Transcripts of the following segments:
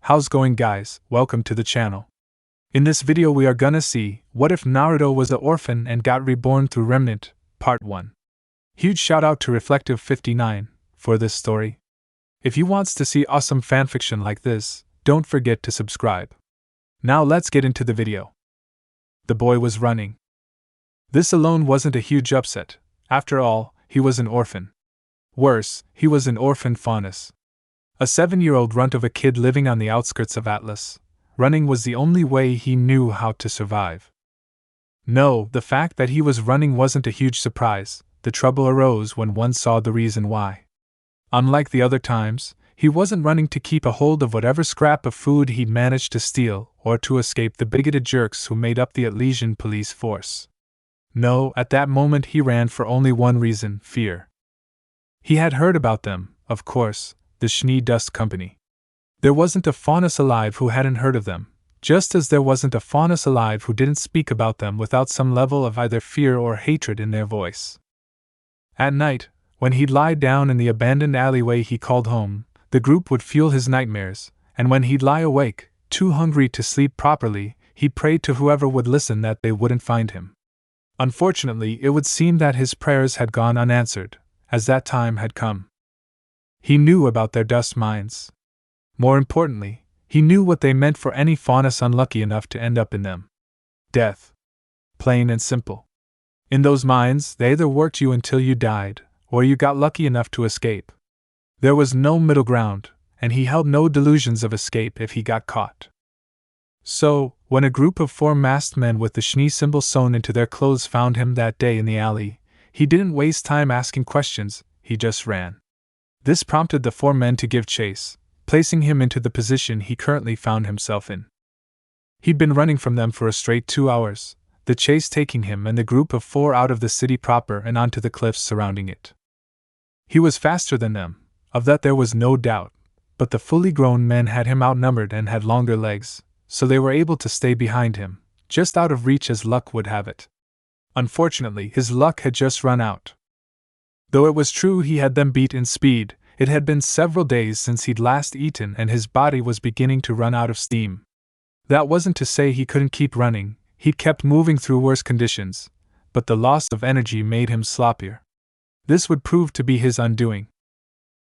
How's going, guys? Welcome to the channel. In this video we are gonna see, what if Naruto was an orphan and got reborn through Remnant, Part 1. Huge shout out to Reflective59 for this story. If you wants to see awesome fanfiction like this, don't forget to subscribe. Now let's get into the video. The boy was running. This alone wasn't a huge upset. After all, he was an orphan. Worse, he was an orphan faunus. A 7-year-old runt of a kid living on the outskirts of Atlas. Running was the only way he knew how to survive. No, the fact that he was running wasn't a huge surprise. The trouble arose when one saw the reason why. Unlike the other times, he wasn't running to keep a hold of whatever scrap of food he'd managed to steal or to escape the bigoted jerks who made up the Elysian police force. No, at that moment he ran for only one reason: fear. He had heard about them, of course, the Schnee Dust Company. There wasn't a faunus alive who hadn't heard of them, just as there wasn't a faunus alive who didn't speak about them without some level of either fear or hatred in their voice. At night, when he'd lie down in the abandoned alleyway he called home, the group would fuel his nightmares, and when he'd lie awake, too hungry to sleep properly, he prayed to whoever would listen that they wouldn't find him. Unfortunately, it would seem that his prayers had gone unanswered, as that time had come. He knew about their dust mines. More importantly, he knew what they meant for any faunus unlucky enough to end up in them. Death. Plain and simple. In those mines, they either worked you until you died, or you got lucky enough to escape. There was no middle ground, and he held no delusions of escape if he got caught. So, when a group of 4 masked men with the Schnee symbol sewn into their clothes found him that day in the alley, he didn't waste time asking questions, he just ran. This prompted the 4 men to give chase, placing him into the position he currently found himself in. He'd been running from them for a straight 2 hours, the chase taking him and the group of 4 out of the city proper and onto the cliffs surrounding it. He was faster than them, of that there was no doubt, but the fully grown men had him outnumbered and had longer legs, so they were able to stay behind him, just out of reach as luck would have it. Unfortunately, his luck had just run out. Though it was true he had them beat in speed, it had been several days since he'd last eaten and his body was beginning to run out of steam. That wasn't to say he couldn't keep running, he'd kept moving through worse conditions, but the loss of energy made him sloppier. This would prove to be his undoing.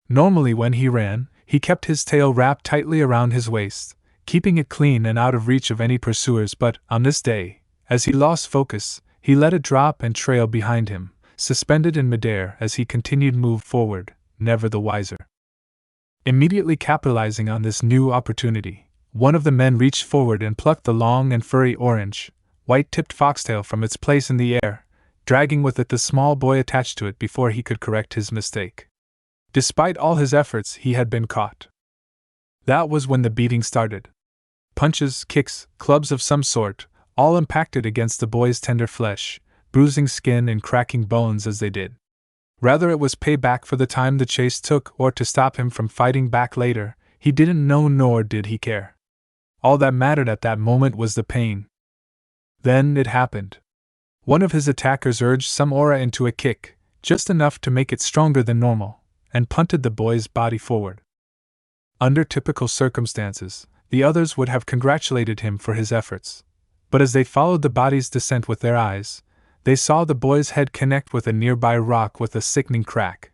Normally when he ran, he kept his tail wrapped tightly around his waist, keeping it clean and out of reach of any pursuers, but on this day, as he lost focus, he let it drop and trail behind him, suspended in midair as he continued move forward, never the wiser. Immediately capitalizing on this new opportunity, one of the men reached forward and plucked the long and furry orange, white-tipped foxtail from its place in the air, dragging with it the small boy attached to it before he could correct his mistake. Despite all his efforts, he had been caught. That was when the beating started. Punches, kicks, clubs of some sort, all impacted against the boy's tender flesh, bruising skin and cracking bones as they did. Rather it was payback for the time the chase took or to stop him from fighting back later, he didn't know nor did he care. All that mattered at that moment was the pain. Then it happened. One of his attackers urged some aura into a kick, just enough to make it stronger than normal, and punted the boy's body forward. Under typical circumstances, the others would have congratulated him for his efforts, but as they followed the body's descent with their eyes, they saw the boy's head connect with a nearby rock with a sickening crack.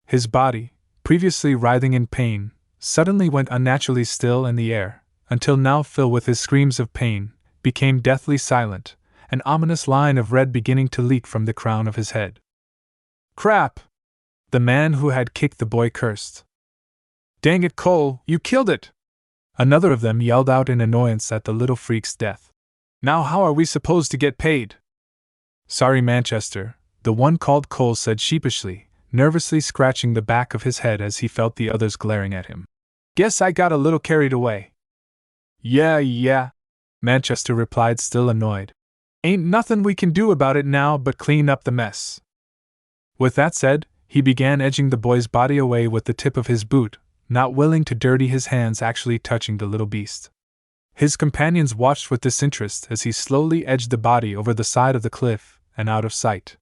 His body, previously writhing in pain, suddenly went unnaturally still in the air, until now filled with his screams of pain, became deathly silent, an ominous line of red beginning to leak from the crown of his head. "Crap!" the man who had kicked the boy cursed. "Dang it, Cole, you killed it!" Another of them yelled out in annoyance at the little freak's death. "Now how are we supposed to get paid?" "Sorry, Manchester," the one called Cole said sheepishly, nervously scratching the back of his head as he felt the others glaring at him. "Guess I got a little carried away." Yeah, Manchester replied, still annoyed. "Ain't nothing we can do about it now but clean up the mess." With that said, he began edging the boy's body away with the tip of his boot, not willing to dirty his hands actually touching the little beast. His companions watched with disinterest as he slowly edged the body over the side of the cliff and out of sight.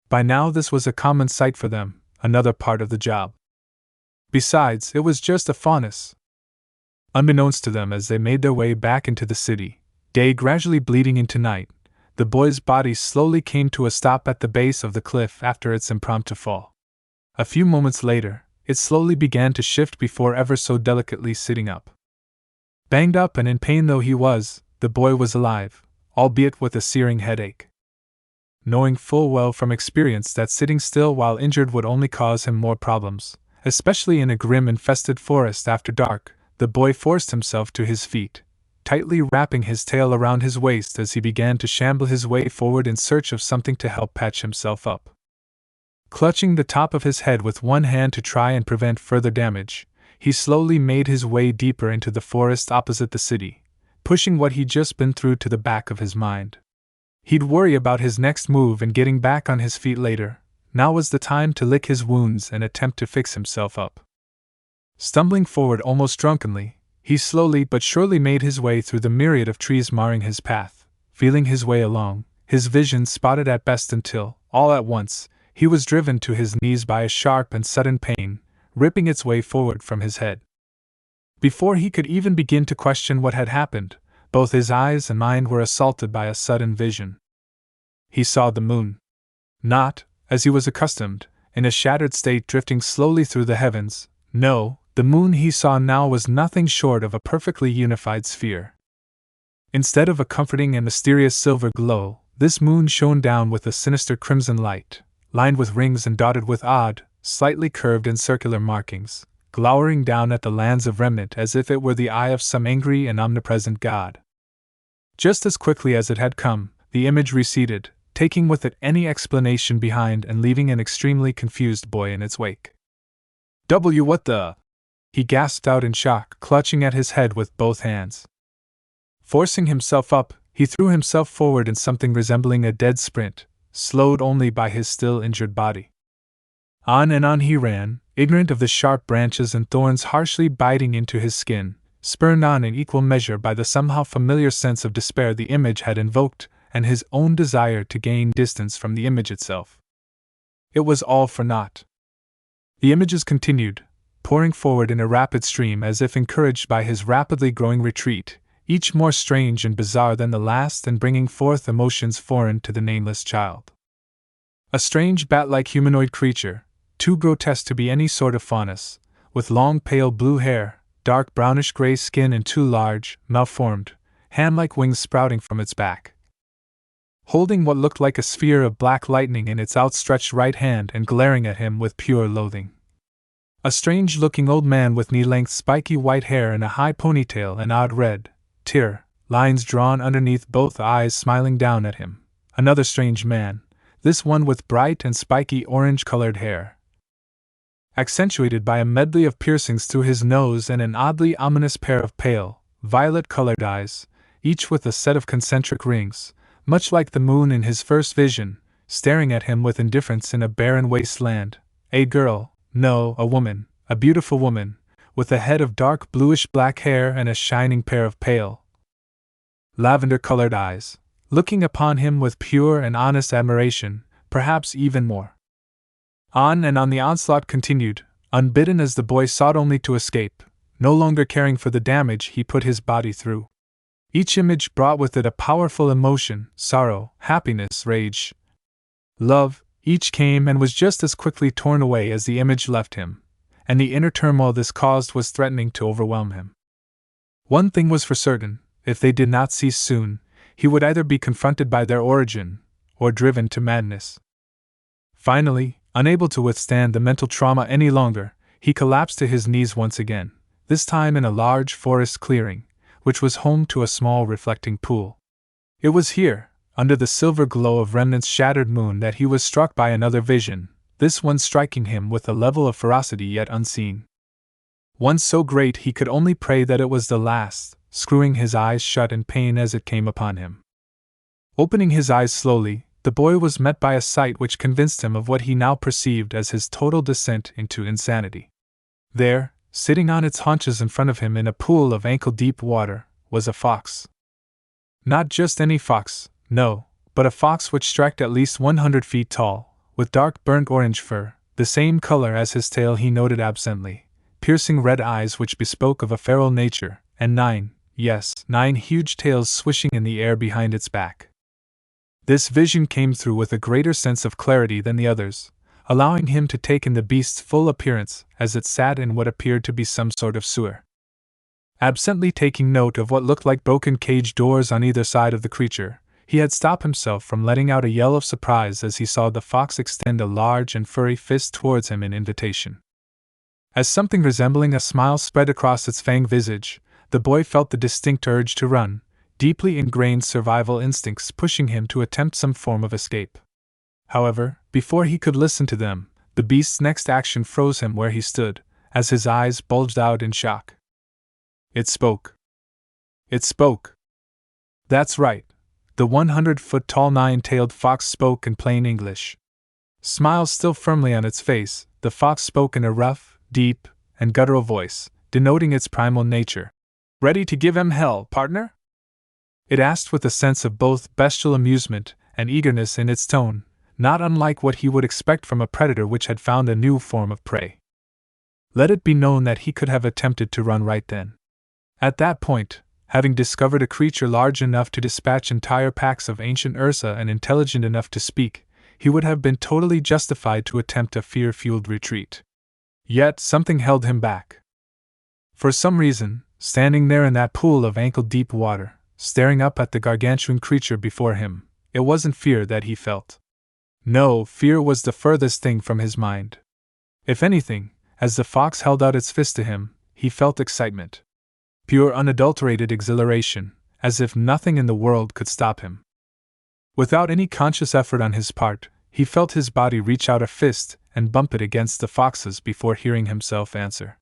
By now this was a common sight for them, another part of the job. Besides, it was just a faunus. Unbeknownst to them, as they made their way back into the city, day gradually bleeding into night, the boy's body slowly came to a stop at the base of the cliff after its impromptu fall. A few moments later, it slowly began to shift before ever so delicately sitting up. Banged up and in pain though he was, the boy was alive, albeit with a searing headache. Knowing full well from experience that sitting still while injured would only cause him more problems, especially in a grim-infested forest after dark, the boy forced himself to his feet, tightly wrapping his tail around his waist as he began to shamble his way forward in search of something to help patch himself up. Clutching the top of his head with one hand to try and prevent further damage, he slowly made his way deeper into the forest opposite the city, pushing what he'd just been through to the back of his mind. He'd worry about his next move and getting back on his feet later. Now was the time to lick his wounds and attempt to fix himself up. Stumbling forward almost drunkenly, he slowly but surely made his way through the myriad of trees marring his path, feeling his way along, his vision spotted at best until, all at once, he was driven to his knees by a sharp and sudden pain, ripping its way forward from his head. Before he could even begin to question what had happened, both his eyes and mind were assaulted by a sudden vision. He saw the moon. Not, as he was accustomed, in a shattered state drifting slowly through the heavens. No, the moon he saw now was nothing short of a perfectly unified sphere. Instead of a comforting and mysterious silver glow, this moon shone down with a sinister crimson light, lined with rings and dotted with odd, slightly curved and circular markings, glowering down at the lands of Remnant as if it were the eye of some angry and omnipresent god. Just as quickly as it had come, the image receded, taking with it any explanation behind and leaving an extremely confused boy in its wake. What the? He gasped out in shock, clutching at his head with both hands. Forcing himself up, he threw himself forward in something resembling a dead sprint, slowed only by his still injured body. On and on he ran, ignorant of the sharp branches and thorns harshly biting into his skin, spurred on in equal measure by the somehow familiar sense of despair the image had invoked and his own desire to gain distance from the image itself. It was all for naught. The images continued, pouring forward in a rapid stream as if encouraged by his rapidly growing retreat, each more strange and bizarre than the last and bringing forth emotions foreign to the nameless child. A strange bat-like humanoid creature, too grotesque to be any sort of faunus, with long pale blue hair, dark brownish-gray skin and two large, malformed, hand-like wings sprouting from its back. Holding what looked like a sphere of black lightning in its outstretched right hand and glaring at him with pure loathing. A strange-looking old man with knee-length spiky white hair and a high ponytail and odd red, tear lines drawn underneath both eyes smiling down at him. Another strange man, this one with bright and spiky orange-colored hair, accentuated by a medley of piercings through his nose and an oddly ominous pair of pale, violet-colored eyes, each with a set of concentric rings, much like the moon in his first vision, staring at him with indifference in a barren wasteland. A girl, no, a woman, a beautiful woman, with a head of dark bluish-black hair and a shining pair of pale, lavender-colored eyes, looking upon him with pure and honest admiration, perhaps even more. On and on the onslaught continued, unbidden as the boy sought only to escape, no longer caring for the damage he put his body through. Each image brought with it a powerful emotion, sorrow, happiness, rage, love. Each came and was just as quickly torn away as the image left him, and the inner turmoil this caused was threatening to overwhelm him. One thing was for certain, if they did not cease soon, he would either be confronted by their origin, or driven to madness. Finally, unable to withstand the mental trauma any longer, he collapsed to his knees once again, this time in a large forest clearing, which was home to a small reflecting pool. It was here, under the silver glow of Remnant's shattered moon, that he was struck by another vision, this one striking him with a level of ferocity yet unseen. One so great he could only pray that it was the last, screwing his eyes shut in pain as it came upon him. Opening his eyes slowly, the boy was met by a sight which convinced him of what he now perceived as his total descent into insanity. There, sitting on its haunches in front of him in a pool of ankle-deep water, was a fox. Not just any fox, no, but a fox which stretched at least 100 feet tall, with dark burnt orange fur, the same color as his tail he noted absently, piercing red eyes which bespoke of a feral nature, and 9 huge tails swishing in the air behind its back. This vision came through with a greater sense of clarity than the others, allowing him to take in the beast's full appearance as it sat in what appeared to be some sort of sewer. Absently taking note of what looked like broken cage doors on either side of the creature, he had stopped himself from letting out a yell of surprise as he saw the fox extend a large and furry fist towards him in invitation. As something resembling a smile spread across its fanged visage, the boy felt the distinct urge to run, deeply ingrained survival instincts pushing him to attempt some form of escape. However, before he could listen to them, the beast's next action froze him where he stood, as his eyes bulged out in shock. It spoke. It spoke. That's right. The 100-foot-tall 9-tailed fox spoke in plain English. Smiles still firmly on its face, the fox spoke in a rough, deep, and guttural voice, denoting its primal nature. "Ready to give 'em hell, partner?" It asked with a sense of both bestial amusement and eagerness in its tone, not unlike what he would expect from a predator which had found a new form of prey. Let it be known that he could have attempted to run right then. At that point, having discovered a creature large enough to dispatch entire packs of ancient Ursa and intelligent enough to speak, he would have been totally justified to attempt a fear-fueled retreat. Yet something held him back. For some reason, standing there in that pool of ankle-deep water, staring up at the gargantuan creature before him, it wasn't fear that he felt. No, fear was the furthest thing from his mind. If anything, as the fox held out its fist to him, he felt excitement. Pure unadulterated exhilaration, as if nothing in the world could stop him. Without any conscious effort on his part, he felt his body reach out a fist and bump it against the fox's before hearing himself answer.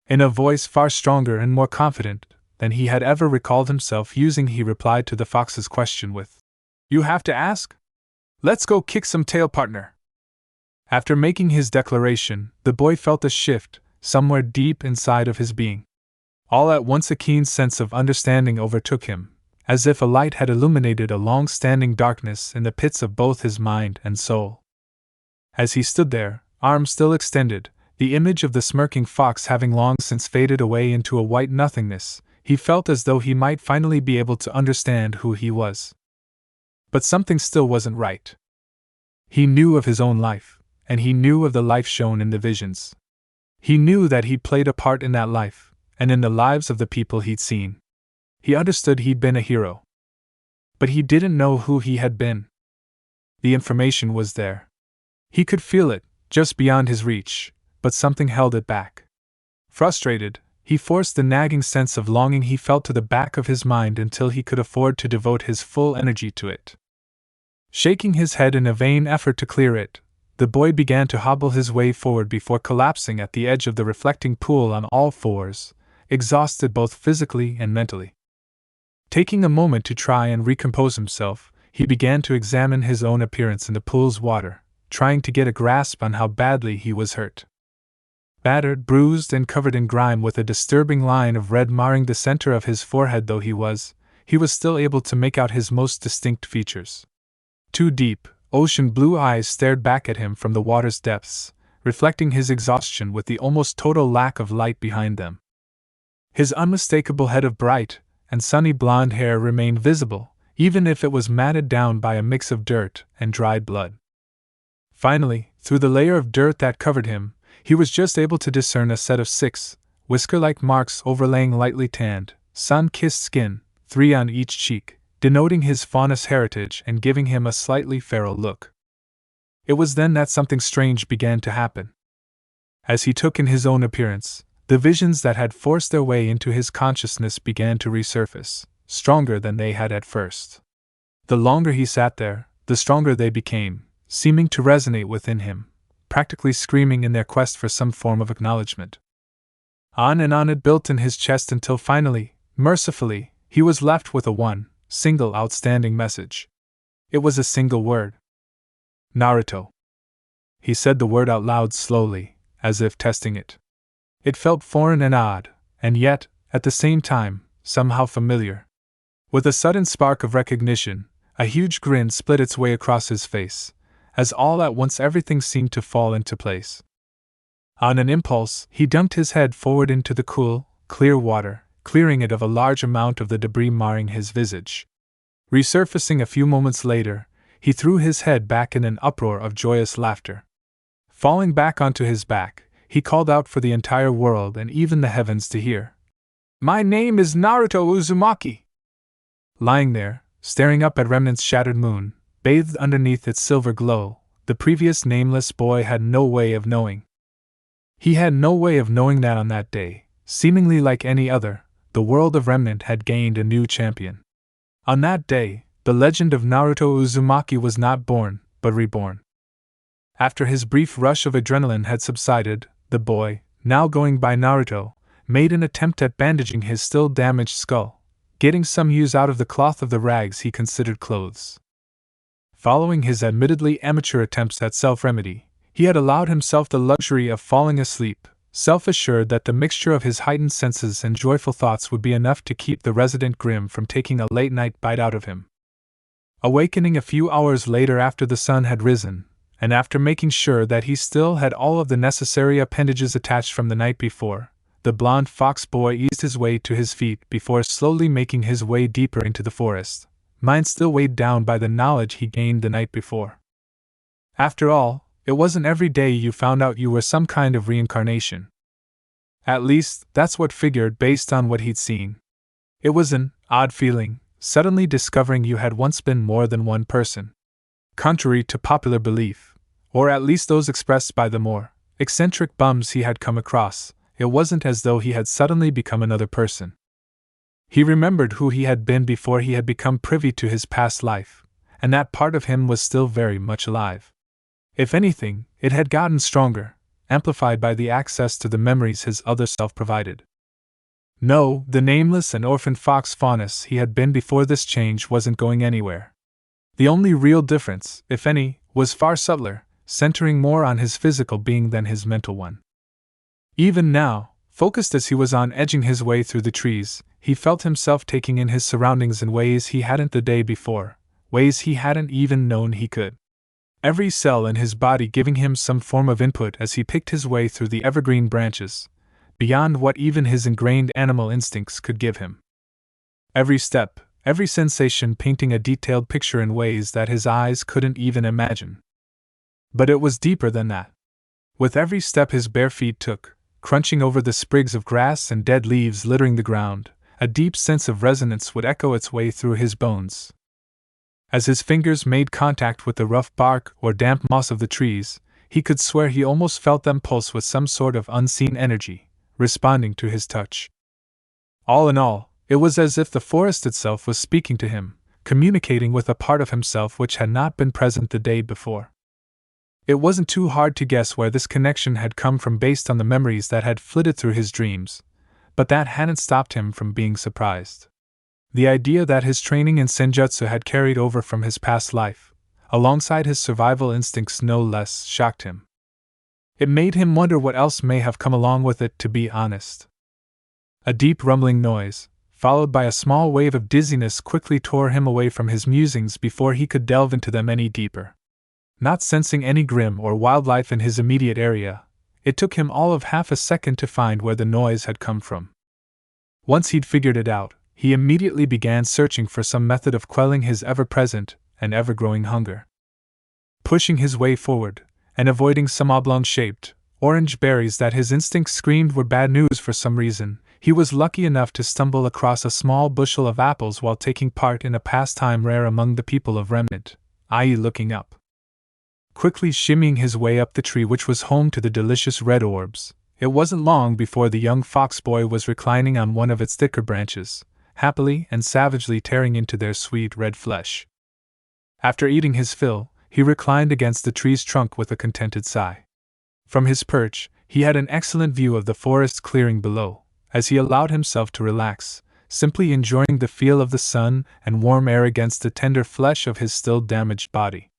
In a voice far stronger and more confident than he had ever recalled himself using, he replied to the fox's question with, "You have to ask? Let's go kick some tail, partner." After making his declaration, the boy felt a shift somewhere deep inside of his being. All at once a keen sense of understanding overtook him, as if a light had illuminated a long-standing darkness in the pits of both his mind and soul. As he stood there, arms still extended, the image of the smirking fox having long since faded away into a white nothingness, he felt as though he might finally be able to understand who he was. But something still wasn't right. He knew of his own life, and he knew of the life shown in the visions. He knew that he'd played a part in that life, and in the lives of the people he'd seen. He understood he'd been a hero. But he didn't know who he had been. The information was there. He could feel it, just beyond his reach, but something held it back. Frustrated, he forced the nagging sense of longing he felt to the back of his mind until he could afford to devote his full energy to it. Shaking his head in a vain effort to clear it, the boy began to hobble his way forward before collapsing at the edge of the reflecting pool on all fours, exhausted both physically and mentally. Taking a moment to try and recompose himself, he began to examine his own appearance in the pool's water, trying to get a grasp on how badly he was hurt. Battered, bruised, and covered in grime with a disturbing line of red marring the center of his forehead though he was still able to make out his most distinct features. Two deep, ocean blue eyes stared back at him from the water's depths, reflecting his exhaustion with the almost total lack of light behind them. His unmistakable head of bright and sunny blonde hair remained visible, even if it was matted down by a mix of dirt and dried blood. Finally, through the layer of dirt that covered him, he was just able to discern a set of 6 whisker-like marks overlaying lightly tanned, sun-kissed skin, 3 on each cheek, denoting his faunus heritage and giving him a slightly feral look. It was then that something strange began to happen. As he took in his own appearance, the visions that had forced their way into his consciousness began to resurface, stronger than they had at first. The longer he sat there, the stronger they became, seeming to resonate within him, practically screaming in their quest for some form of acknowledgement. On and on it built in his chest until finally, mercifully, he was left with a single outstanding message. It was a single word. Naruto. He said the word out loud slowly, as if testing it. It felt foreign and odd, and yet, at the same time, somehow familiar. With a sudden spark of recognition, a huge grin split its way across his face, as all at once everything seemed to fall into place. On an impulse, he dunked his head forward into the cool, clear water, clearing it of a large amount of the debris marring his visage. Resurfacing a few moments later, he threw his head back in an uproar of joyous laughter. Falling back onto his back, he called out for the entire world and even the heavens to hear. "My name is Naruto Uzumaki!" Lying there, staring up at Remnant's shattered moon, bathed underneath its silver glow, the previous nameless boy had no way of knowing. He had no way of knowing that on that day, seemingly like any other, the world of Remnant had gained a new champion. On that day, the legend of Naruto Uzumaki was not born, but reborn. After his brief rush of adrenaline had subsided, the boy, now going by Naruto, made an attempt at bandaging his still damaged skull, getting some use out of the cloth of the rags he considered clothes. Following his admittedly amateur attempts at self-remedy, he had allowed himself the luxury of falling asleep, self-assured that the mixture of his heightened senses and joyful thoughts would be enough to keep the resident Grim from taking a late-night bite out of him. Awakening a few hours later after the sun had risen, and after making sure that he still had all of the necessary appendages attached from the night before, the blond fox boy eased his way to his feet before slowly making his way deeper into the forest, mind still weighed down by the knowledge he gained the night before. After all, it wasn't every day you found out you were some kind of reincarnation. At least, that's what figured based on what he'd seen. It was an odd feeling, suddenly discovering you had once been more than one person. Contrary to popular belief, or at least those expressed by the more eccentric bums he had come across, it wasn't as though he had suddenly become another person. He remembered who he had been before he had become privy to his past life, and that part of him was still very much alive. If anything, it had gotten stronger, amplified by the access to the memories his other self provided. No, the nameless and orphan fox faunus he had been before this change wasn't going anywhere. The only real difference, if any, was far subtler, centering more on his physical being than his mental one. Even now, focused as he was on edging his way through the trees, he felt himself taking in his surroundings in ways he hadn't the day before, ways he hadn't even known he could. Every cell in his body giving him some form of input as he picked his way through the evergreen branches, beyond what even his ingrained animal instincts could give him. Every step, every sensation painting a detailed picture in ways that his eyes couldn't even imagine. But it was deeper than that. With every step his bare feet took, crunching over the sprigs of grass and dead leaves littering the ground, a deep sense of resonance would echo its way through his bones. As his fingers made contact with the rough bark or damp moss of the trees, he could swear he almost felt them pulse with some sort of unseen energy, responding to his touch. All in all, it was as if the forest itself was speaking to him, communicating with a part of himself which had not been present the day before. It wasn't too hard to guess where this connection had come from based on the memories that had flitted through his dreams, but that hadn't stopped him from being surprised. The idea that his training in senjutsu had carried over from his past life, alongside his survival instincts no less, shocked him. It made him wonder what else may have come along with it, to be honest. A deep rumbling noise, followed by a small wave of dizziness, quickly tore him away from his musings before he could delve into them any deeper. Not sensing any grim or wildlife in his immediate area, it took him all of half a second to find where the noise had come from. Once he'd figured it out, he immediately began searching for some method of quelling his ever-present and ever-growing hunger. Pushing his way forward, and avoiding some oblong-shaped, orange berries that his instincts screamed were bad news for some reason, he was lucky enough to stumble across a small bushel of apples while taking part in a pastime rare among the people of Remnant, i.e. looking up. Quickly shimmying his way up the tree which was home to the delicious red orbs, it wasn't long before the young fox boy was reclining on one of its thicker branches, happily and savagely tearing into their sweet red flesh. After eating his fill, he reclined against the tree's trunk with a contented sigh. From his perch, he had an excellent view of the forest clearing below, as he allowed himself to relax, simply enjoying the feel of the sun and warm air against the tender flesh of his still damaged body.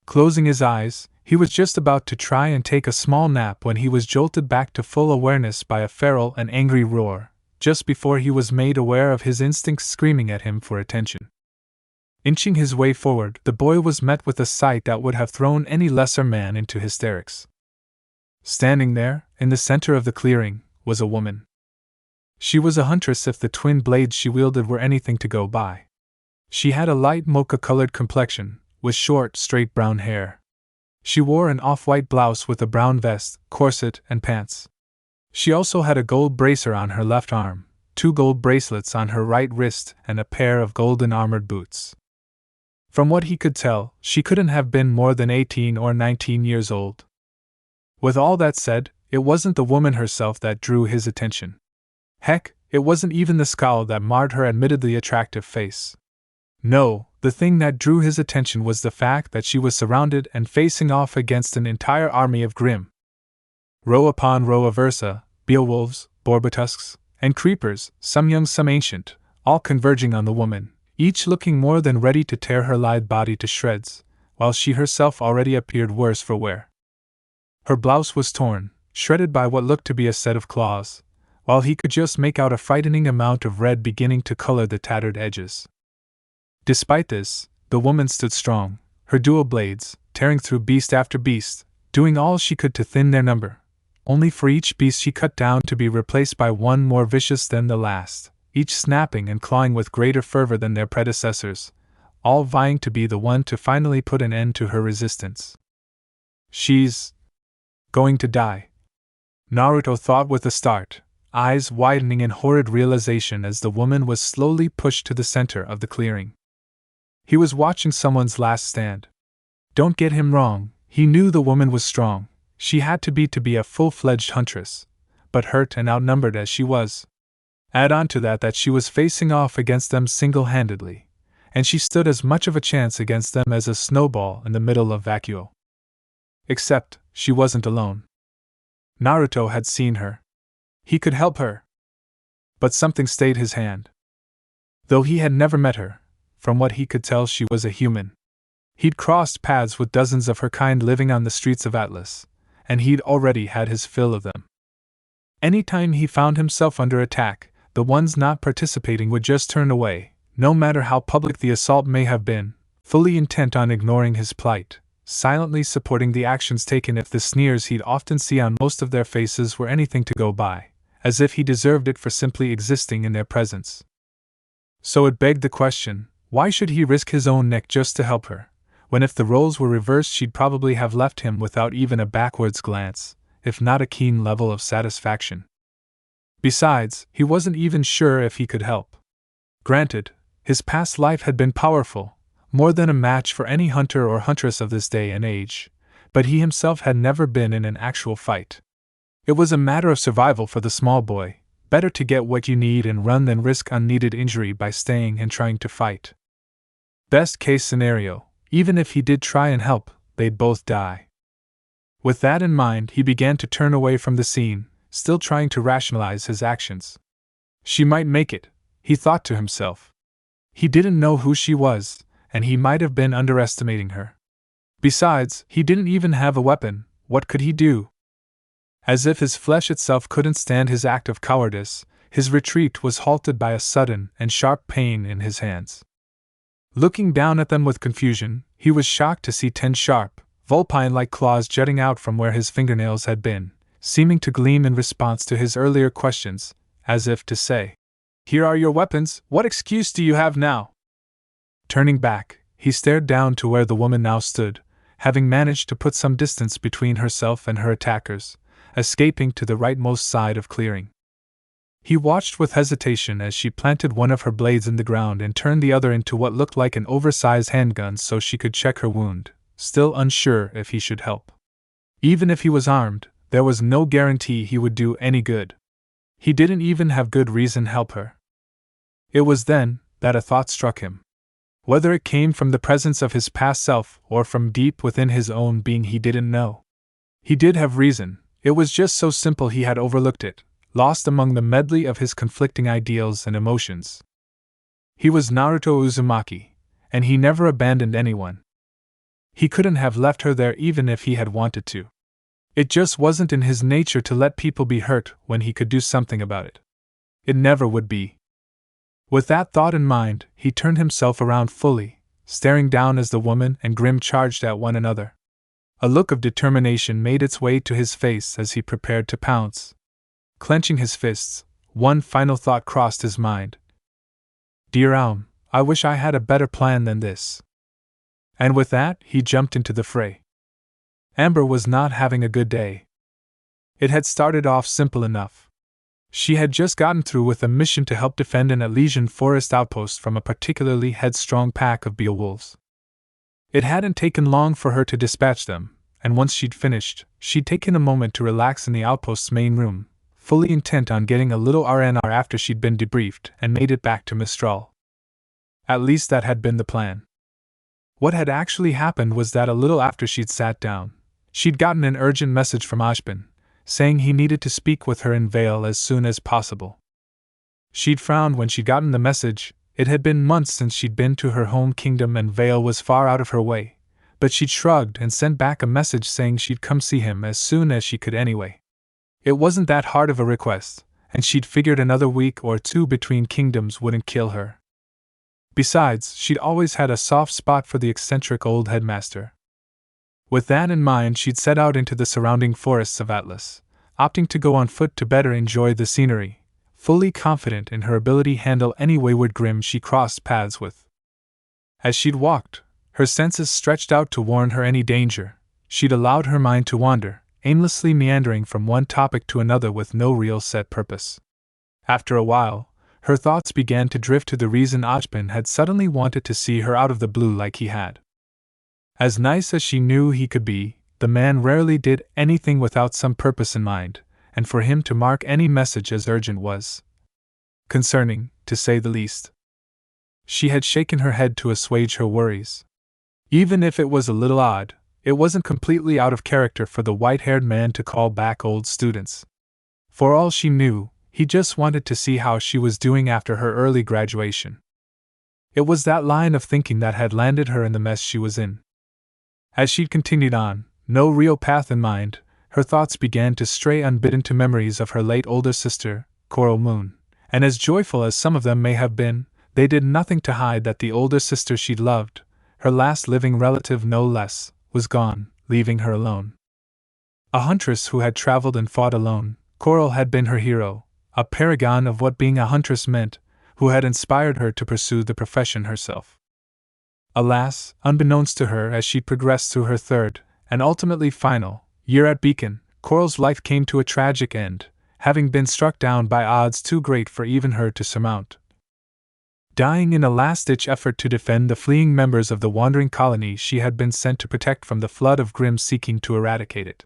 Closing his eyes, he was just about to try and take a small nap when he was jolted back to full awareness by a feral and angry roar, just before he was made aware of his instincts screaming at him for attention. Inching his way forward, the boy was met with a sight that would have thrown any lesser man into hysterics. Standing there, in the center of the clearing, was a woman. She was a huntress if the twin blades she wielded were anything to go by. She had a light mocha-colored complexion, with short, straight brown hair. She wore an off-white blouse with a brown vest, corset, and pants. She also had a gold bracer on her left arm, 2 gold bracelets on her right wrist, and a pair of golden armored boots. From what he could tell, she couldn't have been more than 18 or 19 years old. With all that said, it wasn't the woman herself that drew his attention. Heck, it wasn't even the scowl that marred her admittedly attractive face. No, the thing that drew his attention was the fact that she was surrounded and facing off against an entire army of grim, row upon row of Ursa, Beowulfs, Borbatusks, and creepers, some young some ancient, all converging on the woman, each looking more than ready to tear her lithe body to shreds, while she herself already appeared worse for wear. Her blouse was torn, shredded by what looked to be a set of claws, while he could just make out a frightening amount of red beginning to color the tattered edges. Despite this, the woman stood strong, her dual blades, tearing through beast after beast, doing all she could to thin their number, only for each beast she cut down to be replaced by one more vicious than the last, each snapping and clawing with greater fervor than their predecessors, all vying to be the one to finally put an end to her resistance. She's going to die, Naruto thought with a start, eyes widening in horrid realization as the woman was slowly pushed to the center of the clearing. He was watching someone's last stand. Don't get him wrong, he knew the woman was strong, she had to be a full-fledged huntress, but hurt and outnumbered as she was. Add on to that she was facing off against them single-handedly, and she stood as much of a chance against them as a snowball in the middle of vacuo. Except, she wasn't alone. Naruto had seen her. He could help her. But something stayed his hand. Though he had never met her, from what he could tell she was a human. He'd crossed paths with dozens of her kind living on the streets of Atlas, and he'd already had his fill of them. Anytime he found himself under attack, the ones not participating would just turn away, no matter how public the assault may have been, fully intent on ignoring his plight, silently supporting the actions taken if the sneers he'd often see on most of their faces were anything to go by, as if he deserved it for simply existing in their presence. So it begged the question, why should he risk his own neck just to help her, when if the roles were reversed she'd probably have left him without even a backwards glance, if not a keen level of satisfaction. Besides, he wasn't even sure if he could help. Granted, his past life had been powerful, more than a match for any hunter or huntress of this day and age, but he himself had never been in an actual fight. It was a matter of survival for the small boy, better to get what you need and run than risk unneeded injury by staying and trying to fight. Best case scenario, even if he did try and help, they'd both die. With that in mind, he began to turn away from the scene, still trying to rationalize his actions. She might make it, he thought to himself. He didn't know who she was, and he might have been underestimating her. Besides, he didn't even have a weapon, what could he do? As if his flesh itself couldn't stand his act of cowardice, his retreat was halted by a sudden and sharp pain in his hands. Looking down at them with confusion, he was shocked to see 10 sharp, vulpine-like claws jutting out from where his fingernails had been, seeming to gleam in response to his earlier questions, as if to say, "Here are your weapons, what excuse do you have now?" Turning back, he stared down to where the woman now stood, having managed to put some distance between herself and her attackers, escaping to the rightmost side of clearing. He watched with hesitation as she planted one of her blades in the ground and turned the other into what looked like an oversized handgun so she could check her wound, still unsure if he should help. Even if he was armed, there was no guarantee he would do any good. He didn't even have good reason to help her. It was then that a thought struck him. Whether it came from the presence of his past self or from deep within his own being he didn't know. He did have reason, it was just so simple he had overlooked it, lost among the medley of his conflicting ideals and emotions. He was Naruto Uzumaki, and he never abandoned anyone. He couldn't have left her there even if he had wanted to. It just wasn't in his nature to let people be hurt when he could do something about it. It never would be. With that thought in mind, he turned himself around fully, staring down as the woman and Grim charged at one another. A look of determination made its way to his face as he prepared to pounce. Clenching his fists, one final thought crossed his mind. Dear Aum, I wish I had a better plan than this. And with that, he jumped into the fray. Amber was not having a good day. It had started off simple enough. She had just gotten through with a mission to help defend an Elysian forest outpost from a particularly headstrong pack of beowulfs. It hadn't taken long for her to dispatch them, and once she'd finished, she'd taken a moment to relax in the outpost's main room, fully intent on getting a little R&R after she'd been debriefed and made it back to Mistral. At least that had been the plan. What had actually happened was that a little after she'd sat down, she'd gotten an urgent message from Ashbin, saying he needed to speak with her in Vale as soon as possible. She'd frowned when she'd gotten the message. It had been months since she'd been to her home kingdom and Vale was far out of her way, but she'd shrugged and sent back a message saying she'd come see him as soon as she could anyway. It wasn't that hard of a request, and she'd figured another week or two between kingdoms wouldn't kill her. Besides, she'd always had a soft spot for the eccentric old headmaster. With that in mind, she'd set out into the surrounding forests of Atlas, opting to go on foot to better enjoy the scenery, fully confident in her ability to handle any wayward grim she crossed paths with. As she'd walked, her senses stretched out to warn her any danger. She'd allowed her mind to wander, aimlessly meandering from one topic to another with no real set purpose. After a while, her thoughts began to drift to the reason Ashbin had suddenly wanted to see her out of the blue like he had. As nice as she knew he could be, the man rarely did anything without some purpose in mind, and for him to mark any message as urgent was concerning, to say the least. She had shaken her head to assuage her worries. Even if it was a little odd, it wasn't completely out of character for the white-haired man to call back old students. For all she knew, he just wanted to see how she was doing after her early graduation. It was that line of thinking that had landed her in the mess she was in. As she'd continued on, no real path in mind, her thoughts began to stray unbidden to memories of her late older sister, Coral Moon, and as joyful as some of them may have been, they did nothing to hide that the older sister she'd loved, her last living relative no less, was gone, leaving her alone. A huntress who had traveled and fought alone, Coral had been her hero, a paragon of what being a huntress meant, who had inspired her to pursue the profession herself. Alas, unbeknownst to her as she progressed through her third, and ultimately final, year at Beacon, Coral's life came to a tragic end, having been struck down by odds too great for even her to surmount. Dying in a last-ditch effort to defend the fleeing members of the wandering colony she had been sent to protect from the flood of Grimm seeking to eradicate it.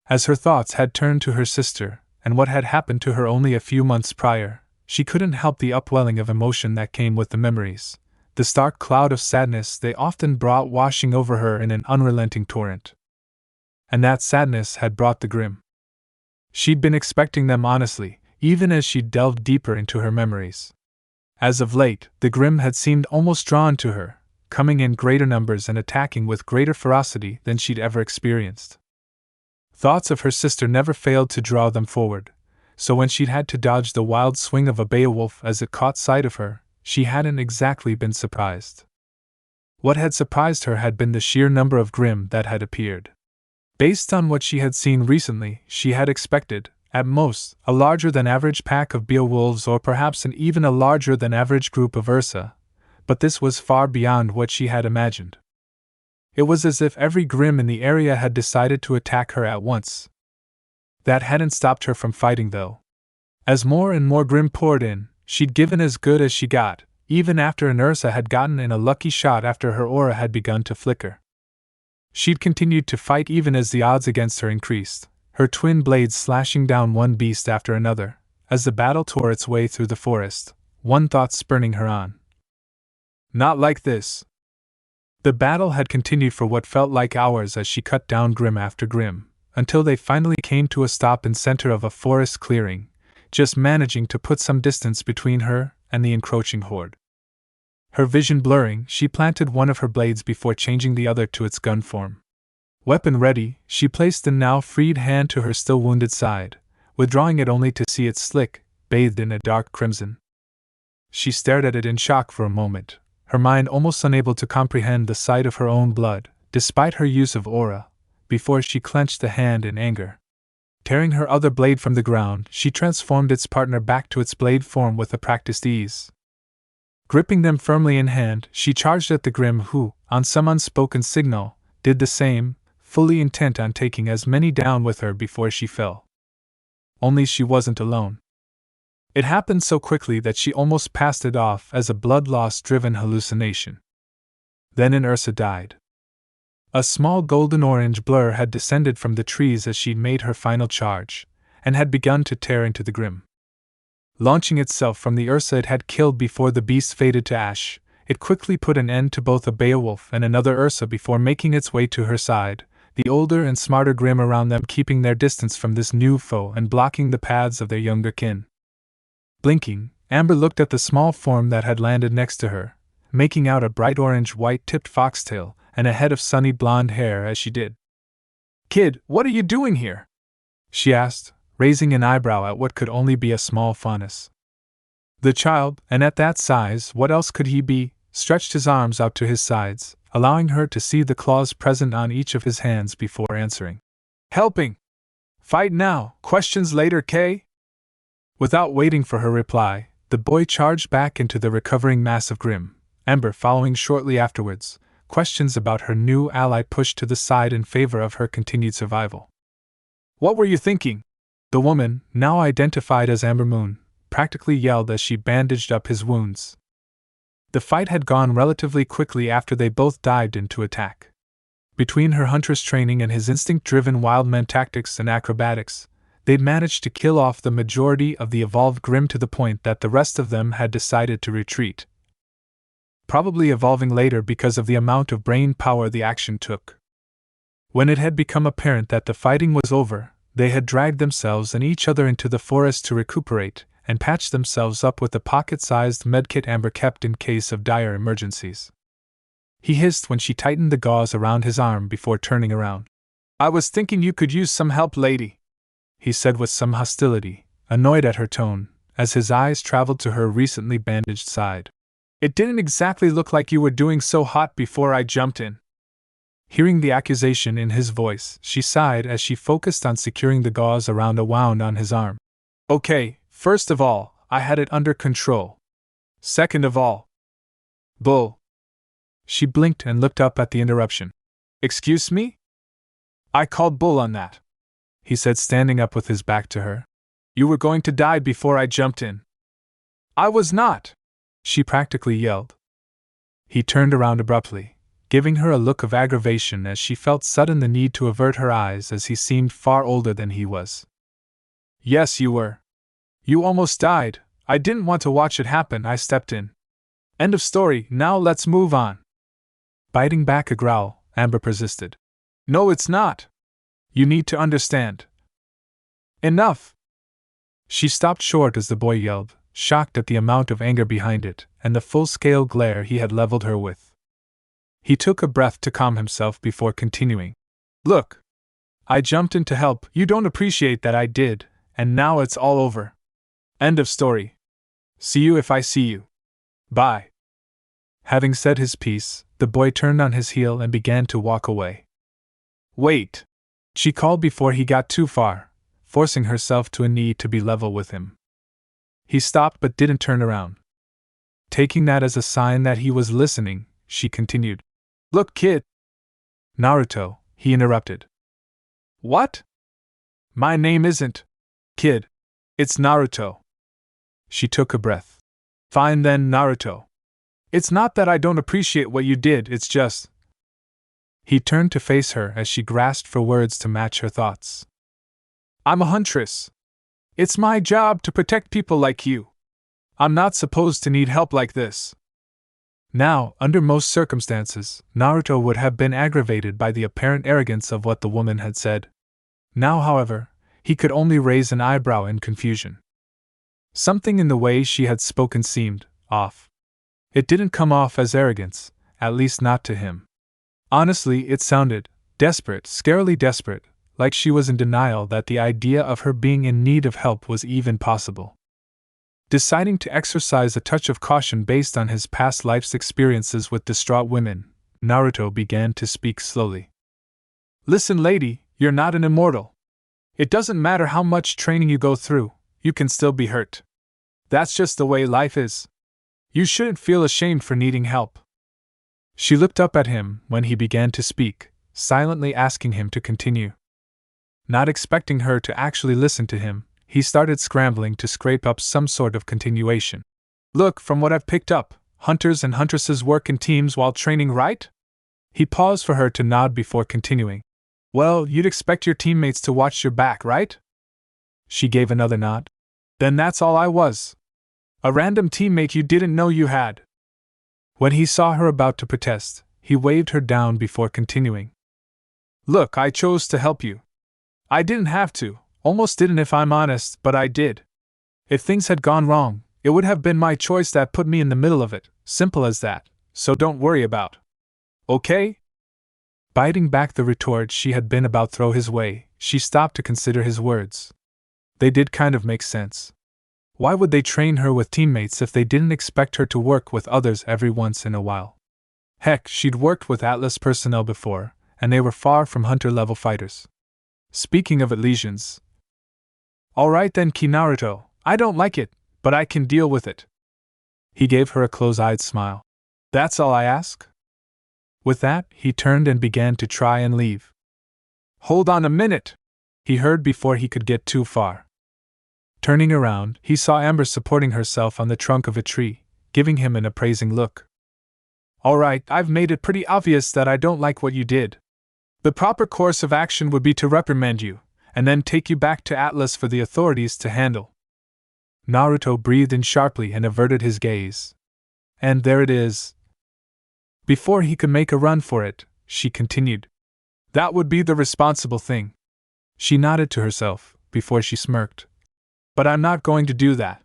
As her thoughts had turned to her sister, and what had happened to her only a few months prior, she couldn't help the upwelling of emotion that came with the memories, the stark cloud of sadness they often brought washing over her in an unrelenting torrent. And that sadness had brought the Grimm. She'd been expecting them honestly, even as she delved deeper into her memories. As of late, the Grimm had seemed almost drawn to her, coming in greater numbers and attacking with greater ferocity than she'd ever experienced. Thoughts of her sister never failed to draw them forward, so when she'd had to dodge the wild swing of a beowulf as it caught sight of her, she hadn't exactly been surprised. What had surprised her had been the sheer number of Grimm that had appeared. Based on what she had seen recently, she had expected, at most, a larger-than-average pack of beowulfs or perhaps an even a larger-than-average group of Ursa, but this was far beyond what she had imagined. It was as if every Grimm in the area had decided to attack her at once. That hadn't stopped her from fighting, though. As more and more Grimm poured in, she'd given as good as she got, even after an Ursa had gotten in a lucky shot after her aura had begun to flicker. She'd continued to fight even as the odds against her increased, her twin blades slashing down one beast after another, as the battle tore its way through the forest, one thought spurring her on. Not like this. The battle had continued for what felt like hours as she cut down Grimm after Grimm, until they finally came to a stop in center of a forest clearing, just managing to put some distance between her and the encroaching horde. Her vision blurring, she planted one of her blades before changing the other to its gun form. Weapon ready, she placed the now freed hand to her still wounded side, withdrawing it only to see it slick, bathed in a dark crimson. She stared at it in shock for a moment, her mind almost unable to comprehend the sight of her own blood, despite her use of aura, before she clenched the hand in anger. Tearing her other blade from the ground, she transformed its partner back to its blade form with a practiced ease. Gripping them firmly in hand, she charged at the Grimm who, on some unspoken signal, did the same, fully intent on taking as many down with her before she fell. Only she wasn't alone. It happened so quickly that she almost passed it off as a blood-loss-driven hallucination. Then Ursa died. A small golden-orange blur had descended from the trees as she made her final charge, and had begun to tear into the Grimm. Launching itself from the Ursa it had killed before the beast faded to ash, it quickly put an end to both a Beowulf and another Ursa before making its way to her side, the older and smarter Grimm around them keeping their distance from this new foe and blocking the paths of their younger kin. Blinking, Amber looked at the small form that had landed next to her, making out a bright orange-white tipped foxtail and a head of sunny blonde hair as she did. "Kid, what are you doing here?" she asked, raising an eyebrow at what could only be a small faunus. The child, and at that size what else could he be, stretched his arms out to his sides, allowing her to see the claws present on each of his hands before answering. "Helping! Fight now, questions later, Kay?" Without waiting for her reply, the boy charged back into the recovering mass of Grimm, Amber following shortly afterwards, questions about her new ally pushed to the side in favor of her continued survival. "What were you thinking?" The woman, now identified as Amber Moon, practically yelled as she bandaged up his wounds. The fight had gone relatively quickly after they both dived into attack. Between her huntress training and his instinct-driven wildman tactics and acrobatics, they'd managed to kill off the majority of the evolved Grimm to the point that the rest of them had decided to retreat, probably evolving later because of the amount of brain power the action took. When it had become apparent that the fighting was over, they had dragged themselves and each other into the forest to recuperate, and patched themselves up with the pocket-sized medkit Amber kept in case of dire emergencies. He hissed when she tightened the gauze around his arm before turning around. "I was thinking you could use some help, lady," he said with some hostility, annoyed at her tone, as his eyes traveled to her recently bandaged side. "It didn't exactly look like you were doing so hot before I jumped in." Hearing the accusation in his voice, she sighed as she focused on securing the gauze around a wound on his arm. "Okay, first of all, I had it under control. Second of all..." "Bull." She blinked and looked up at the interruption. "Excuse me?" "I called bull on that," he said, standing up with his back to her. "You were going to die before I jumped in." "I was not!" she practically yelled. He turned around abruptly, giving her a look of aggravation as she felt sudden the need to avert her eyes as he seemed far older than he was. "Yes, you were. You almost died. I didn't want to watch it happen, I stepped in. End of story, now let's move on." Biting back a growl, Amber persisted. "No, it's not. You need to understand." "Enough!" She stopped short as the boy yelled, shocked at the amount of anger behind it, and the full-scale glare he had leveled her with. He took a breath to calm himself before continuing. "Look. I jumped in to help, you don't appreciate that I did, and now it's all over. End of story. See you if I see you. Bye." Having said his piece, the boy turned on his heel and began to walk away. "Wait!" she called before he got too far, forcing herself to a knee to be level with him. He stopped but didn't turn around. Taking that as a sign that he was listening, she continued. "Look, kid." "Naruto," he interrupted. "What?" "My name isn't Kid. It's Naruto." She took a breath. "Fine then, Naruto. It's not that I don't appreciate what you did, it's just..." He turned to face her as she grasped for words to match her thoughts. "I'm a huntress. It's my job to protect people like you. I'm not supposed to need help like this." Now, under most circumstances, Naruto would have been aggravated by the apparent arrogance of what the woman had said. Now, however, he could only raise an eyebrow in confusion. Something in the way she had spoken seemed off. It didn't come off as arrogance, at least not to him. Honestly, it sounded desperate, scarily desperate, like she was in denial that the idea of her being in need of help was even possible. Deciding to exercise a touch of caution based on his past life's experiences with distraught women, Naruto began to speak slowly. Listen, lady, you're not an immortal. It doesn't matter how much training you go through, you can still be hurt. That's just the way life is. You shouldn't feel ashamed for needing help. She looked up at him when he began to speak, silently asking him to continue. Not expecting her to actually listen to him, he started scrambling to scrape up some sort of continuation. Look, from what I've picked up, hunters and huntresses work in teams while training, right? He paused for her to nod before continuing. Well, you'd expect your teammates to watch your back, right? She gave another nod. Then that's all I was. A random teammate you didn't know you had. When he saw her about to protest, he waved her down before continuing. Look, I chose to help you. I didn't have to, almost didn't if I'm honest, but I did. If things had gone wrong, it would have been my choice that put me in the middle of it, simple as that, so don't worry about. Okay? Biting back the retort she had been about to throw his way, she stopped to consider his words. They did kind of make sense. Why would they train her with teammates if they didn't expect her to work with others every once in a while? Heck, she'd worked with Atlas personnel before, and they were far from hunter-level fighters. Speaking of lesions. Alright then, Naruto, I don't like it, but I can deal with it. He gave her a close-eyed smile. That's all I ask? With that, he turned and began to try and leave. Hold on a minute! He heard before he could get too far. Turning around, he saw Amber supporting herself on the trunk of a tree, giving him an appraising look. Alright, I've made it pretty obvious that I don't like what you did. The proper course of action would be to reprimand you, and then take you back to Atlas for the authorities to handle. Naruto breathed in sharply and averted his gaze. And there it is. Before he could make a run for it, she continued. That would be the responsible thing. She nodded to herself, before she smirked. But I'm not going to do that.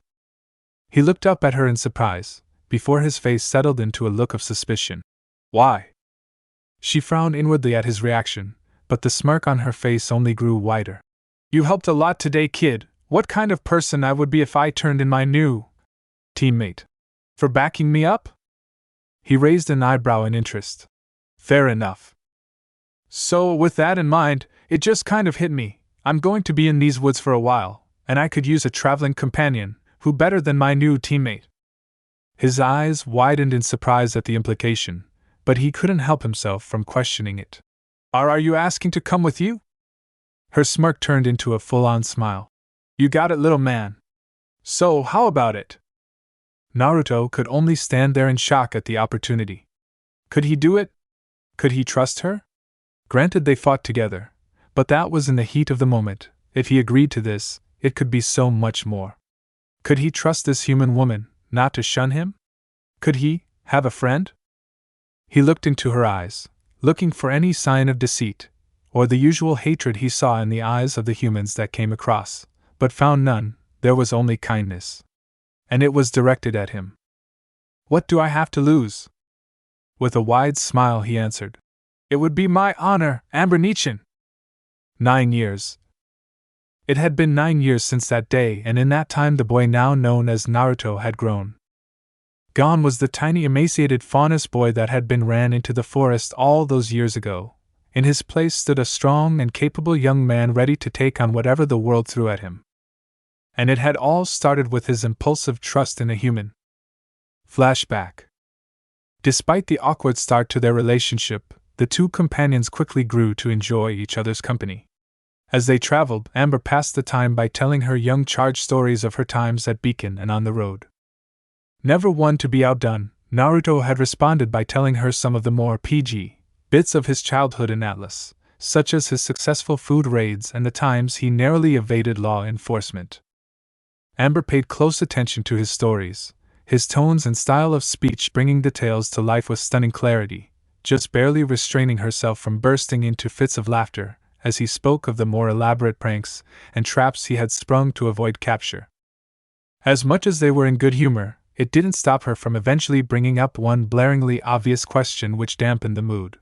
He looked up at her in surprise, before his face settled into a look of suspicion. Why? She frowned inwardly at his reaction, but the smirk on her face only grew wider. You helped a lot today, kid. What kind of person I would be if I turned in my new teammate? For backing me up? He raised an eyebrow in interest. Fair enough. So, with that in mind, it just kind of hit me. I'm going to be in these woods for a while, and I could use a traveling companion, who better than my new teammate? His eyes widened in surprise at the implication, but he couldn't help himself from questioning it. Are you asking to come with you? Her smirk turned into a full-on smile. You got it, little man. So, how about it? Naruto could only stand there in shock at the opportunity. Could he do it? Could he trust her? Granted, they fought together, but that was in the heat of the moment. If he agreed to this, it could be so much more. Could he trust this human woman not to shun him? Could he have a friend? He looked into her eyes, looking for any sign of deceit, or the usual hatred he saw in the eyes of the humans that came across, but found none. There was only kindness. And it was directed at him. What do I have to lose? With a wide smile he answered. It would be my honor, Amber Nichin. 9 years. It had been 9 years since that day, and in that time the boy now known as Naruto had grown. Gone was the tiny emaciated faunus boy that had been ran into the forest all those years ago. In his place stood a strong and capable young man ready to take on whatever the world threw at him. And it had all started with his impulsive trust in a human. Flashback. Despite the awkward start to their relationship, the two companions quickly grew to enjoy each other's company. As they traveled, Amber passed the time by telling her young charge stories of her times at Beacon and on the road. Never one to be outdone, Naruto had responded by telling her some of the more PG bits of his childhood in Atlas, such as his successful food raids and the times he narrowly evaded law enforcement. Amber paid close attention to his stories, his tones and style of speech bringing details to life with stunning clarity, just barely restraining herself from bursting into fits of laughter as he spoke of the more elaborate pranks and traps he had sprung to avoid capture. As much as they were in good humor, it didn't stop her from eventually bringing up one blaringly obvious question which dampened the mood.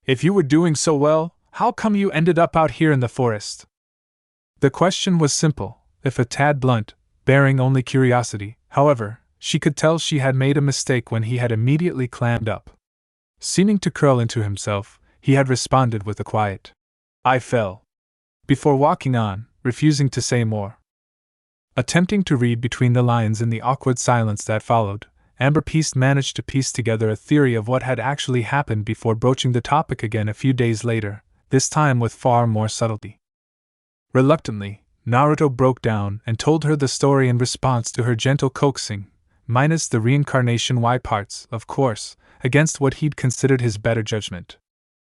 If you were doing so well, how come you ended up out here in the forest? The question was simple, if a tad blunt, bearing only curiosity. However, she could tell she had made a mistake when he had immediately clammed up. Seeming to curl into himself, he had responded with a quiet, "I fell," before walking on, refusing to say more. Attempting to read between the lines in the awkward silence that followed, Amber Piece managed to piece together a theory of what had actually happened before broaching the topic again a few days later, this time with far more subtlety. Reluctantly, Naruto broke down and told her the story in response to her gentle coaxing, minus the reincarnation Y parts, of course, against what he'd considered his better judgment.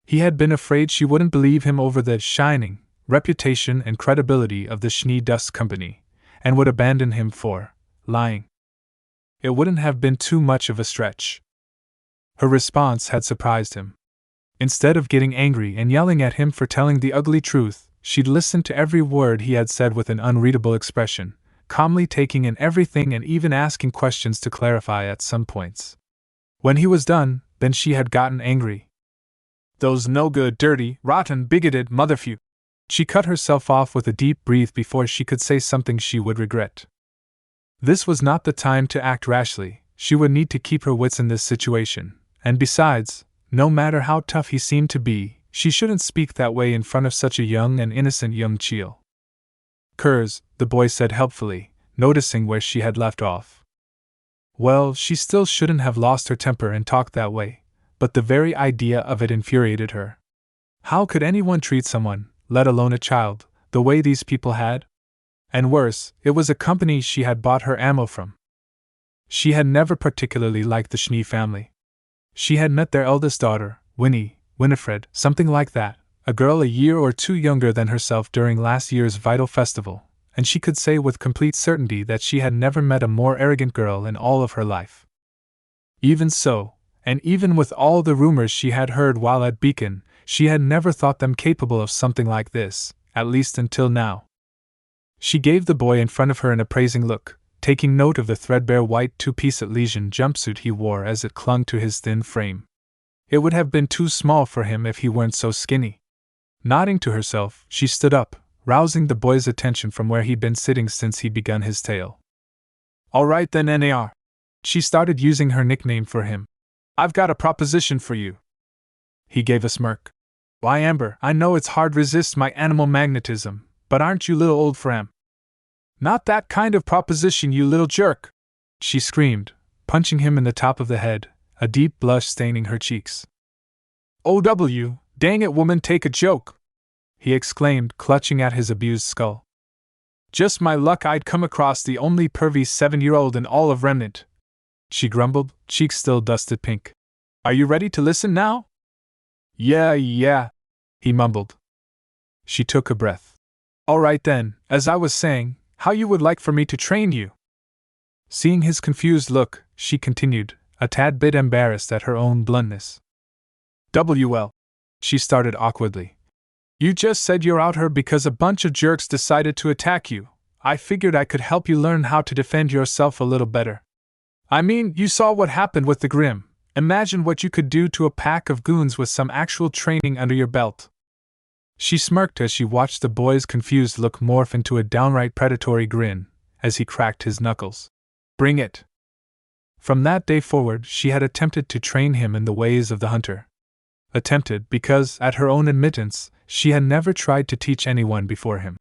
He had been afraid she wouldn't believe him over the shining reputation and credibility of the Schnee Dust Company, and would abandon him for lying. It wouldn't have been too much of a stretch. Her response had surprised him. Instead of getting angry and yelling at him for telling the ugly truth, she'd listened to every word he had said with an unreadable expression, calmly taking in everything and even asking questions to clarify at some points. When he was done, then she had gotten angry. "Those no-good, dirty, rotten, bigoted motherfu—" She cut herself off with a deep breath before she could say something she would regret. This was not the time to act rashly. She would need to keep her wits in this situation, and besides, no matter how tough he seemed to be, she shouldn't speak that way in front of such a young and innocent young chiel. "Curs," the boy said helpfully, noticing where she had left off. Well, she still shouldn't have lost her temper and talked that way, but the very idea of it infuriated her. How could anyone treat someone, let alone a child, the way these people had? And worse, it was a company she had bought her ammo from. She had never particularly liked the Schnee family. She had met their eldest daughter, Winifred, something like that, a girl a year or two younger than herself during last year's Vital Festival, and she could say with complete certainty that she had never met a more arrogant girl in all of her life. Even so, and even with all the rumors she had heard while at Beacon, she had never thought them capable of something like this, at least until now. She gave the boy in front of her an appraising look, taking note of the threadbare white two-piece Elysian jumpsuit he wore as it clung to his thin frame. It would have been too small for him if he weren't so skinny. Nodding to herself, she stood up, rousing the boy's attention from where he'd been sitting since he'd begun his tale. "All right then, NAR." She started using her nickname for him. "I've got a proposition for you." He gave a smirk. "Why, Amber, I know it's hard to resist my animal magnetism, but aren't you little old for 'em?" "Not that kind of proposition, you little jerk!" she screamed, punching him in the top of the head, a deep blush staining her cheeks. "OW, dang it, woman, take a joke!" he exclaimed, clutching at his abused skull. "Just my luck I'd come across the only pervy 7-year-old in all of Remnant," she grumbled, cheeks still dusted pink. "Are you ready to listen now?" Yeah, he mumbled. She took a breath. "All right then, as I was saying, how you would like for me to train you?" Seeing his confused look, she continued, a tad bit embarrassed at her own bluntness. "WL," she started awkwardly. "You just said you're out here because a bunch of jerks decided to attack you. I figured I could help you learn how to defend yourself a little better. I mean, you saw what happened with the Grimm. Imagine what you could do to a pack of goons with some actual training under your belt." She smirked as she watched the boy's confused look morph into a downright predatory grin, as he cracked his knuckles. "Bring it." From that day forward, she had attempted to train him in the ways of the hunter. Attempted because, at her own admittance, she had never tried to teach anyone before him.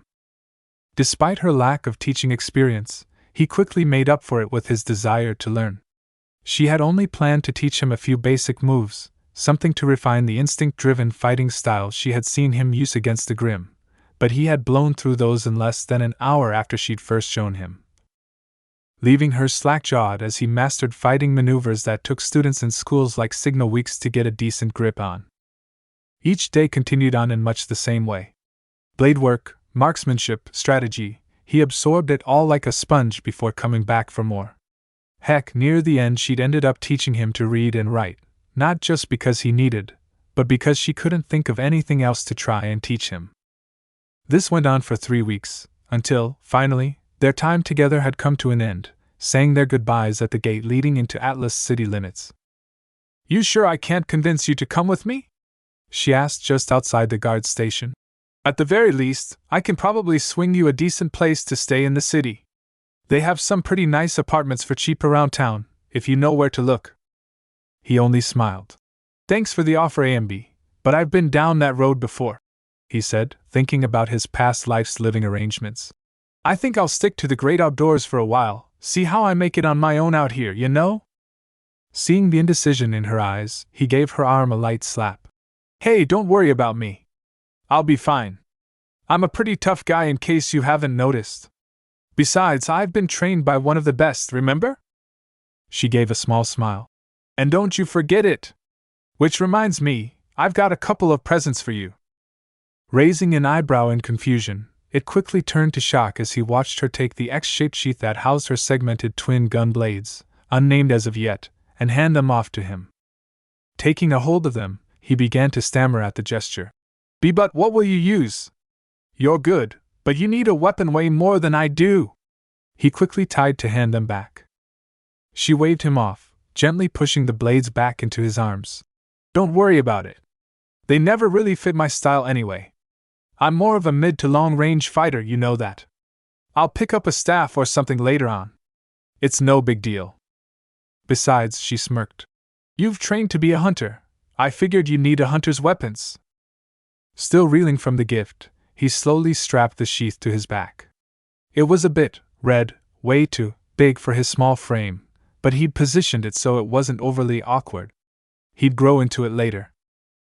Despite her lack of teaching experience, he quickly made up for it with his desire to learn. She had only planned to teach him a few basic moves, something to refine the instinct-driven fighting style she had seen him use against the Grimm, but he had blown through those in less than an hour after she'd first shown him, leaving her slack-jawed as he mastered fighting maneuvers that took students in schools like Signal weeks to get a decent grip on. Each day continued on in much the same way. Blade work, marksmanship, strategy, he absorbed it all like a sponge before coming back for more. Heck, near the end she'd ended up teaching him to read and write, not just because he needed, but because she couldn't think of anything else to try and teach him. This went on for 3 weeks, until, finally, their time together had come to an end, saying their goodbyes at the gate leading into Atlas city limits. "You sure I can't convince you to come with me?" she asked just outside the guard station. "At the very least, I can probably swing you a decent place to stay in the city. They have some pretty nice apartments for cheap around town, if you know where to look." He only smiled. "Thanks for the offer, AMB, but I've been down that road before, he said, thinking about his past life's living arrangements. I think I'll stick to the great outdoors for a while, see how I make it on my own out here, you know? Seeing the indecision in her eyes, he gave her arm a light slap. Hey, don't worry about me. I'll be fine. I'm a pretty tough guy in case you haven't noticed. Besides, I've been trained by one of the best, remember? She gave a small smile. And don't you forget it! Which reminds me, I've got a couple of presents for you. Raising an eyebrow in confusion, it quickly turned to shock as he watched her take the X-shaped sheath that housed her segmented twin gun blades, unnamed as of yet, and hand them off to him. Taking a hold of them, he began to stammer at the gesture. But what will you use? You're good, but you need a weapon way more than I do. He quickly tied to hand them back. She waved him off, gently pushing the blades back into his arms. Don't worry about it. They never really fit my style anyway. I'm more of a mid to long range fighter, you know that. I'll pick up a staff or something later on. It's no big deal. Besides, she smirked. You've trained to be a hunter. I figured you'd need a hunter's weapons. Still reeling from the gift, he slowly strapped the sheath to his back. It was a bit red, way too big for his small frame, but he'd positioned it so it wasn't overly awkward. He'd grow into it later.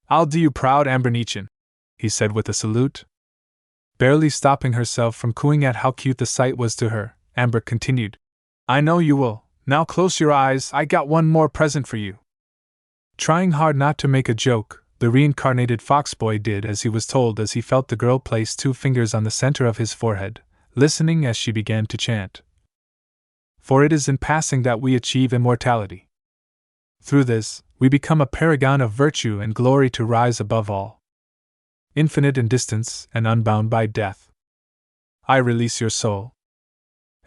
I'll do you proud, Ambernichin, he said with a salute. Barely stopping herself from cooing at how cute the sight was to her, Amber continued. I know you will. Now close your eyes, I got one more present for you. Trying hard not to make a joke, the reincarnated foxboy did as he was told as he felt the girl place 2 fingers on the center of his forehead, listening as she began to chant. For it is in passing that we achieve immortality. Through this, we become a paragon of virtue and glory to rise above all. Infinite in distance and unbound by death. I release your soul.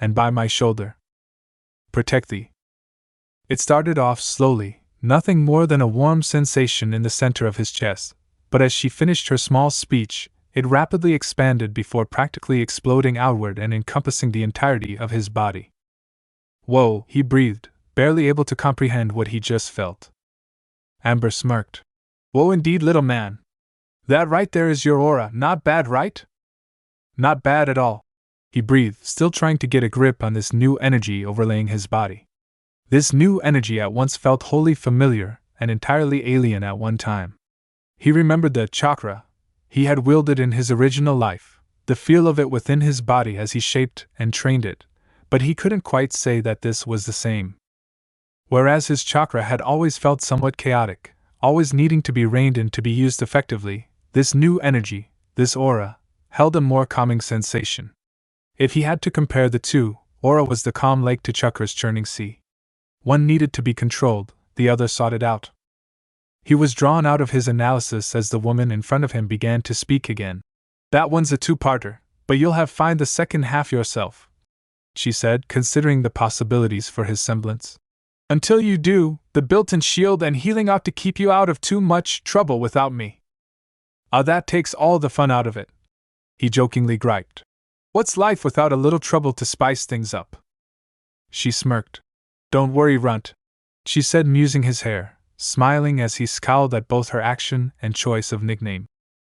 And by my shoulder. Protect thee. It started off slowly, nothing more than a warm sensation in the center of his chest, but as she finished her small speech, it rapidly expanded before practically exploding outward and encompassing the entirety of his body. Whoa, he breathed, barely able to comprehend what he just felt. Amber smirked. Whoa indeed, little man. That right there is your aura, not bad, right? Not bad at all. He breathed, still trying to get a grip on this new energy overlaying his body. This new energy at once felt wholly familiar and entirely alien at one time. He remembered the chakra he had wielded in his original life, the feel of it within his body as he shaped and trained it, but he couldn't quite say that this was the same. Whereas his chakra had always felt somewhat chaotic, always needing to be reined in to be used effectively, this new energy, this aura, held a more calming sensation. If he had to compare the two, aura was the calm lake to chakra's churning sea. One needed to be controlled, the other sought it out. He was drawn out of his analysis as the woman in front of him began to speak again. That one's a two-parter, but you'll have find the second half yourself, she said, considering the possibilities for his semblance. Until you do, the built-in shield and healing ought to keep you out of too much trouble without me. That takes all the fun out of it, he jokingly griped. What's life without a little trouble to spice things up? She smirked. Don't worry, runt, she said, musing his hair, smiling as he scowled at both her action and choice of nickname.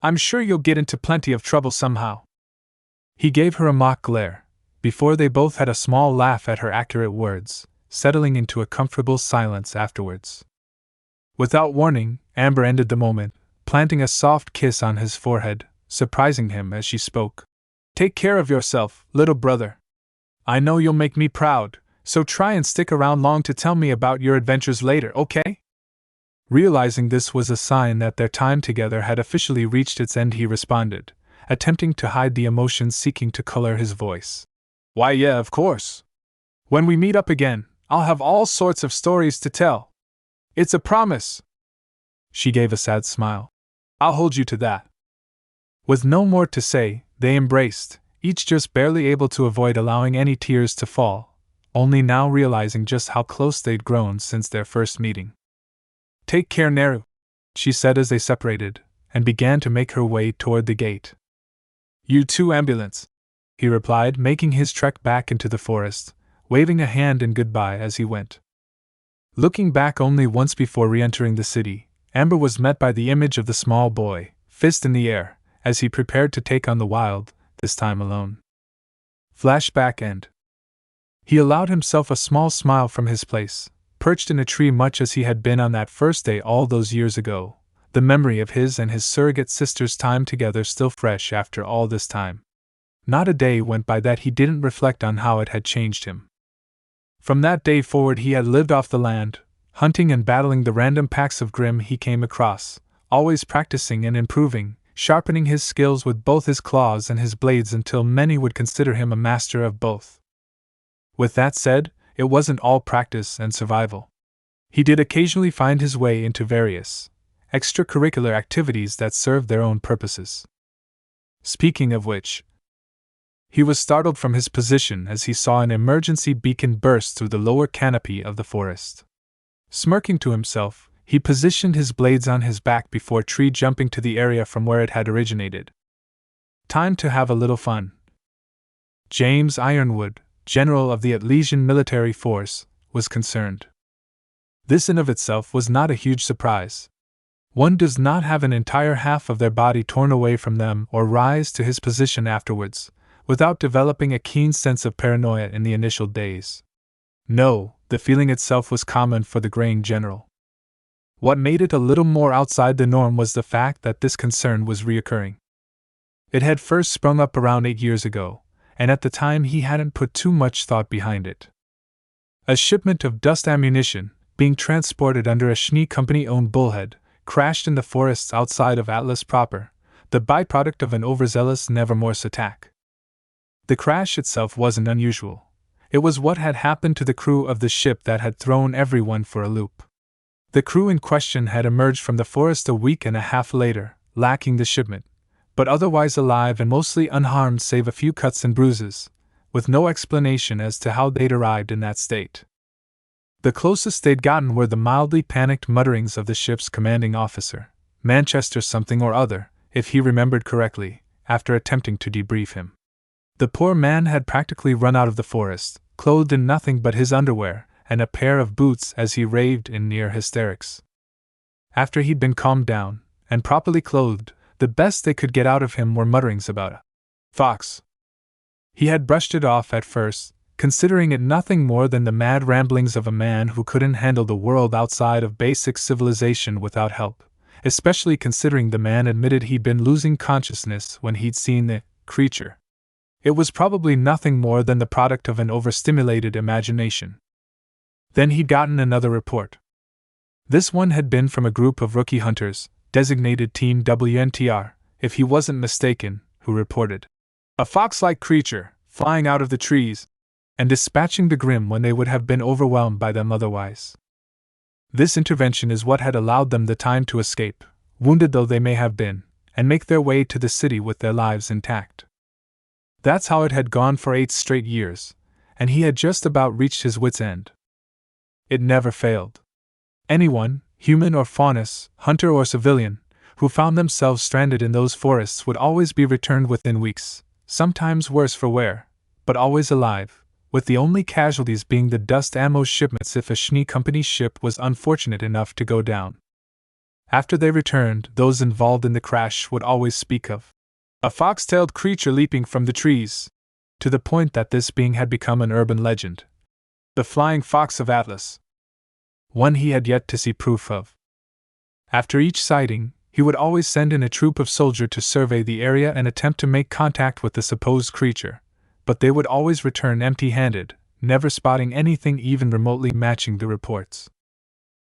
I'm sure you'll get into plenty of trouble somehow. He gave her a mock glare, before they both had a small laugh at her accurate words, settling into a comfortable silence afterwards. Without warning, Amber ended the moment, planting a soft kiss on his forehead, surprising him as she spoke. Take care of yourself, little brother. I know you'll make me proud, so try and stick around long to tell me about your adventures later, okay? Realizing this was a sign that their time together had officially reached its end, he responded, attempting to hide the emotions seeking to color his voice. Why, yeah, of course. When we meet up again, I'll have all sorts of stories to tell. It's a promise. She gave a sad smile. I'll hold you to that. With no more to say, they embraced, each just barely able to avoid allowing any tears to fall, only now realizing just how close they'd grown since their first meeting. Take care, Naru, she said as they separated, and began to make her way toward the gate. You too, ambulance, he replied, making his trek back into the forest, waving a hand in goodbye as he went. Looking back only once before re-entering the city, Amber was met by the image of the small boy, fist in the air, as he prepared to take on the wild, this time alone. Flashback end. He allowed himself a small smile from his place, perched in a tree much as he had been on that first day all those years ago, the memory of his and his surrogate sister's time together still fresh after all this time. Not a day went by that he didn't reflect on how it had changed him. From that day forward he had lived off the land, hunting and battling the random packs of Grimm he came across, always practicing and improving, sharpening his skills with both his claws and his blades until many would consider him a master of both. With that said, it wasn't all practice and survival. He did occasionally find his way into various extracurricular activities that served their own purposes. Speaking of which, he was startled from his position as he saw an emergency beacon burst through the lower canopy of the forest. Smirking to himself, he positioned his blades on his back before tree jumping to the area from where it had originated. Time to have a little fun. James Ironwood, general of the Atlesian military force, was concerned. This in of itself was not a huge surprise. One does not have an entire half of their body torn away from them or rise to his position afterwards, without developing a keen sense of paranoia in the initial days. No, the feeling itself was common for the graying general. What made it a little more outside the norm was the fact that this concern was reoccurring. It had first sprung up around 8 years ago, and at the time he hadn't put too much thought behind it. A shipment of dust ammunition, being transported under a Schnee Company-owned bullhead, crashed in the forests outside of Atlas proper, the byproduct of an overzealous Nevermore's attack. The crash itself wasn't unusual. It was what had happened to the crew of the ship that had thrown everyone for a loop. The crew in question had emerged from the forest a week and a half later, lacking the shipment, but otherwise alive and mostly unharmed save a few cuts and bruises, with no explanation as to how they'd arrived in that state. The closest they'd gotten were the mildly panicked mutterings of the ship's commanding officer, Manchester something or other, if he remembered correctly, after attempting to debrief him. The poor man had practically run out of the forest, clothed in nothing but his underwear and a pair of boots as he raved in near hysterics. After he'd been calmed down, and properly clothed, the best they could get out of him were mutterings about a fox. He had brushed it off at first, considering it nothing more than the mad ramblings of a man who couldn't handle the world outside of basic civilization without help, especially considering the man admitted he'd been losing consciousness when he'd seen the creature. It was probably nothing more than the product of an overstimulated imagination. Then he'd gotten another report. This one had been from a group of rookie hunters, designated Team WNTR, if he wasn't mistaken, who reported a fox-like creature, flying out of the trees, and dispatching the Grimm when they would have been overwhelmed by them otherwise. This intervention is what had allowed them the time to escape, wounded though they may have been, and make their way to the city with their lives intact. That's how it had gone for 8 straight years, and he had just about reached his wits' end. It never failed. Anyone, human or faunus, hunter or civilian, who found themselves stranded in those forests would always be returned within weeks, sometimes worse for wear, but always alive, with the only casualties being the dust ammo shipments if a Schnee Company ship was unfortunate enough to go down. After they returned, those involved in the crash would always speak of a fox-tailed creature leaping from the trees, to the point that this being had become an urban legend. The flying fox of Atlas. One he had yet to see proof of. After each sighting, he would always send in a troop of soldiers to survey the area and attempt to make contact with the supposed creature, but they would always return empty-handed, never spotting anything even remotely matching the reports.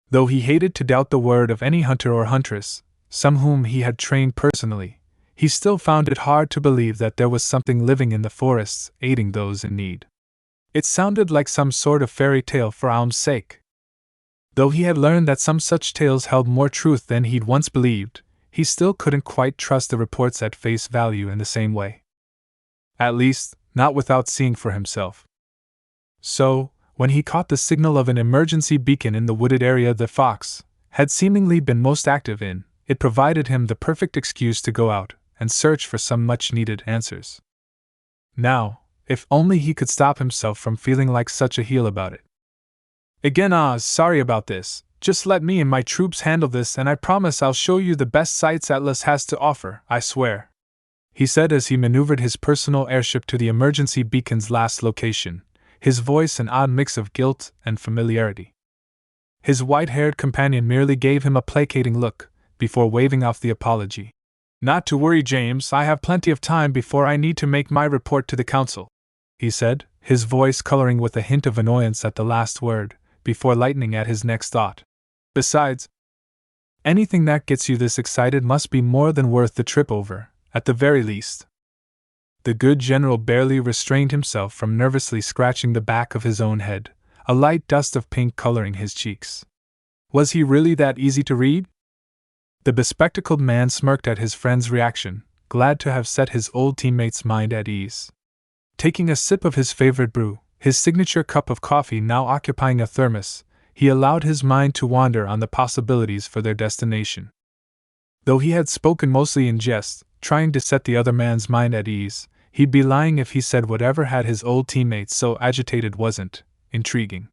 Though he hated to doubt the word of any hunter or huntress, some whom he had trained personally, he still found it hard to believe that there was something living in the forests aiding those in need. It sounded like some sort of fairy tale for Alm's sake. Though he had learned that some such tales held more truth than he'd once believed, he still couldn't quite trust the reports at face value in the same way. At least, not without seeing for himself. So, when he caught the signal of an emergency beacon in the wooded area the fox had seemingly been most active in, it provided him the perfect excuse to go out and search for some much-needed answers. Now, if only he could stop himself from feeling like such a heel about it. Again, sorry about this, Just let me and my troops handle this, and I promise I'll show you the best sights Atlas has to offer, I swear," he said as he maneuvered his personal airship to the emergency beacon's last location, his voice an odd mix of guilt and familiarity. His white-haired companion merely gave him a placating look, before waving off the apology. "Not to worry, James, I have plenty of time before I need to make my report to the council," he said, his voice coloring with a hint of annoyance at the last word, before lightening at his next thought. "Besides, anything that gets you this excited must be more than worth the trip over, at the very least." The good general barely restrained himself from nervously scratching the back of his own head, a light dust of pink coloring his cheeks. Was he really that easy to read? The bespectacled man smirked at his friend's reaction, glad to have set his old teammate's mind at ease. Taking a sip of his favorite brew, his signature cup of coffee now occupying a thermos, he allowed his mind to wander on the possibilities for their destination. Though he had spoken mostly in jest, trying to set the other man's mind at ease, he'd be lying if he said whatever had his old teammates so agitated wasn't intriguing.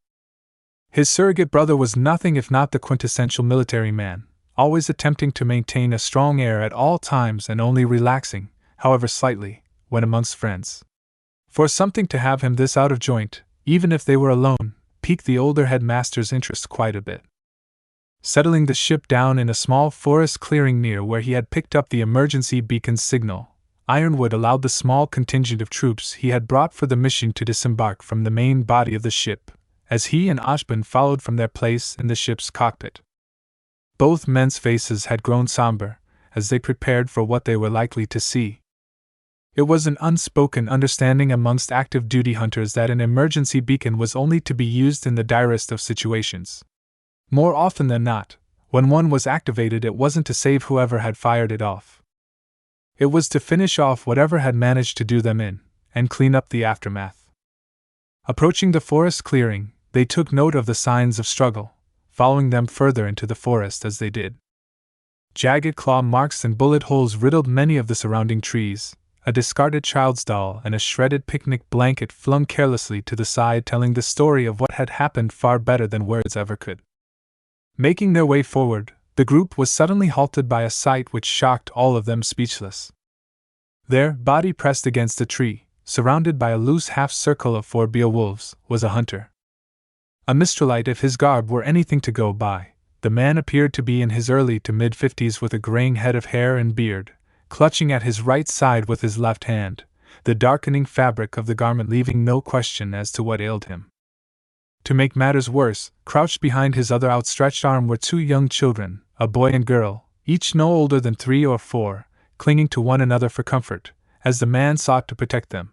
His surrogate brother was nothing if not the quintessential military man, always attempting to maintain a strong air at all times and only relaxing, however slightly, when amongst friends. For something to have him this out of joint, even if they were alone, piqued the older headmaster's interest quite a bit. Settling the ship down in a small forest clearing near where he had picked up the emergency beacon's signal, Ironwood allowed the small contingent of troops he had brought for the mission to disembark from the main body of the ship, as he and Ashbin followed from their place in the ship's cockpit. Both men's faces had grown somber, as they prepared for what they were likely to see. It was an unspoken understanding amongst active duty hunters that an emergency beacon was only to be used in the direst of situations. More often than not, when one was activated, it wasn't to save whoever had fired it off. It was to finish off whatever had managed to do them in, and clean up the aftermath. Approaching the forest clearing, they took note of the signs of struggle, following them further into the forest as they did. Jagged claw marks and bullet holes riddled many of the surrounding trees, a discarded child's doll and a shredded picnic blanket flung carelessly to the side telling the story of what had happened far better than words ever could. Making their way forward, the group was suddenly halted by a sight which shocked all of them speechless. There, body pressed against a tree, surrounded by a loose half-circle of 4 Beowulfs, was a hunter. A Mistralite if his garb were anything to go by, the man appeared to be in his early to mid-50s with a graying head of hair and beard, clutching at his right side with his left hand, the darkening fabric of the garment leaving no question as to what ailed him. To make matters worse, crouched behind his other outstretched arm were 2 young children, a boy and girl, each no older than 3 or 4, clinging to one another for comfort, as the man sought to protect them.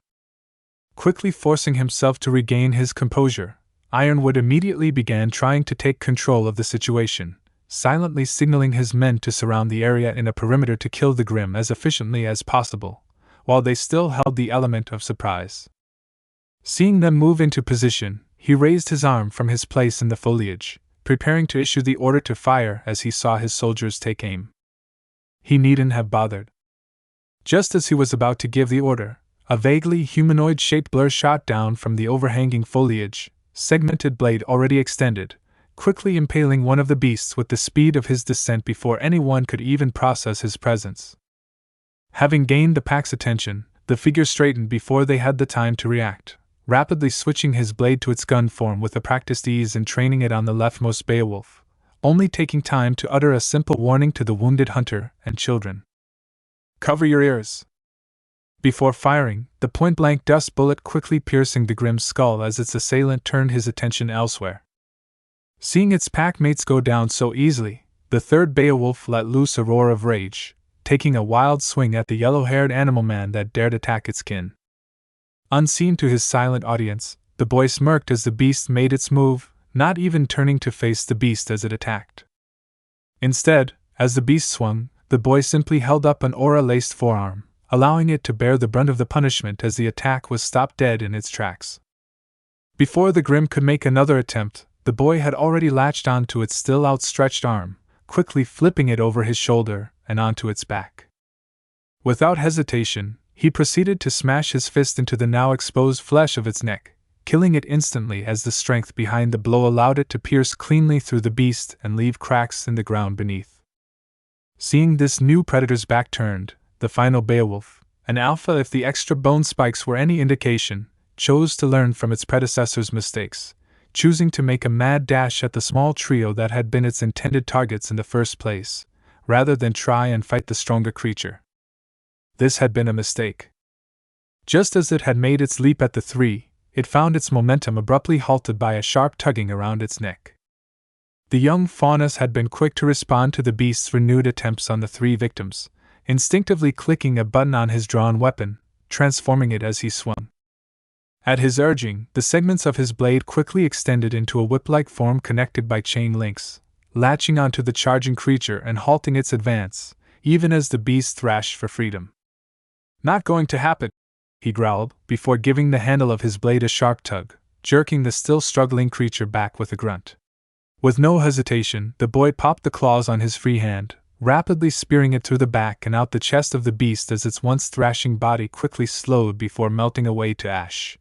Quickly forcing himself to regain his composure, Ironwood immediately began trying to take control of the situation, silently signaling his men to surround the area in a perimeter to kill the Grimm as efficiently as possible, while they still held the element of surprise. Seeing them move into position, he raised his arm from his place in the foliage, preparing to issue the order to fire as he saw his soldiers take aim. He needn't have bothered. Just as he was about to give the order, a vaguely humanoid-shaped blur shot down from the overhanging foliage, segmented blade already extended, quickly impaling one of the beasts with the speed of his descent before anyone could even process his presence. Having gained the pack's attention, the figure straightened before they had the time to react, rapidly switching his blade to its gun form with a practiced ease and training it on the leftmost Beowulf, only taking time to utter a simple warning to the wounded hunter and children. "Cover your ears!" Before firing, the point-blank dust bullet quickly piercing the Grimm's skull as its assailant turned his attention elsewhere. Seeing its pack mates go down so easily, the third Beowulf let loose a roar of rage, taking a wild swing at the yellow-haired animal man that dared attack its kin. Unseen to his silent audience, the boy smirked as the beast made its move, not even turning to face the beast as it attacked. Instead, as the beast swung, the boy simply held up an aura-laced forearm, allowing it to bear the brunt of the punishment as the attack was stopped dead in its tracks. Before the Grimm could make another attempt, the boy had already latched onto its still outstretched arm, quickly flipping it over his shoulder and onto its back. Without hesitation, he proceeded to smash his fist into the now exposed flesh of its neck, killing it instantly as the strength behind the blow allowed it to pierce cleanly through the beast and leave cracks in the ground beneath. Seeing this new predator's back turned, the final Beowulf, an alpha if the extra bone spikes were any indication, chose to learn from its predecessor's mistakes, choosing to make a mad dash at the small trio that had been its intended targets in the first place, rather than try and fight the stronger creature. This had been a mistake. Just as it had made its leap at the three, it found its momentum abruptly halted by a sharp tugging around its neck. The young faunus had been quick to respond to the beast's renewed attempts on the three victims, instinctively clicking a button on his drawn weapon, transforming it as he swung. At his urging, the segments of his blade quickly extended into a whip-like form connected by chain links, latching onto the charging creature and halting its advance, even as the beast thrashed for freedom. "Not going to happen," he growled, before giving the handle of his blade a sharp tug, jerking the still struggling creature back with a grunt. With no hesitation, the boy popped the claws on his free hand, rapidly spearing it through the back and out the chest of the beast as its once thrashing body quickly slowed before melting away to ash.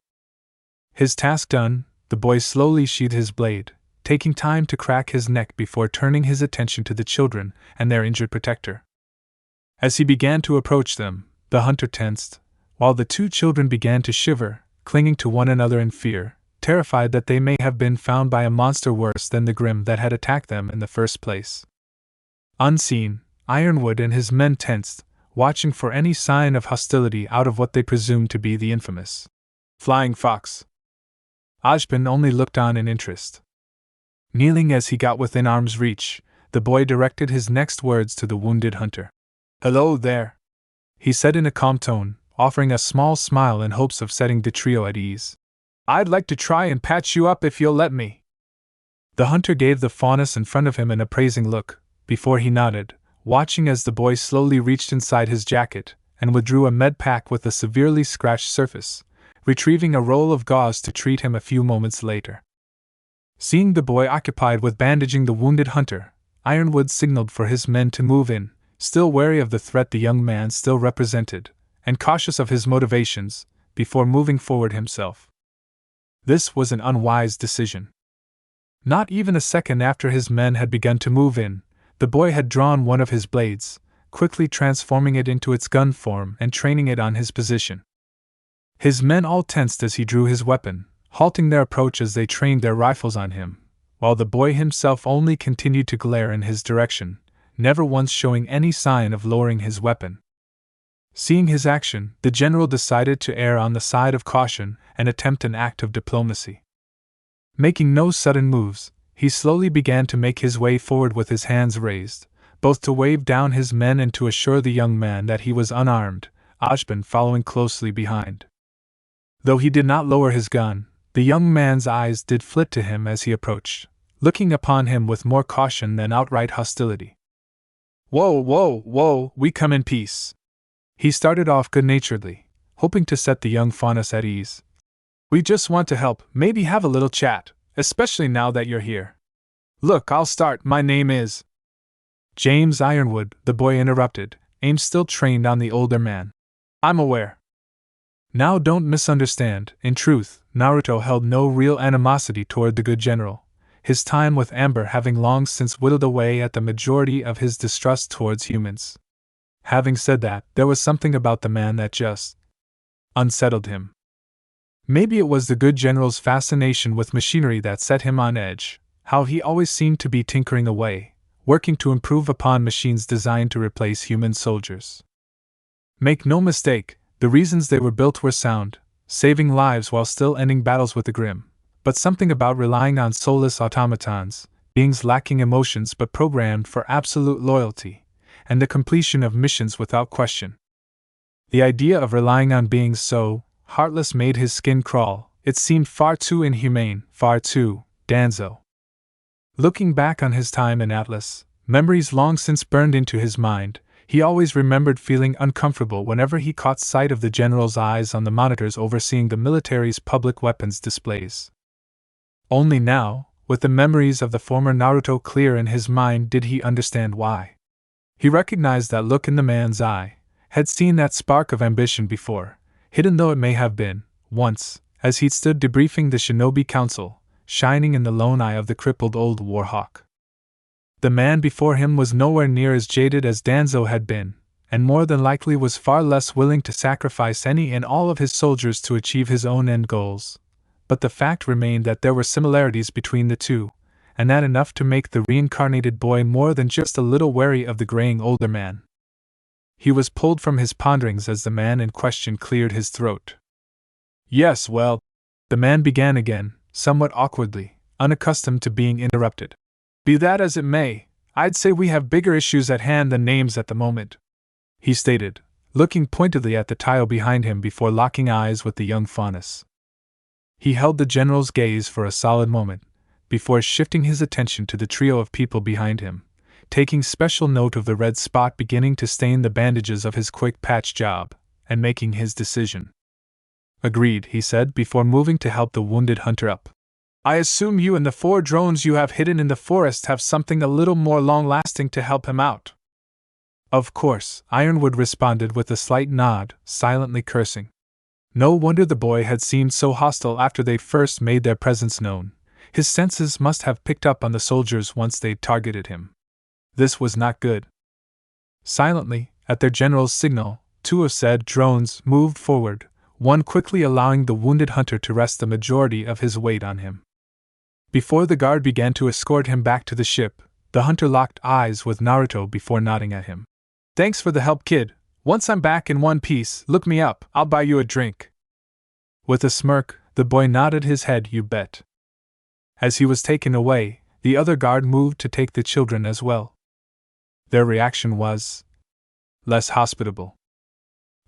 His task done, the boy slowly sheathed his blade, taking time to crack his neck before turning his attention to the children and their injured protector. As he began to approach them, the hunter tensed, while the two children began to shiver, clinging to one another in fear, terrified that they may have been found by a monster worse than the Grimm that had attacked them in the first place. Unseen, Ironwood and his men tensed, watching for any sign of hostility out of what they presumed to be the infamous Flying Fox. Ojbin only looked on in interest. Kneeling as he got within arm's reach, the boy directed his next words to the wounded hunter. "Hello there," he said in a calm tone, offering a small smile in hopes of setting the trio at ease. "I'd like to try and patch you up if you'll let me." The hunter gave the faunus in front of him an appraising look, before he nodded, watching as the boy slowly reached inside his jacket and withdrew a med pack with a severely scratched surface, retrieving a roll of gauze to treat him a few moments later. Seeing the boy occupied with bandaging the wounded hunter, Ironwood signaled for his men to move in, still wary of the threat the young man still represented, and cautious of his motivations, before moving forward himself. This was an unwise decision. Not even a second after his men had begun to move in, the boy had drawn one of his blades, quickly transforming it into its gun form and training it on his position. His men all tensed as he drew his weapon, halting their approach as they trained their rifles on him, while the boy himself only continued to glare in his direction, never once showing any sign of lowering his weapon. Seeing his action, the general decided to err on the side of caution and attempt an act of diplomacy. Making no sudden moves, he slowly began to make his way forward with his hands raised, both to wave down his men and to assure the young man that he was unarmed, Ojbin following closely behind. Though he did not lower his gun, the young man's eyes did flit to him as he approached, looking upon him with more caution than outright hostility. Whoa, we come in peace." He started off good-naturedly, hoping to set the young faunus at ease. "We just want to help, maybe have a little chat, especially now that you're here. Look, I'll start, my name is—" James Ironwood, the boy interrupted, aim still trained on the older man. "I'm aware." Now don't misunderstand, in truth, Naruto held no real animosity toward the good general, his time with Amber having long since whittled away at the majority of his distrust towards humans. Having said that, there was something about the man that just unsettled him. Maybe it was the good general's fascination with machinery that set him on edge, how he always seemed to be tinkering away, working to improve upon machines designed to replace human soldiers. Make no mistake, the reasons they were built were sound, saving lives while still ending battles with the Grimm, but something about relying on soulless automatons, beings lacking emotions but programmed for absolute loyalty, and the completion of missions without question. The idea of relying on beings so heartless made his skin crawl. It seemed far too inhumane, far too Danzo. Looking back on his time in Atlas, memories long since burned into his mind, he always remembered feeling uncomfortable whenever he caught sight of the general's eyes on the monitors overseeing the military's public weapons displays. Only now, with the memories of the former Naruto clear in his mind, did he understand why. He recognized that look in the man's eye, had seen that spark of ambition before, hidden though it may have been, once, as he stood debriefing the shinobi council, shining in the lone eye of the crippled old warhawk. The man before him was nowhere near as jaded as Danzo had been, and more than likely was far less willing to sacrifice any and all of his soldiers to achieve his own end goals. But the fact remained that there were similarities between the two, and that enough to make the reincarnated boy more than just a little wary of the graying older man. He was pulled from his ponderings as the man in question cleared his throat. Yes, well, the man began again, somewhat awkwardly, unaccustomed to being interrupted. Be that as it may, I'd say we have bigger issues at hand than names at the moment, he stated, looking pointedly at the tile behind him before locking eyes with the young faunus. He held the general's gaze for a solid moment, before shifting his attention to the trio of people behind him, taking special note of the red spot beginning to stain the bandages of his quick patch job, and making his decision. Agreed, he said before moving to help the wounded hunter up. I assume you and the 4 drones you have hidden in the forest have something a little more long-lasting to help him out. Of course, Ironwood responded with a slight nod, silently cursing. No wonder the boy had seemed so hostile after they first made their presence known. His senses must have picked up on the soldiers once they'd targeted him. This was not good. Silently, at their general's signal, 2 of said drones moved forward, one quickly allowing the wounded hunter to rest the majority of his weight on him. Before the guard began to escort him back to the ship, the hunter locked eyes with Naruto before nodding at him. Thanks for the help, kid. Once I'm back in one piece, look me up, I'll buy you a drink. With a smirk, the boy nodded his head, you bet. As he was taken away, the other guard moved to take the children as well. Their reaction was less hospitable.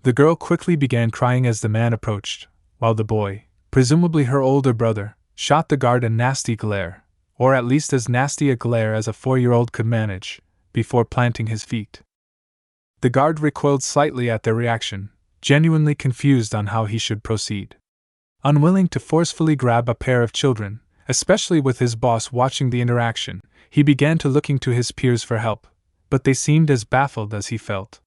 The girl quickly began crying as the man approached, while the boy, presumably her older brother, shot the guard a nasty glare, or at least as nasty a glare as a 4-year-old could manage, before planting his feet. The guard recoiled slightly at their reaction, genuinely confused on how he should proceed. Unwilling to forcefully grab a pair of children, especially with his boss watching the interaction, he began to looking to his peers for help, but they seemed as baffled as he felt.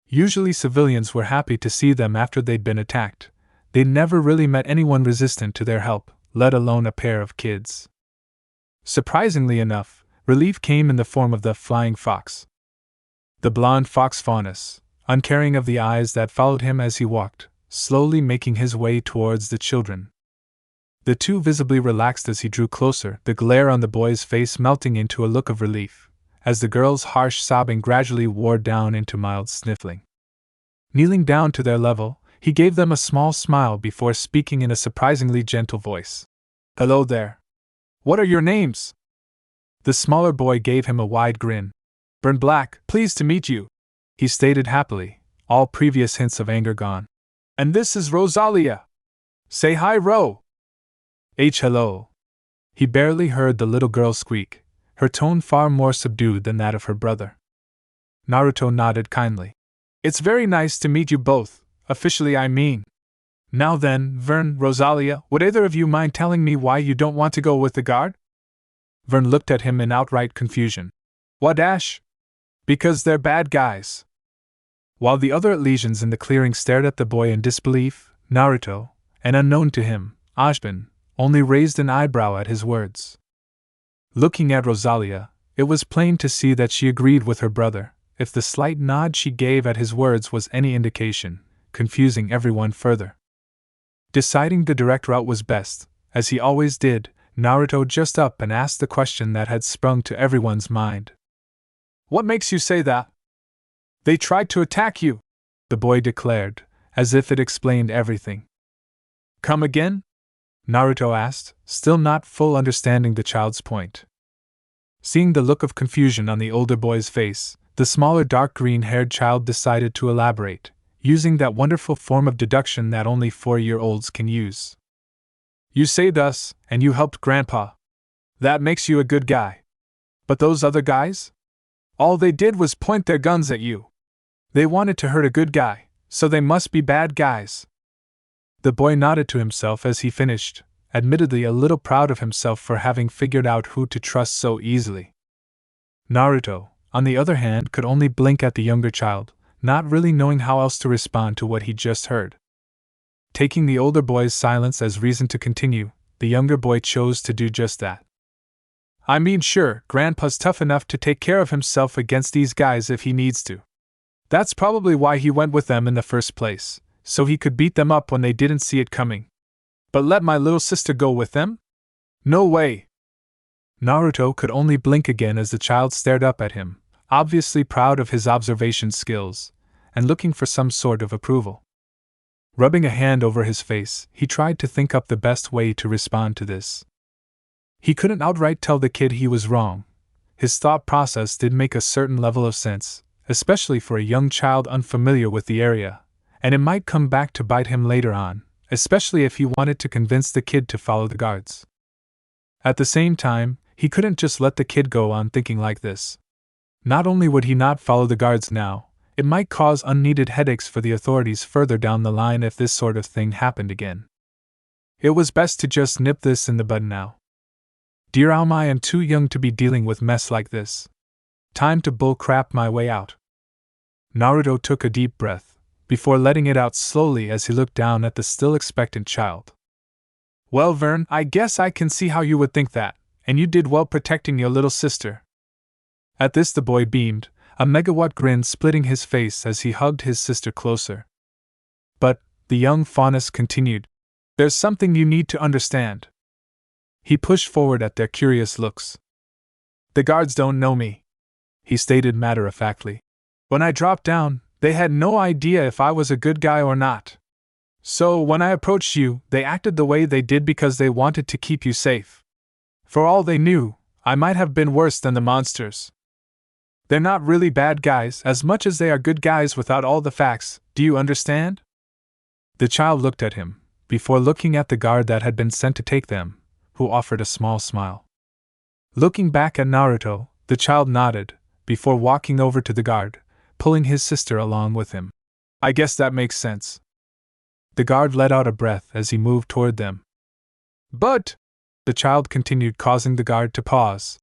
Usually civilians were happy to see them after they'd been attacked. They'd never really met anyone resistant to their help, let alone a pair of kids. Surprisingly enough, relief came in the form of the flying fox. The blonde fox faunus, uncaring of the eyes that followed him as he walked, slowly making his way towards the children. The 2 visibly relaxed as he drew closer, the glare on the boy's face melting into a look of relief, as the girl's harsh sobbing gradually wore down into mild sniffling. Kneeling down to their level, he gave them a small smile before speaking in a surprisingly gentle voice. Hello there. What are your names? The smaller boy gave him a wide grin. Burn Black, pleased to meet you, he stated happily, all previous hints of anger gone. And this is Rosalia. Say hi, Ro. Hello. He barely heard the little girl squeak, her tone far more subdued than that of her brother. Naruto nodded kindly. It's very nice to meet you both, officially I mean. Now then, Vern, Rosalia, would either of you mind telling me why you don't want to go with the guard? Vern looked at him in outright confusion. What dash? Because they're bad guys. While the other legions in the clearing stared at the boy in disbelief, Naruto, and unknown to him, Ashbin, only raised an eyebrow at his words. Looking at Rosalia, it was plain to see that she agreed with her brother, if the slight nod she gave at his words was any indication, confusing everyone further. Deciding the direct route was best, as he always did, Naruto just up and asked the question that had sprung to everyone's mind. What makes you say that? They tried to attack you, the boy declared, as if it explained everything. Come again? Naruto asked, still not full understanding the child's point. Seeing the look of confusion on the older boy's face, the smaller dark green-haired child decided to elaborate, using that wonderful form of deduction that only 4-year-olds can use. You saved us, and you helped Grandpa. That makes you a good guy. But those other guys? All they did was point their guns at you. They wanted to hurt a good guy, so they must be bad guys. The boy nodded to himself as he finished, admittedly a little proud of himself for having figured out who to trust so easily. Naruto, on the other hand, could only blink at the younger child, not really knowing how else to respond to what he just heard. Taking the older boy's silence as reason to continue, the younger boy chose to do just that. I mean, sure, Grandpa's tough enough to take care of himself against these guys if he needs to. That's probably why he went with them in the first place, so he could beat them up when they didn't see it coming. But let my little sister go with them? No way! Naruto could only blink again as the child stared up at him, obviously proud of his observation skills, and looking for some sort of approval. Rubbing a hand over his face, he tried to think up the best way to respond to this. He couldn't outright tell the kid he was wrong. His thought process did make a certain level of sense, especially for a young child unfamiliar with the area, and it might come back to bite him later on, especially if he wanted to convince the kid to follow the guards. At the same time, he couldn't just let the kid go on thinking like this. Not only would he not follow the guards now, it might cause unneeded headaches for the authorities further down the line if this sort of thing happened again. It was best to just nip this in the bud now. Dear Alma, I am too young to be dealing with mess like this. Time to bull crap my way out. Naruto took a deep breath, before letting it out slowly as he looked down at the still expectant child. Well, Vern, I guess I can see how you would think that, and you did well protecting your little sister. At this the boy beamed, a megawatt grin splitting his face as he hugged his sister closer. But, the young faunus continued, there's something you need to understand. He pushed forward at their curious looks. The guards don't know me, he stated matter-of-factly. When I dropped down, they had no idea if I was a good guy or not. So, when I approached you, they acted the way they did because they wanted to keep you safe. For all they knew, I might have been worse than the monsters. They're not really bad guys as much as they are good guys without all the facts, do you understand? The child looked at him, before looking at the guard that had been sent to take them, who offered a small smile. Looking back at Naruto, the child nodded, before walking over to the guard, pulling his sister along with him. I guess that makes sense. The guard let out a breath as he moved toward them. But, the child continued, causing the guard to pause.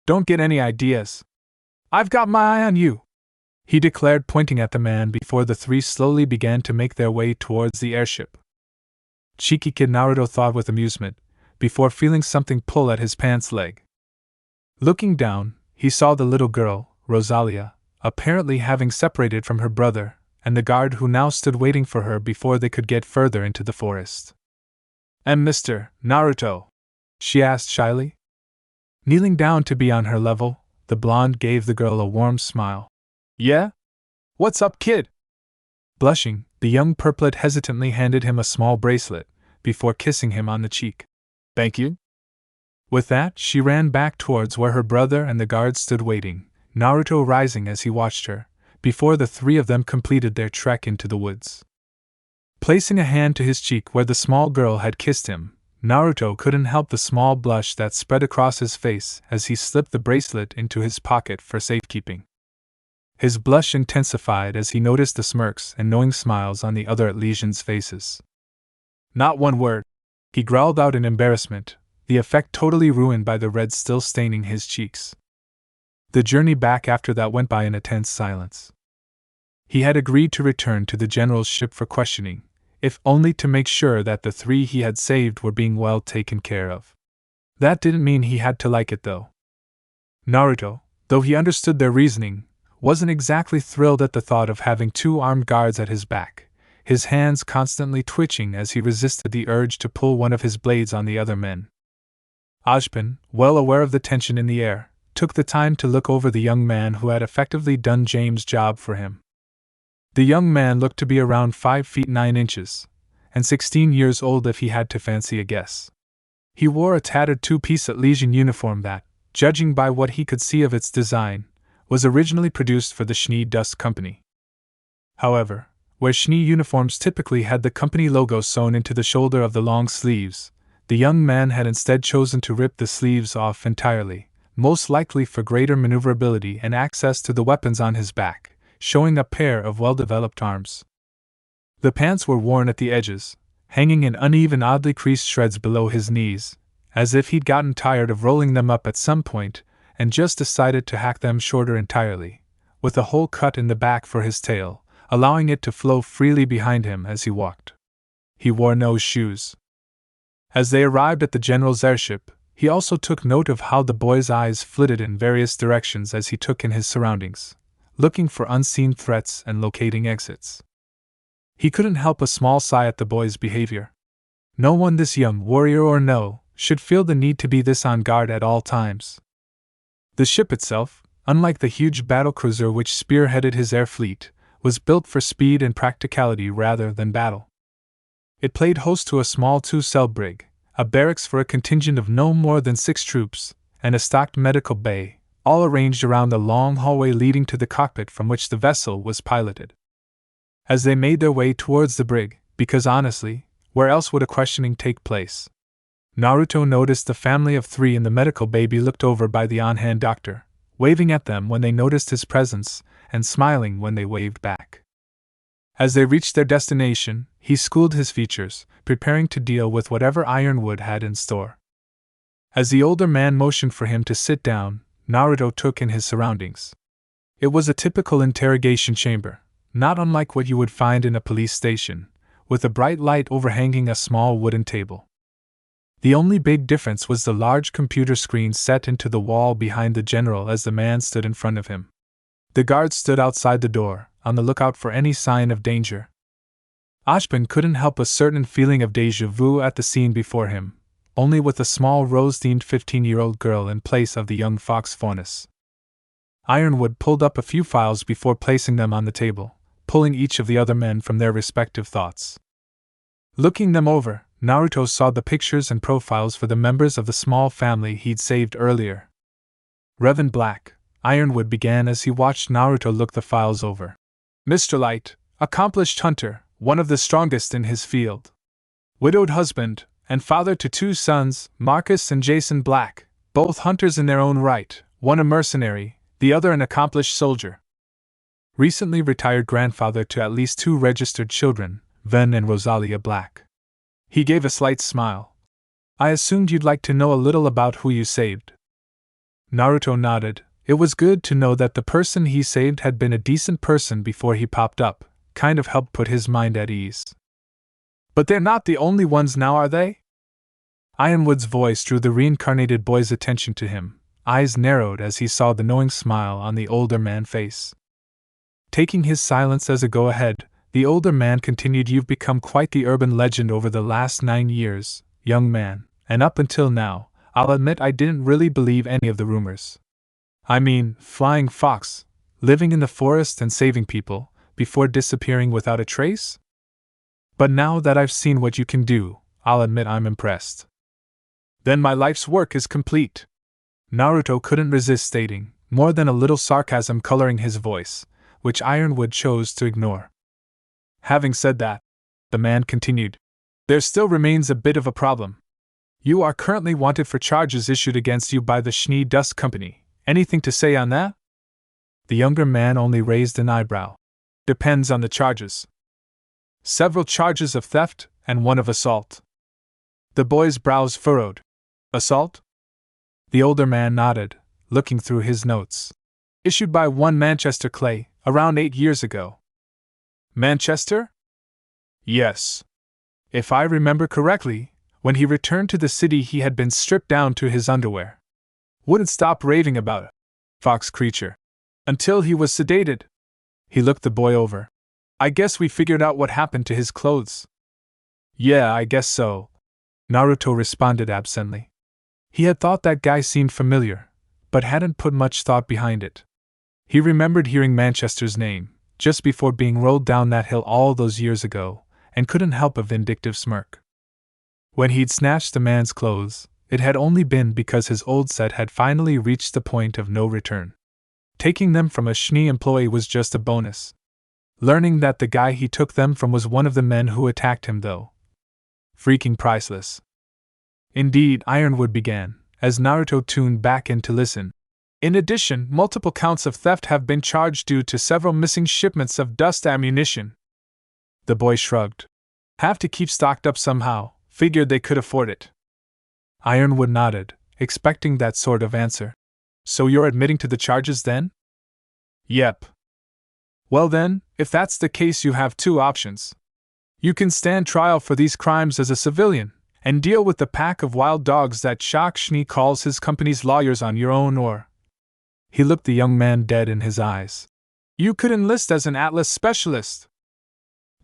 Don't get any ideas. I've got my eye on you, he declared, pointing at the man before the three slowly began to make their way towards the airship. Cheeky kid, Naruto thought with amusement, before feeling something pull at his pants leg. Looking down, he saw the little girl, Rosalia, apparently having separated from her brother, and the guard who now stood waiting for her before they could get further into the forest. And Mr. Naruto? She asked shyly. Kneeling down to be on her level, the blonde gave the girl a warm smile. Yeah? What's up, kid? Blushing, the young purplet hesitantly handed him a small bracelet, before kissing him on the cheek. Thank you. With that, she ran back towards where her brother and the guards stood waiting, Naruto rising as he watched her, before the three of them completed their trek into the woods. Placing a hand to his cheek where the small girl had kissed him, Naruto couldn't help the small blush that spread across his face as he slipped the bracelet into his pocket for safekeeping. His blush intensified as he noticed the smirks and knowing smiles on the other legions' faces. Not one word, he growled out in embarrassment, the effect totally ruined by the red still staining his cheeks. The journey back after that went by in a tense silence. He had agreed to return to the general's ship for questioning, if only to make sure that the three he had saved were being well taken care of. That didn't mean he had to like it though. Naruto, though he understood their reasoning, wasn't exactly thrilled at the thought of having two armed guards at his back, his hands constantly twitching as he resisted the urge to pull one of his blades on the other men. Ojpin, well aware of the tension in the air, took the time to look over the young man who had effectively done James' job for him. The young man looked to be around 5 feet 9 inches, and 16 years old if he had to fancy a guess. He wore a tattered two-piece Legion uniform that, judging by what he could see of its design, was originally produced for the Schnee Dust Company. However, where Schnee uniforms typically had the company logo sewn into the shoulder of the long sleeves, the young man had instead chosen to rip the sleeves off entirely, most likely for greater maneuverability and access to the weapons on his back, showing a pair of well-developed arms. The pants were worn at the edges, hanging in uneven, oddly creased shreds below his knees, as if he'd gotten tired of rolling them up at some point and just decided to hack them shorter entirely, with a hole cut in the back for his tail, allowing it to flow freely behind him as he walked. He wore no shoes. As they arrived at the general's airship, he also took note of how the boy's eyes flitted in various directions as he took in his surroundings, looking for unseen threats and locating exits. He couldn't help a small sigh at the boy's behavior. No one this young, warrior or no, should feel the need to be this on guard at all times. The ship itself, unlike the huge battlecruiser which spearheaded his air fleet, was built for speed and practicality rather than battle. It played host to a small two-cell brig, a barracks for a contingent of no more than 6 troops, and a stocked medical bay, all arranged around the long hallway leading to the cockpit from which the vessel was piloted. As they made their way towards the brig, because honestly, where else would a questioning take place? Naruto noticed the family of 3 in the medical bay be looked over by the on-hand doctor, waving at them when they noticed his presence, and smiling when they waved back. As they reached their destination, he schooled his features, preparing to deal with whatever Ironwood had in store. As the older man motioned for him to sit down, Naruto took in his surroundings. It was a typical interrogation chamber, not unlike what you would find in a police station, with a bright light overhanging a small wooden table. The only big difference was the large computer screen set into the wall behind the general as the man stood in front of him. The guards stood outside the door, on the lookout for any sign of danger. Ashbin couldn't help a certain feeling of déjà vu at the scene before him, only with a small rose-themed 15-year-old girl in place of the young fox Faunus. Ironwood pulled up a few files before placing them on the table, pulling each of the other men from their respective thoughts. Looking them over, Naruto saw the pictures and profiles for the members of the small family he'd saved earlier. Reverend Black, Ironwood began as he watched Naruto look the files over. Mr. Light, accomplished hunter, one of the strongest in his field. Widowed husband, and father to 2 sons, Marcus and Jason Black, both hunters in their own right, one a mercenary, the other an accomplished soldier. Recently retired grandfather to at least 2 registered children, Ven and Rosalia Black. He gave a slight smile. I assumed you'd like to know a little about who you saved. Naruto nodded. It was good to know that the person he saved had been a decent person before he popped up, kind of helped put his mind at ease. But they're not the only ones now, are they? Ironwood's voice drew the reincarnated boy's attention to him, eyes narrowed as he saw the knowing smile on the older man's face. Taking his silence as a go-ahead, the older man continued, You've become quite the urban legend over the last 9 years, young man, and up until now, I'll admit I didn't really believe any of the rumors. I mean, flying fox, living in the forest and saving people, before disappearing without a trace? But now that I've seen what you can do, I'll admit I'm impressed. Then my life's work is complete. Naruto couldn't resist stating, more than a little sarcasm coloring his voice, which Ironwood chose to ignore. Having said that, the man continued, there still remains a bit of a problem. You are currently wanted for charges issued against you by the Schnee Dust Company. Anything to say on that? The younger man only raised an eyebrow. Depends on the charges. Several charges of theft, and one of assault. The boy's brows furrowed. Assault? The older man nodded, looking through his notes. Issued by one Manchester Clay, around 8 years ago. Manchester? Yes. If I remember correctly, when he returned to the city he had been stripped down to his underwear. Wouldn't stop raving about it, fox creature. Until he was sedated. He looked the boy over. I guess we figured out what happened to his clothes. Yeah, I guess so. Naruto responded absently. He had thought that guy seemed familiar, but hadn't put much thought behind it. He remembered hearing Manchester's name, just before being rolled down that hill all those years ago, and couldn't help a vindictive smirk. When he'd snatched the man's clothes, it had only been because his old set had finally reached the point of no return. Taking them from a Schnee employee was just a bonus. Learning that the guy he took them from was one of the men who attacked him, though. Freaking priceless. Indeed, Ironwood began, as Naruto tuned back in to listen. In addition, multiple counts of theft have been charged due to several missing shipments of dust ammunition. The boy shrugged. Have to keep stocked up somehow, figured they could afford it. Ironwood nodded, expecting that sort of answer. So you're admitting to the charges then? Yep. Well then, if that's the case you have 2 options. You can stand trial for these crimes as a civilian, and deal with the pack of wild dogs that Shakshni calls his company's lawyers on your own, or. He looked the young man dead in his eyes. You could enlist as an Atlas specialist.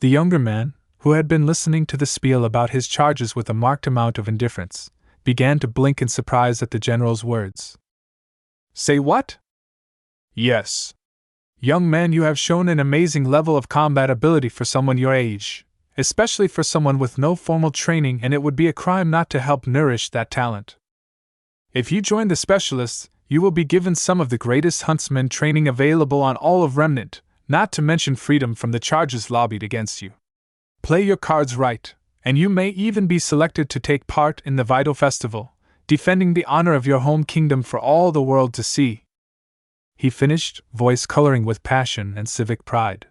The younger man, who had been listening to the spiel about his charges with a marked amount of indifference, began to blink in surprise at the general's words. Say what? Yes. Young man, you have shown an amazing level of combat ability for someone your age, especially for someone with no formal training, and it would be a crime not to help nourish that talent. If you join the specialists, you will be given some of the greatest huntsman training available on all of Remnant, not to mention freedom from the charges lobbied against you. Play your cards right, and you may even be selected to take part in the vital festival, defending the honor of your home kingdom for all the world to see. He finished, voice coloring with passion and civic pride.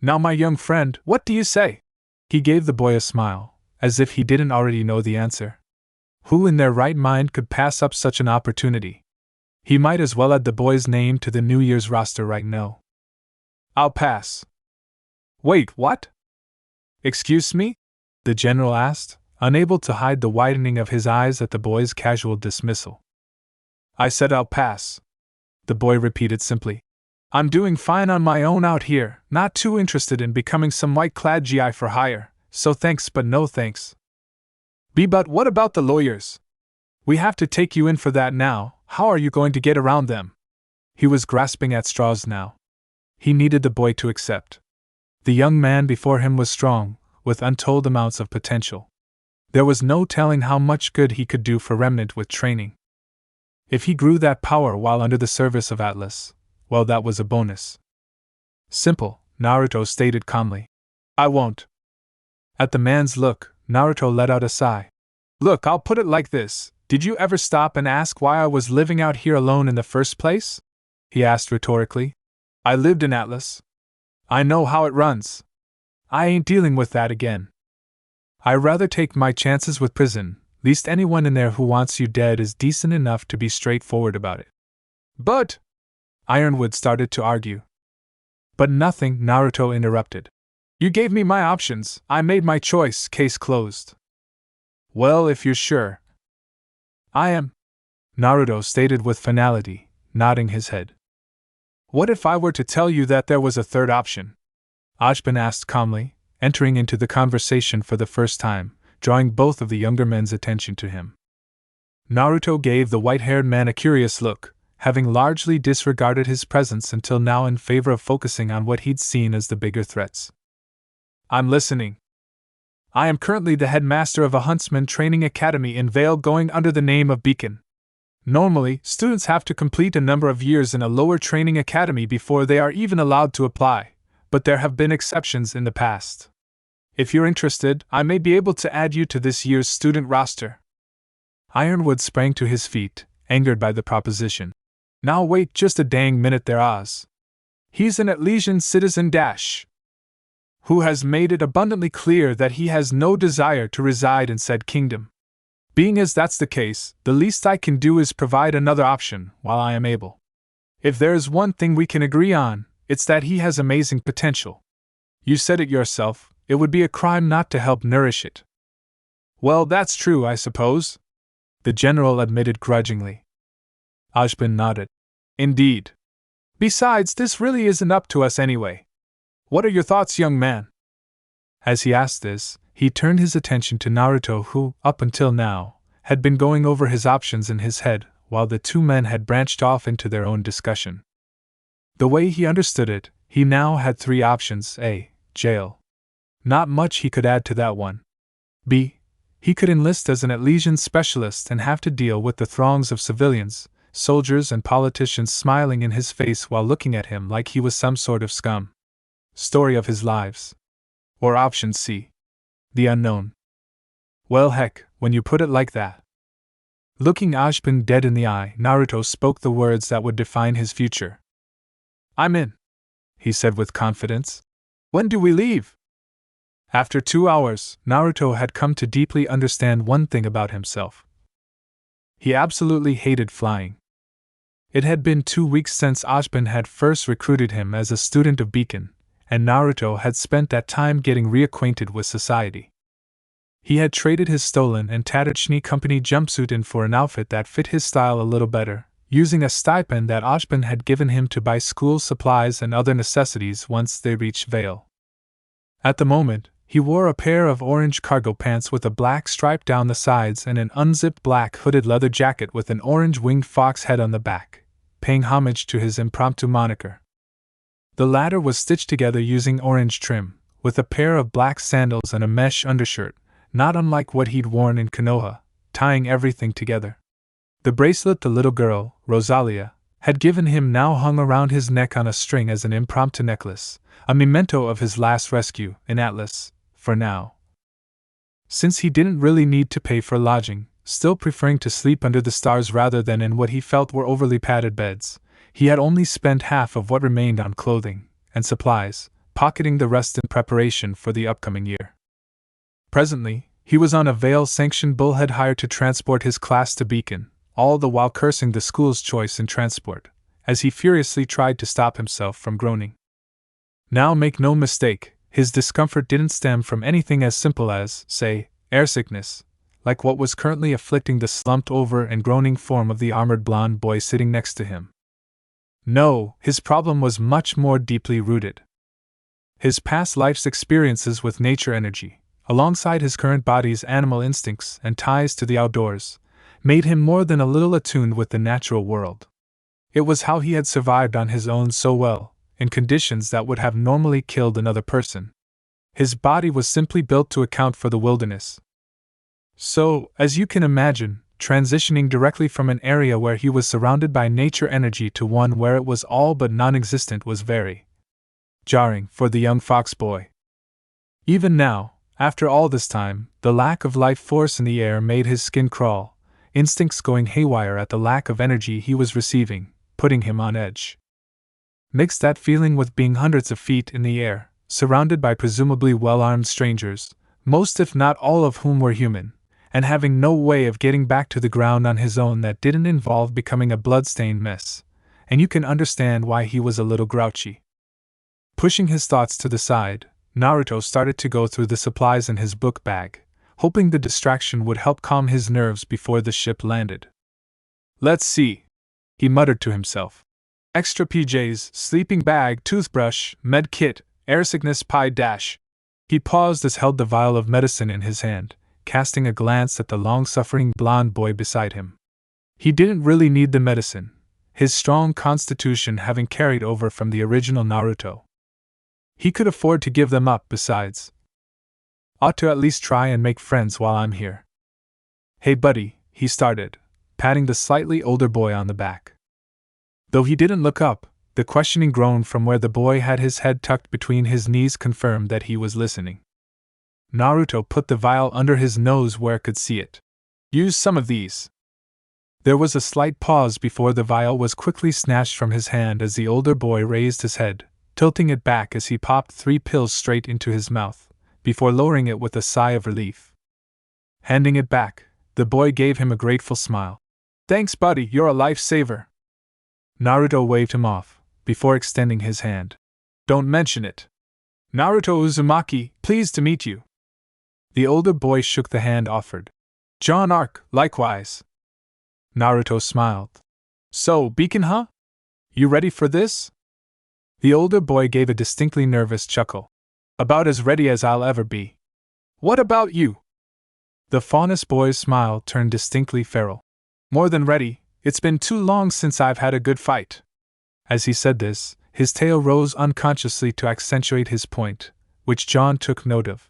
Now, my young friend, what do you say? He gave the boy a smile, as if he didn't already know the answer. Who in their right mind could pass up such an opportunity? He might as well add the boy's name to the New Year's roster right now. I'll pass. Wait, what? Excuse me? The general asked, unable to hide the widening of his eyes at the boy's casual dismissal. I said I'll pass. The boy repeated simply. I'm doing fine on my own out here, not too interested in becoming some white-clad GI for hire, so thanks but no thanks. But what about the lawyers? We have to take you in for that now. How are you going to get around them? He was grasping at straws now. He needed the boy to accept. The young man before him was strong, with untold amounts of potential. There was no telling how much good he could do for Remnant with training. If he grew that power while under the service of Atlas, well, that was a bonus. Simple, Naruto stated calmly. I won't. At the man's look, Naruto let out a sigh. Look, I'll put it like this. Did you ever stop and ask why I was living out here alone in the first place? He asked rhetorically. I lived in Atlas. I know how it runs. I ain't dealing with that again. I'd rather take my chances with prison. Least anyone in there who wants you dead is decent enough to be straightforward about it. But Ironwood started to argue. But nothing, Naruto interrupted. You gave me my options, I made my choice, case closed. Well, if you're sure. I am, Naruto stated with finality, nodding his head. What if I were to tell you that there was a third option? Ashbin asked calmly, entering into the conversation for the first time, drawing both of the younger men's attention to him. Naruto gave the white-haired man a curious look, having largely disregarded his presence until now in favor of focusing on what he'd seen as the bigger threats. I'm listening. I am currently the headmaster of a huntsman training academy in Vale going under the name of Beacon. Normally, students have to complete a number of years in a lower training academy before they are even allowed to apply, but there have been exceptions in the past. If you're interested, I may be able to add you to this year's student roster. Ironwood sprang to his feet, angered by the proposition. Now wait just a dang minute there, Oz. He's an Atlesian citizen who has made it abundantly clear that he has no desire to reside in said kingdom. Being as that's the case, the least I can do is provide another option while I am able. If there is one thing we can agree on, it's that he has amazing potential. You said it yourself, it would be a crime not to help nourish it. Well, that's true, I suppose, the general admitted grudgingly. Ashbin nodded. Indeed. Besides, this really isn't up to us anyway. What are your thoughts, young man? As he asked this, he turned his attention to Naruto, who, up until now, had been going over his options in his head, while the two men had branched off into their own discussion. The way he understood it, he now had three options. A. Jail. Not much he could add to that one. B. He could enlist as an Atlesian specialist and have to deal with the throngs of civilians, soldiers and politicians smiling in his face while looking at him like he was some sort of scum. Story of his lives. Or option C. The unknown. Well, heck, when you put it like that. Looking Ashbin dead in the eye, Naruto spoke the words that would define his future. I'm in, he said with confidence. When do we leave? After 2 hours, Naruto had come to deeply understand one thing about himself. He absolutely hated flying. It had been 2 weeks since Ashbin had first recruited him as a student of Beacon, and Naruto had spent that time getting reacquainted with society. He had traded his stolen and tattered Shinee Company jumpsuit in for an outfit that fit his style a little better, using a stipend that Ochben had given him to buy school supplies and other necessities once they reached Vale. At the moment, he wore a pair of orange cargo pants with a black stripe down the sides and an unzipped black hooded leather jacket with an orange winged fox head on the back, paying homage to his impromptu moniker. The latter was stitched together using orange trim, with a pair of black sandals and a mesh undershirt, not unlike what he'd worn in Konoha, tying everything together. The bracelet the little girl, Rosalia, had given him now hung around his neck on a string as an impromptu necklace, a memento of his last rescue in Atlas, for now. Since he didn't really need to pay for lodging, still preferring to sleep under the stars rather than in what he felt were overly padded beds, he had only spent half of what remained on clothing and supplies, pocketing the rest in preparation for the upcoming year. Presently, he was on a Vale-sanctioned bullhead hired to transport his class to Beacon, all the while cursing the school's choice in transport, as he furiously tried to stop himself from groaning. Now make no mistake, his discomfort didn't stem from anything as simple as, say, airsickness, like what was currently afflicting the slumped-over and groaning form of the armored blonde boy sitting next to him. No, his problem was much more deeply rooted. His past life's experiences with nature energy, alongside his current body's animal instincts and ties to the outdoors, made him more than a little attuned with the natural world. It was how he had survived on his own so well, in conditions that would have normally killed another person. His body was simply built to account for the wilderness. So, as you can imagine, transitioning directly from an area where he was surrounded by nature energy to one where it was all but non-existent was very jarring for the young fox boy. Even now, after all this time, the lack of life force in the air made his skin crawl, instincts going haywire at the lack of energy he was receiving, putting him on edge. Mix that feeling with being hundreds of feet in the air, surrounded by presumably well-armed strangers, most if not all of whom were human, and having no way of getting back to the ground on his own that didn't involve becoming a blood-stained mess, and you can understand why he was a little grouchy. Pushing his thoughts to the side, Naruto started to go through the supplies in his book bag, hoping the distraction would help calm his nerves before the ship landed. Let's see, he muttered to himself. Extra PJs, sleeping bag, toothbrush, med kit, airsickness pie dash. He paused as held the vial of medicine in his hand, casting a glance at the long-suffering blonde boy beside him. He didn't really need the medicine, his strong constitution having carried over from the original Naruto. He could afford to give them up, besides. Ought to at least try and make friends while I'm here. Hey buddy, he started, patting the slightly older boy on the back. Though he didn't look up, the questioning groan from where the boy had his head tucked between his knees confirmed that he was listening. Naruto put the vial under his nose where could see it. Use some of these. There was a slight pause before the vial was quickly snatched from his hand as the older boy raised his head, tilting it back as he popped 3 pills straight into his mouth, before lowering it with a sigh of relief. Handing it back, the boy gave him a grateful smile. Thanks buddy, you're a lifesaver. Naruto waved him off, before extending his hand. Don't mention it. Naruto Uzumaki, pleased to meet you. The older boy shook the hand offered. John Arc, likewise. Naruto smiled. So, Beacon huh? You ready for this? The older boy gave a distinctly nervous chuckle. About as ready as I'll ever be. What about you? The Faunus boy's smile turned distinctly feral. More than ready, it's been too long since I've had a good fight. As he said this, his tail rose unconsciously to accentuate his point, which John took note of.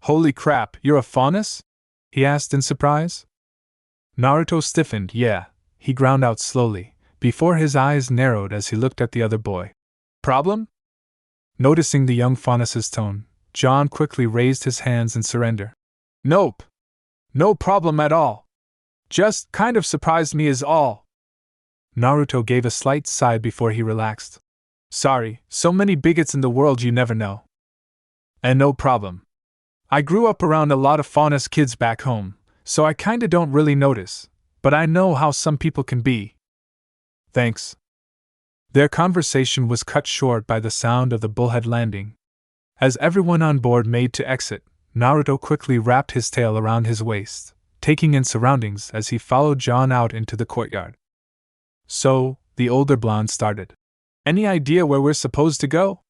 Holy crap, you're a Faunus? He asked in surprise. Naruto stiffened. Yeah, he ground out slowly, before his eyes narrowed as he looked at the other boy. Problem? Noticing the young Faunus's tone, John quickly raised his hands in surrender. Nope. No problem at all. Just kind of surprised me is all. Naruto gave a slight sigh before he relaxed. Sorry, so many bigots in the world you never know. And no problem. I grew up around a lot of Faunus kids back home, so I kinda don't really notice, but I know how some people can be. Thanks. Their conversation was cut short by the sound of the bullhead landing. As everyone on board made to exit, Naruto quickly wrapped his tail around his waist, taking in surroundings as he followed John out into the courtyard. So, the older blonde started. Any idea where we're supposed to go?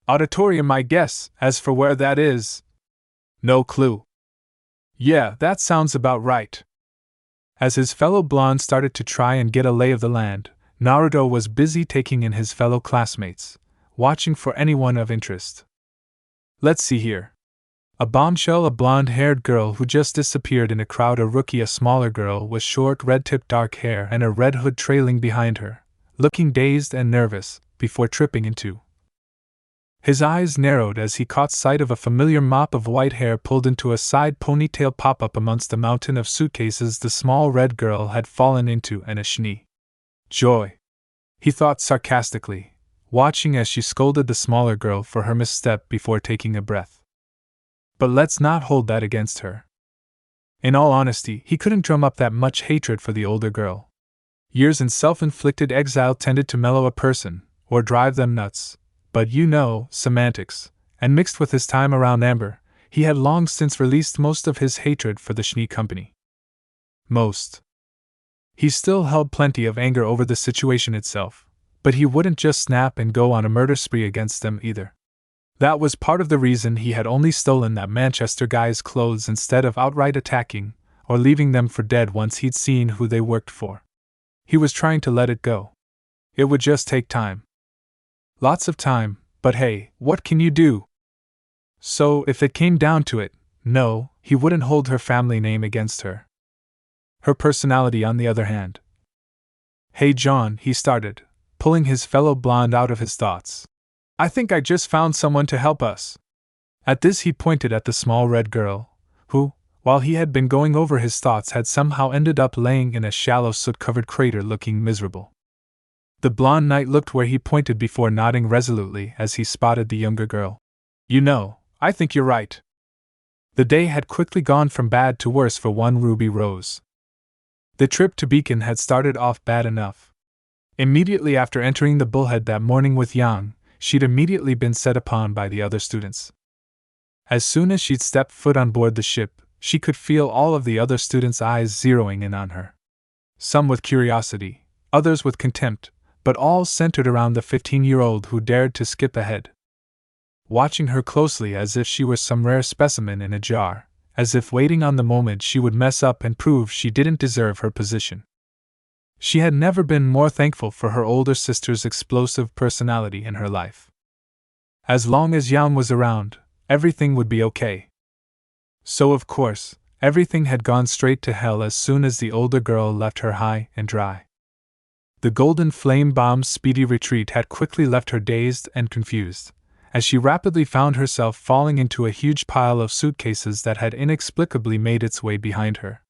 Auditorium, I guess. As for where that is, no clue. Yeah, that sounds about right. As his fellow blonde started to try and get a lay of the land, Naruto was busy taking in his fellow classmates, watching for anyone of interest. Let's see here. A bombshell, a blonde-haired girl who just disappeared in a crowd, a rookie, a smaller girl with short red-tipped dark hair and a red hood trailing behind her, looking dazed and nervous, before tripping into. His eyes narrowed as he caught sight of a familiar mop of white hair pulled into a side ponytail pop-up amongst a mountain of suitcases the small red girl had fallen into, and a shni. Joy, he thought sarcastically, watching as she scolded the smaller girl for her misstep before taking a breath. But let's not hold that against her. In all honesty, he couldn't drum up that much hatred for the older girl. Years in self-inflicted exile tended to mellow a person, or drive them nuts, but semantics, and mixed with his time around Amber, he had long since released most of his hatred for the Schnee Company. He still held plenty of anger over the situation itself, but he wouldn't just snap and go on a murder spree against them either. That was part of the reason he had only stolen that Manchester guy's clothes instead of outright attacking, or leaving them for dead once he'd seen who they worked for. He was trying to let it go. It would just take time. Lots of time, but hey, what can you do? So, if it came down to it, no, he wouldn't hold her family name against her. Her personality, on the other hand. Hey John, he started, pulling his fellow blonde out of his thoughts. I think I just found someone to help us. At this he pointed at the small red girl, who, while he had been going over his thoughts, had somehow ended up laying in a shallow soot-covered crater looking miserable. The blonde knight looked where he pointed before nodding resolutely as he spotted the younger girl. I think you're right. The day had quickly gone from bad to worse for one Ruby Rose. The trip to Beacon had started off bad enough. Immediately after entering the bullhead that morning with Yang, she'd immediately been set upon by the other students. As soon as she'd stepped foot on board the ship, she could feel all of the other students' eyes zeroing in on her. Some with curiosity, others with contempt, but all centered around the 15-year-old who dared to skip ahead. Watching her closely as if she were some rare specimen in a jar, as if waiting on the moment she would mess up and prove she didn't deserve her position. She had never been more thankful for her older sister's explosive personality in her life. As long as Yang was around, everything would be okay. So of course, everything had gone straight to hell as soon as the older girl left her high and dry. The golden flame bomb's speedy retreat had quickly left her dazed and confused, as she rapidly found herself falling into a huge pile of suitcases that had inexplicably made its way behind her.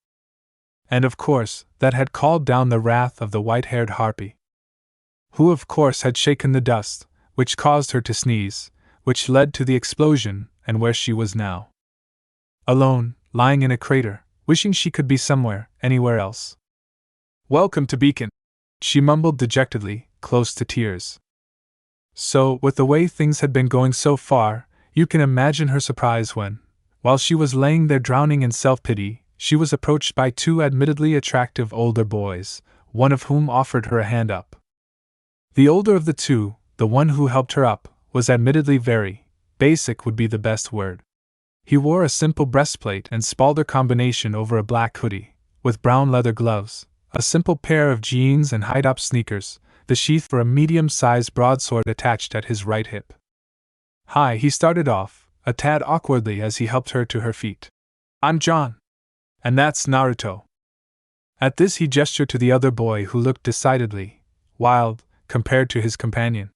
And of course, that had called down the wrath of the white-haired harpy. Who of course had shaken the dust, which caused her to sneeze, which led to the explosion, and where she was now. Alone, lying in a crater, wishing she could be somewhere, anywhere else. Welcome to Beacon, she mumbled dejectedly, close to tears. So, with the way things had been going so far, you can imagine her surprise when, while she was laying there drowning in self-pity, she was approached by two admittedly attractive older boys, one of whom offered her a hand up. The older of the two, the one who helped her up, was admittedly very basic would be the best word. He wore a simple breastplate and spalder combination over a black hoodie, with brown leather gloves, a simple pair of jeans and high-top sneakers, the sheath for a medium-sized broadsword attached at his right hip. Hi, he started off, a tad awkwardly as he helped her to her feet. I'm John. And that's Naruto. At this he gestured to the other boy who looked decidedly wild, compared to his companion.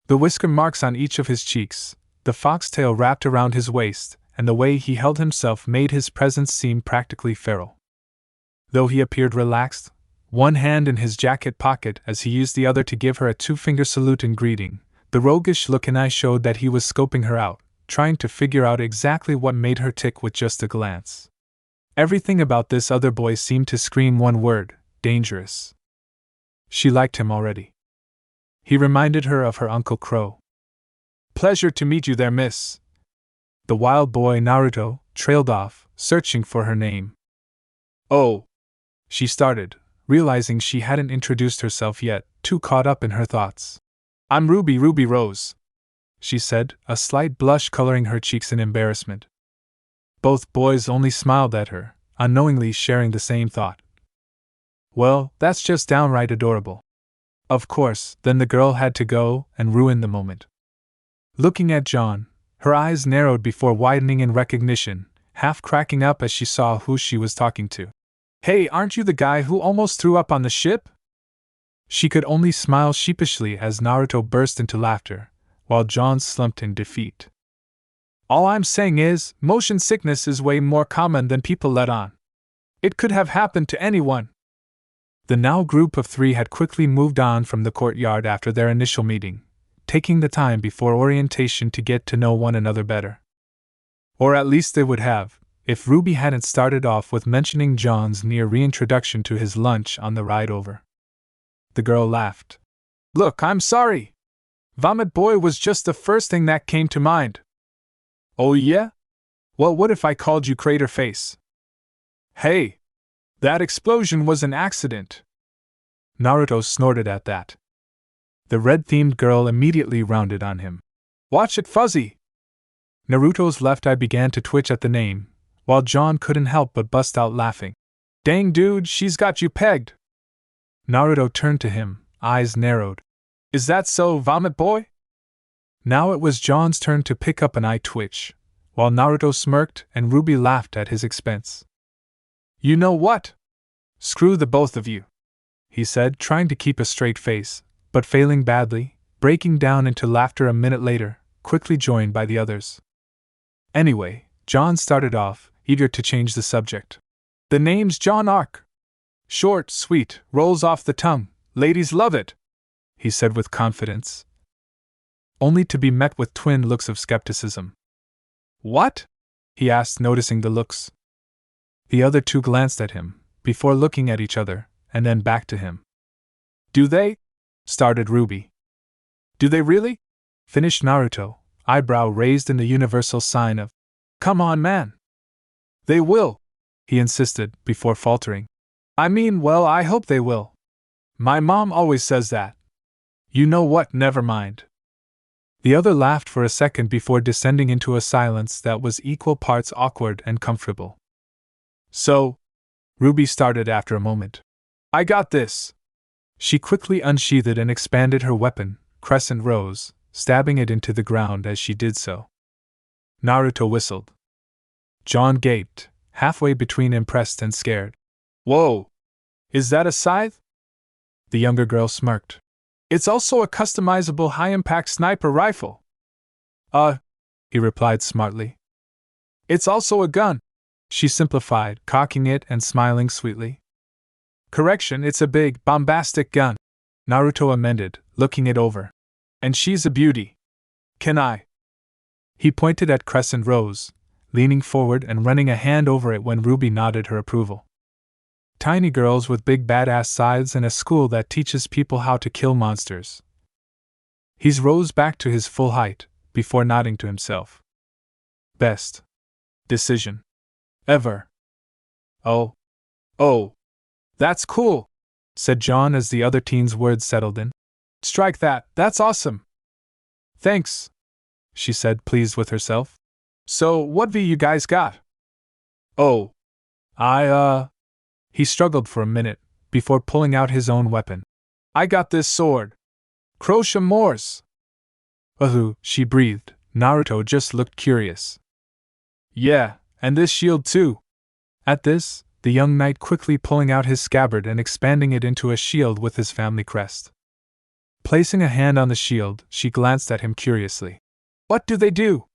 The whisker marks on each of his cheeks, the foxtail wrapped around his waist, and the way he held himself made his presence seem practically feral. Though he appeared relaxed, one hand in his jacket pocket as he used the other to give her a two-finger salute in greeting, the roguish look in eye showed that he was scoping her out, trying to figure out exactly what made her tick with just a glance. Everything about this other boy seemed to scream one word: dangerous. She liked him already. He reminded her of her Uncle Crow. Pleasure to meet you there, miss. The wild boy Naruto trailed off, searching for her name. Oh, she started, realizing she hadn't introduced herself yet, too caught up in her thoughts. I'm Ruby Rose, she said, a slight blush coloring her cheeks in embarrassment. Both boys only smiled at her, unknowingly sharing the same thought. Well, that's just downright adorable. Of course, then the girl had to go and ruin the moment. Looking at John, her eyes narrowed before widening in recognition, half cracking up as she saw who she was talking to. Hey, aren't you the guy who almost threw up on the ship? She could only smile sheepishly as Naruto burst into laughter, while John slumped in defeat. All I'm saying is, motion sickness is way more common than people let on. It could have happened to anyone. The now group of 3 had quickly moved on from the courtyard after their initial meeting, taking the time before orientation to get to know one another better. Or at least they would have, if Ruby hadn't started off with mentioning John's near reintroduction to his lunch on the ride over. The girl laughed. Look, I'm sorry. Vomit Boy was just the first thing that came to mind. Oh yeah? Well, what if I called you Crater Face? Hey! That explosion was an accident. Naruto snorted at that. The red-themed girl immediately rounded on him. Watch it, Fuzzy! Naruto's left eye began to twitch at the name, while John couldn't help but bust out laughing. Dang dude, she's got you pegged! Naruto turned to him, eyes narrowed. Is that so, Vomit Boy? Now it was John's turn to pick up an eye twitch, while Naruto smirked and Ruby laughed at his expense. You know what? Screw the both of you, he said, trying to keep a straight face, but failing badly, breaking down into laughter a minute later, quickly joined by the others. Anyway, John started off, eager to change the subject. The name's John Ark. Short, sweet, rolls off the tongue, ladies love it, he said with confidence, only to be met with twin looks of skepticism. What? He asked, noticing the looks. The other 2 glanced at him, before looking at each other, and then back to him. Do they? Started Ruby. Do they really? Finished Naruto, eyebrow raised in the universal sign of, come on, man. They will, he insisted, before faltering. I mean, well, I hope they will. My mom always says that. You know what, never mind. The other laughed for a second before descending into a silence that was equal parts awkward and comfortable. So, Ruby started after a moment. I got this. She quickly unsheathed and expanded her weapon, Crescent Rose, stabbing it into the ground as she did so. Naruto whistled. John gaped, halfway between impressed and scared. Whoa! Is that a scythe? The younger girl smirked. It's also a customizable high-impact sniper rifle. He replied smartly. It's also a gun, she simplified, cocking it and smiling sweetly. Correction, it's a big, bombastic gun, Naruto amended, looking it over. And she's a beauty. Can I? He pointed at Crescent Rose, leaning forward and running a hand over it when Ruby nodded her approval. Tiny girls with big badass scythes and a school that teaches people how to kill monsters. He rose back to his full height, before nodding to himself. Best decision ever. Oh, that's cool, said John as the other teen's words settled in. Strike that, that's awesome. Thanks, she said, pleased with herself. So, what you guys got? Oh, He struggled for a minute, before pulling out his own weapon. I got this sword. Crochet Morse. She breathed. Naruto just looked curious. Yeah, and this shield too. At this, the young knight quickly pulling out his scabbard and expanding it into a shield with his family crest. Placing a hand on the shield, she glanced at him curiously. What do they do?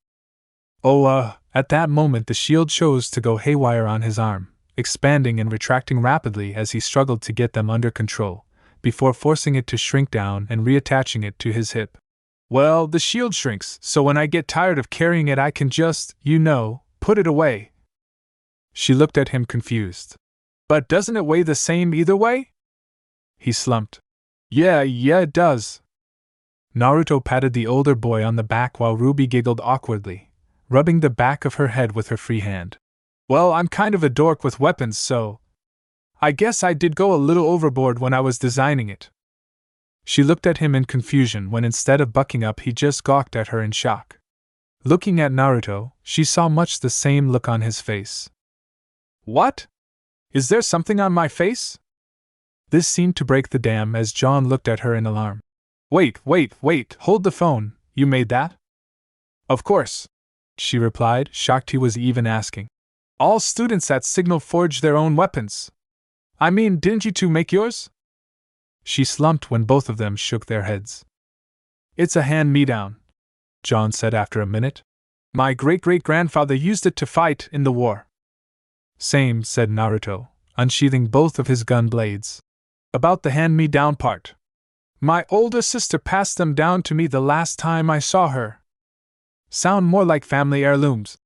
At that moment the shield chose to go haywire on his arm, expanding and retracting rapidly as he struggled to get them under control, before forcing it to shrink down and reattaching it to his hip. Well, the shield shrinks, so when I get tired of carrying it I can just, put it away. She looked at him confused. But doesn't it weigh the same either way? He slumped. Yeah, it does. Naruto patted the older boy on the back while Ruby giggled awkwardly, rubbing the back of her head with her free hand. Well, I'm kind of a dork with weapons, so I guess I did go a little overboard when I was designing it. She looked at him in confusion when instead of bucking up he just gawked at her in shock. Looking at Naruto, she saw much the same look on his face. What? Is there something on my face? This seemed to break the dam as John looked at her in alarm. Wait, hold the phone, you made that? Of course, she replied, shocked he was even asking. All students at Signal forge their own weapons. I mean, didn't you two make yours? She slumped when both of them shook their heads. It's a hand-me-down, John said after a minute. My great-great-grandfather used it to fight in the war. Same, said Naruto, unsheathing both of his gun blades. About the hand-me-down part. My older sister passed them down to me the last time I saw her. Sound more like family heirlooms,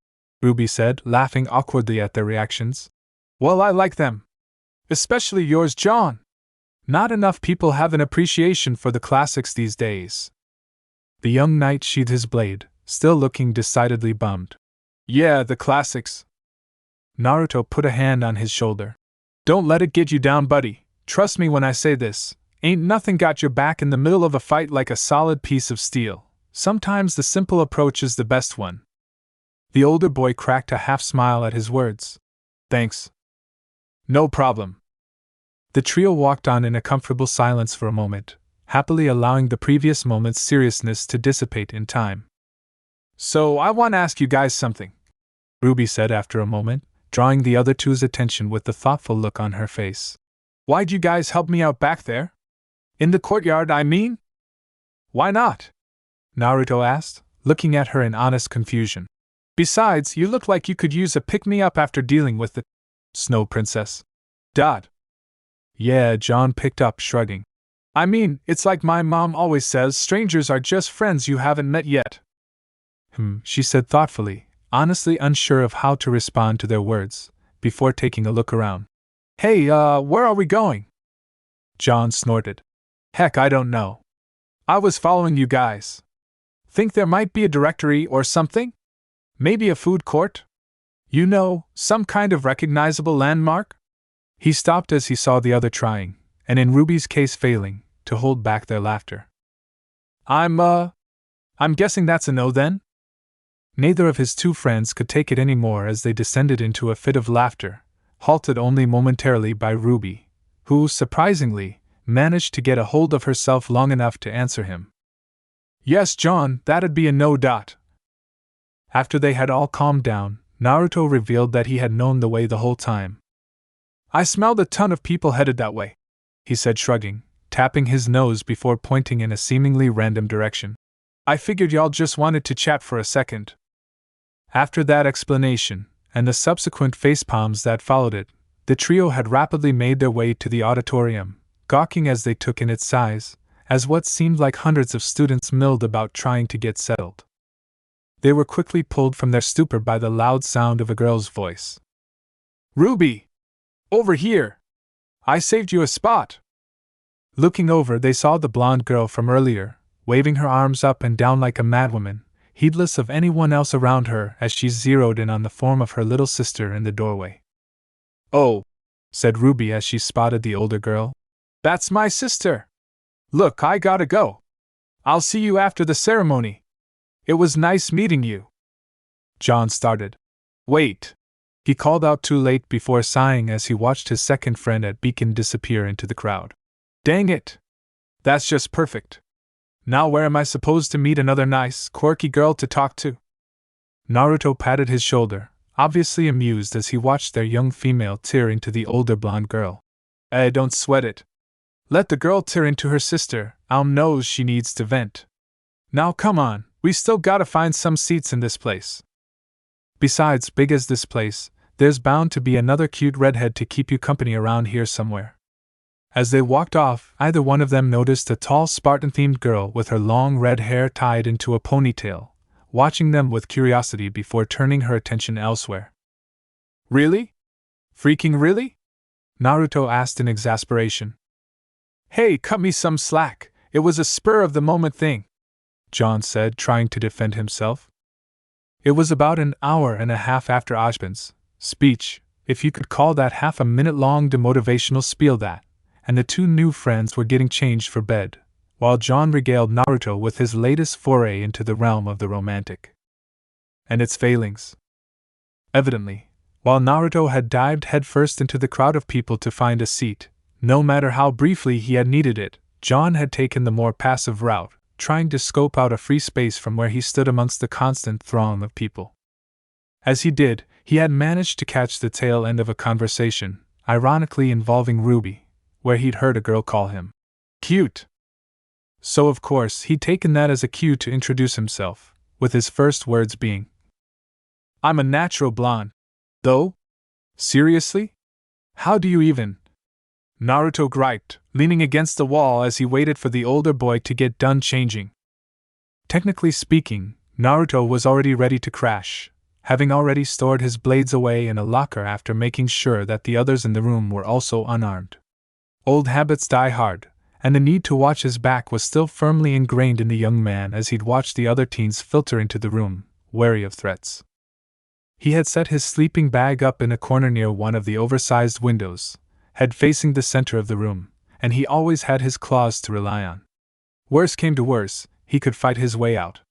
Ruby said, laughing awkwardly at their reactions. Well, I like them. Especially yours, John. Not enough people have an appreciation for the classics these days. The young knight sheathed his blade, still looking decidedly bummed. Yeah, the classics. Naruto put a hand on his shoulder. Don't let it get you down, buddy. Trust me when I say this. Ain't nothing got your back in the middle of a fight like a solid piece of steel. Sometimes the simple approach is the best one. The older boy cracked a half-smile at his words. Thanks. No problem. The trio walked on in a comfortable silence for a moment, happily allowing the previous moment's seriousness to dissipate in time. So I want to ask you guys something, Ruby said after a moment, drawing the other two's attention with the thoughtful look on her face. Why'd you guys help me out back there? In the courtyard, I mean? Why not? Naruto asked, looking at her in honest confusion. Besides, you look like you could use a pick-me-up after dealing with the Snow Princess. Dot. Yeah, John picked up, shrugging. I mean, it's like my mom always says, strangers are just friends you haven't met yet. She said thoughtfully, honestly unsure of how to respond to their words, before taking a look around. Hey, where are we going? John snorted. Heck, I don't know. I was following you guys. Think there might be a directory or something? Maybe a food court? You know, some kind of recognizable landmark? He stopped as he saw the other trying, and in Ruby's case failing, to hold back their laughter. I'm guessing that's a no then? Neither of his two friends could take it any more as they descended into a fit of laughter, halted only momentarily by Ruby, who, surprisingly, managed to get a hold of herself long enough to answer him. Yes, John, that'd be a no. After they had all calmed down, Naruto revealed that he had known the way the whole time. I smelled a ton of people headed that way, he said, shrugging, tapping his nose before pointing in a seemingly random direction. I figured y'all just wanted to chat for a second. After that explanation, and the subsequent facepalms that followed it, the trio had rapidly made their way to the auditorium, gawking as they took in its size, as what seemed like hundreds of students milled about trying to get settled. They were quickly pulled from their stupor by the loud sound of a girl's voice. Ruby! Over here! I saved you a spot! Looking over, they saw the blonde girl from earlier, waving her arms up and down like a madwoman, heedless of anyone else around her as she zeroed in on the form of her little sister in the doorway. Oh, said Ruby as she spotted the older girl. That's my sister! Look, I gotta go. I'll see you after the ceremony. It was nice meeting you. John started. Wait, he called out too late before sighing as he watched his second friend at Beacon disappear into the crowd. Dang it! That's just perfect. Now where am I supposed to meet another nice, quirky girl to talk to? Naruto patted his shoulder, obviously amused as he watched their young female tear into the older blonde girl. Don't sweat it. Let the girl tear into her sister, knows she needs to vent. Now come on, we still gotta find some seats in this place. Besides, big as this place, there's bound to be another cute redhead to keep you company around here somewhere. As they walked off, either one of them noticed a tall Spartan-themed girl with her long red hair tied into a ponytail, watching them with curiosity before turning her attention elsewhere. Really? Freaking really? Naruto asked in exasperation. Hey, cut me some slack, it was a spur-of-the-moment thing, John said, trying to defend himself. It was about an hour and a half after Ashbin's speech, if you could call that half a minute long demotivational spiel that, and the two new friends were getting changed for bed, while John regaled Naruto with his latest foray into the realm of the romantic and its failings. Evidently, while Naruto had dived headfirst into the crowd of people to find a seat, no matter how briefly he had needed it, John had taken the more passive route, trying to scope out a free space from where he stood amongst the constant throng of people. As he did, he had managed to catch the tail end of a conversation, ironically involving Ruby, where he'd heard a girl call him cute. So of course he'd taken that as a cue to introduce himself, with his first words being, "I'm a natural blonde. Though? Seriously? How do you even?" Naruto griped, leaning against the wall as he waited for the older boy to get done changing. Technically speaking, Naruto was already ready to crash, having already stored his blades away in a locker after making sure that the others in the room were also unarmed. Old habits die hard, and the need to watch his back was still firmly ingrained in the young man as he'd watched the other teens filter into the room, wary of threats. He had set his sleeping bag up in a corner near one of the oversized windows, head facing the center of the room, and he always had his claws to rely on. Worse came to worse, he could fight his way out.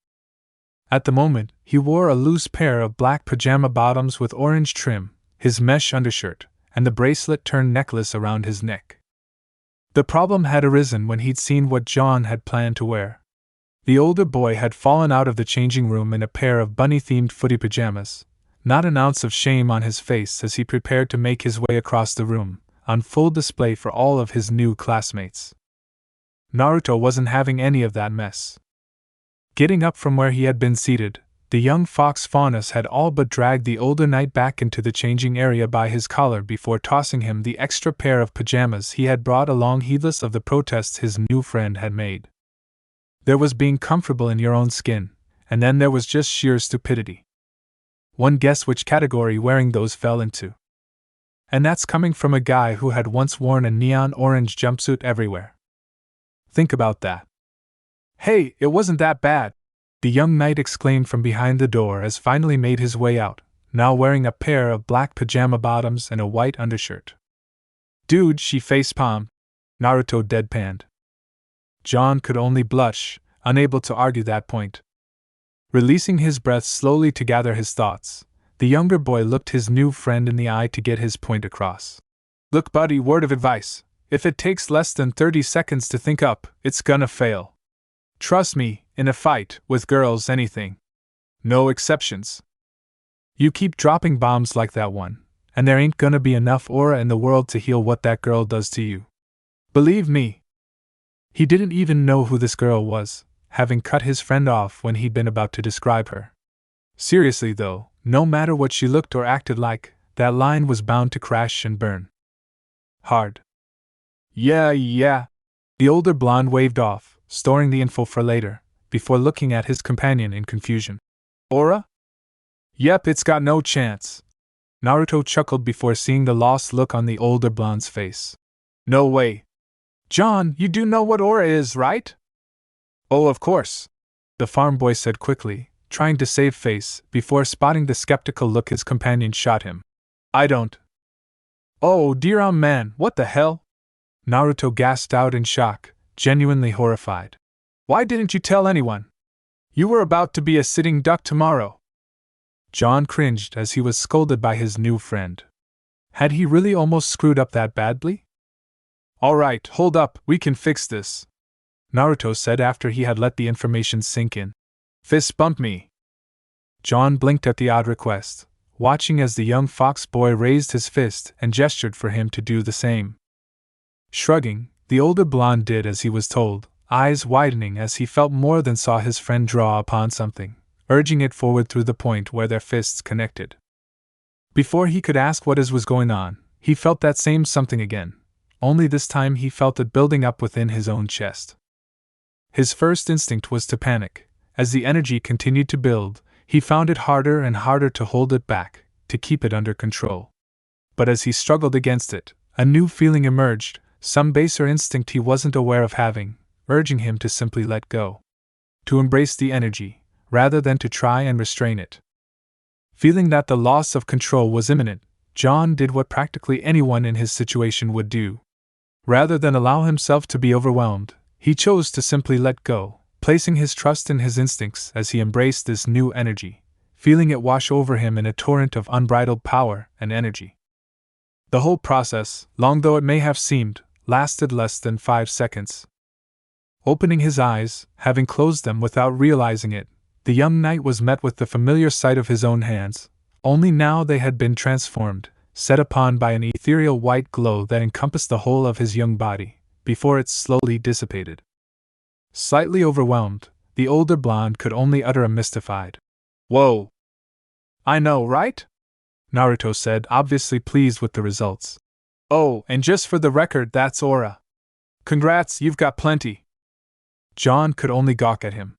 At the moment, he wore a loose pair of black pajama bottoms with orange trim, his mesh undershirt, and the bracelet-turned necklace around his neck. The problem had arisen when he'd seen what John had planned to wear. The older boy had fallen out of the changing room in a pair of bunny-themed footy pajamas, not an ounce of shame on his face as he prepared to make his way across the room, on full display for all of his new classmates. Naruto wasn't having any of that mess. Getting up from where he had been seated, the young fox Faunus had all but dragged the older knight back into the changing area by his collar before tossing him the extra pair of pajamas he had brought along, heedless of the protests his new friend had made. There was being comfortable in your own skin, and then there was just sheer stupidity. One guess which category wearing those fell into. And that's coming from a guy who had once worn a neon orange jumpsuit everywhere. Think about that. "Hey, it wasn't that bad," the young knight exclaimed from behind the door as finally made his way out, now wearing a pair of black pajama bottoms and a white undershirt. "Dude," she facepalmed. Naruto deadpanned. John could only blush, unable to argue that point. Releasing his breath slowly to gather his thoughts, the younger boy looked his new friend in the eye to get his point across. "Look, buddy, word of advice. If it takes less than 30 seconds to think up, it's gonna fail. Trust me, in a fight, with girls, anything. No exceptions. You keep dropping bombs like that one, and there ain't gonna be enough aura in the world to heal what that girl does to you. Believe me." He didn't even know who this girl was, having cut his friend off when he'd been about to describe her. Seriously though, no matter what she looked or acted like, that line was bound to crash and burn hard. Yeah. The older blonde waved off, storing the info for later, before looking at his companion in confusion. "Aura? Yep, it's got no chance." Naruto chuckled before seeing the lost look on the older blonde's face. "No way. John, you do know what aura is, right?" "Oh, of course," the farm boy said quickly, trying to save face, before spotting the skeptical look his companion shot him. "I don't." "Oh dear man, what the hell?" Naruto gasped out in shock, genuinely horrified. "Why didn't you tell anyone? You were about to be a sitting duck tomorrow." John cringed as he was scolded by his new friend. Had he really almost screwed up that badly? "Alright, hold up, we can fix this," Naruto said after he had let the information sink in. "Fist bump me." John blinked at the odd request, watching as the young fox boy raised his fist and gestured for him to do the same. Shrugging, the older blonde did as he was told, eyes widening as he felt more than saw his friend draw upon something, urging it forward through the point where their fists connected. Before he could ask what was going on, he felt that same something again, only this time he felt it building up within his own chest. His first instinct was to panic. As the energy continued to build, he found it harder and harder to hold it back, to keep it under control. But as he struggled against it, a new feeling emerged, some baser instinct he wasn't aware of having, urging him to simply let go. to embrace the energy, rather than to try and restrain it. Feeling that the loss of control was imminent, John did what practically anyone in his situation would do. Rather than allow himself to be overwhelmed, he chose to simply let go, placing his trust in his instincts as he embraced this new energy, feeling it wash over him in a torrent of unbridled power and energy. The whole process, long though it may have seemed, lasted less than 5 seconds. Opening his eyes, having closed them without realizing it, the young knight was met with the familiar sight of his own hands, only now they had been transformed, set upon by an ethereal white glow that encompassed the whole of his young body, before it slowly dissipated. Slightly overwhelmed, the older blonde could only utter a mystified, "Whoa! I know, right?" Naruto said, obviously pleased with the results. "Oh, and just for the record, that's aura. Congrats, you've got plenty." John could only gawk at him.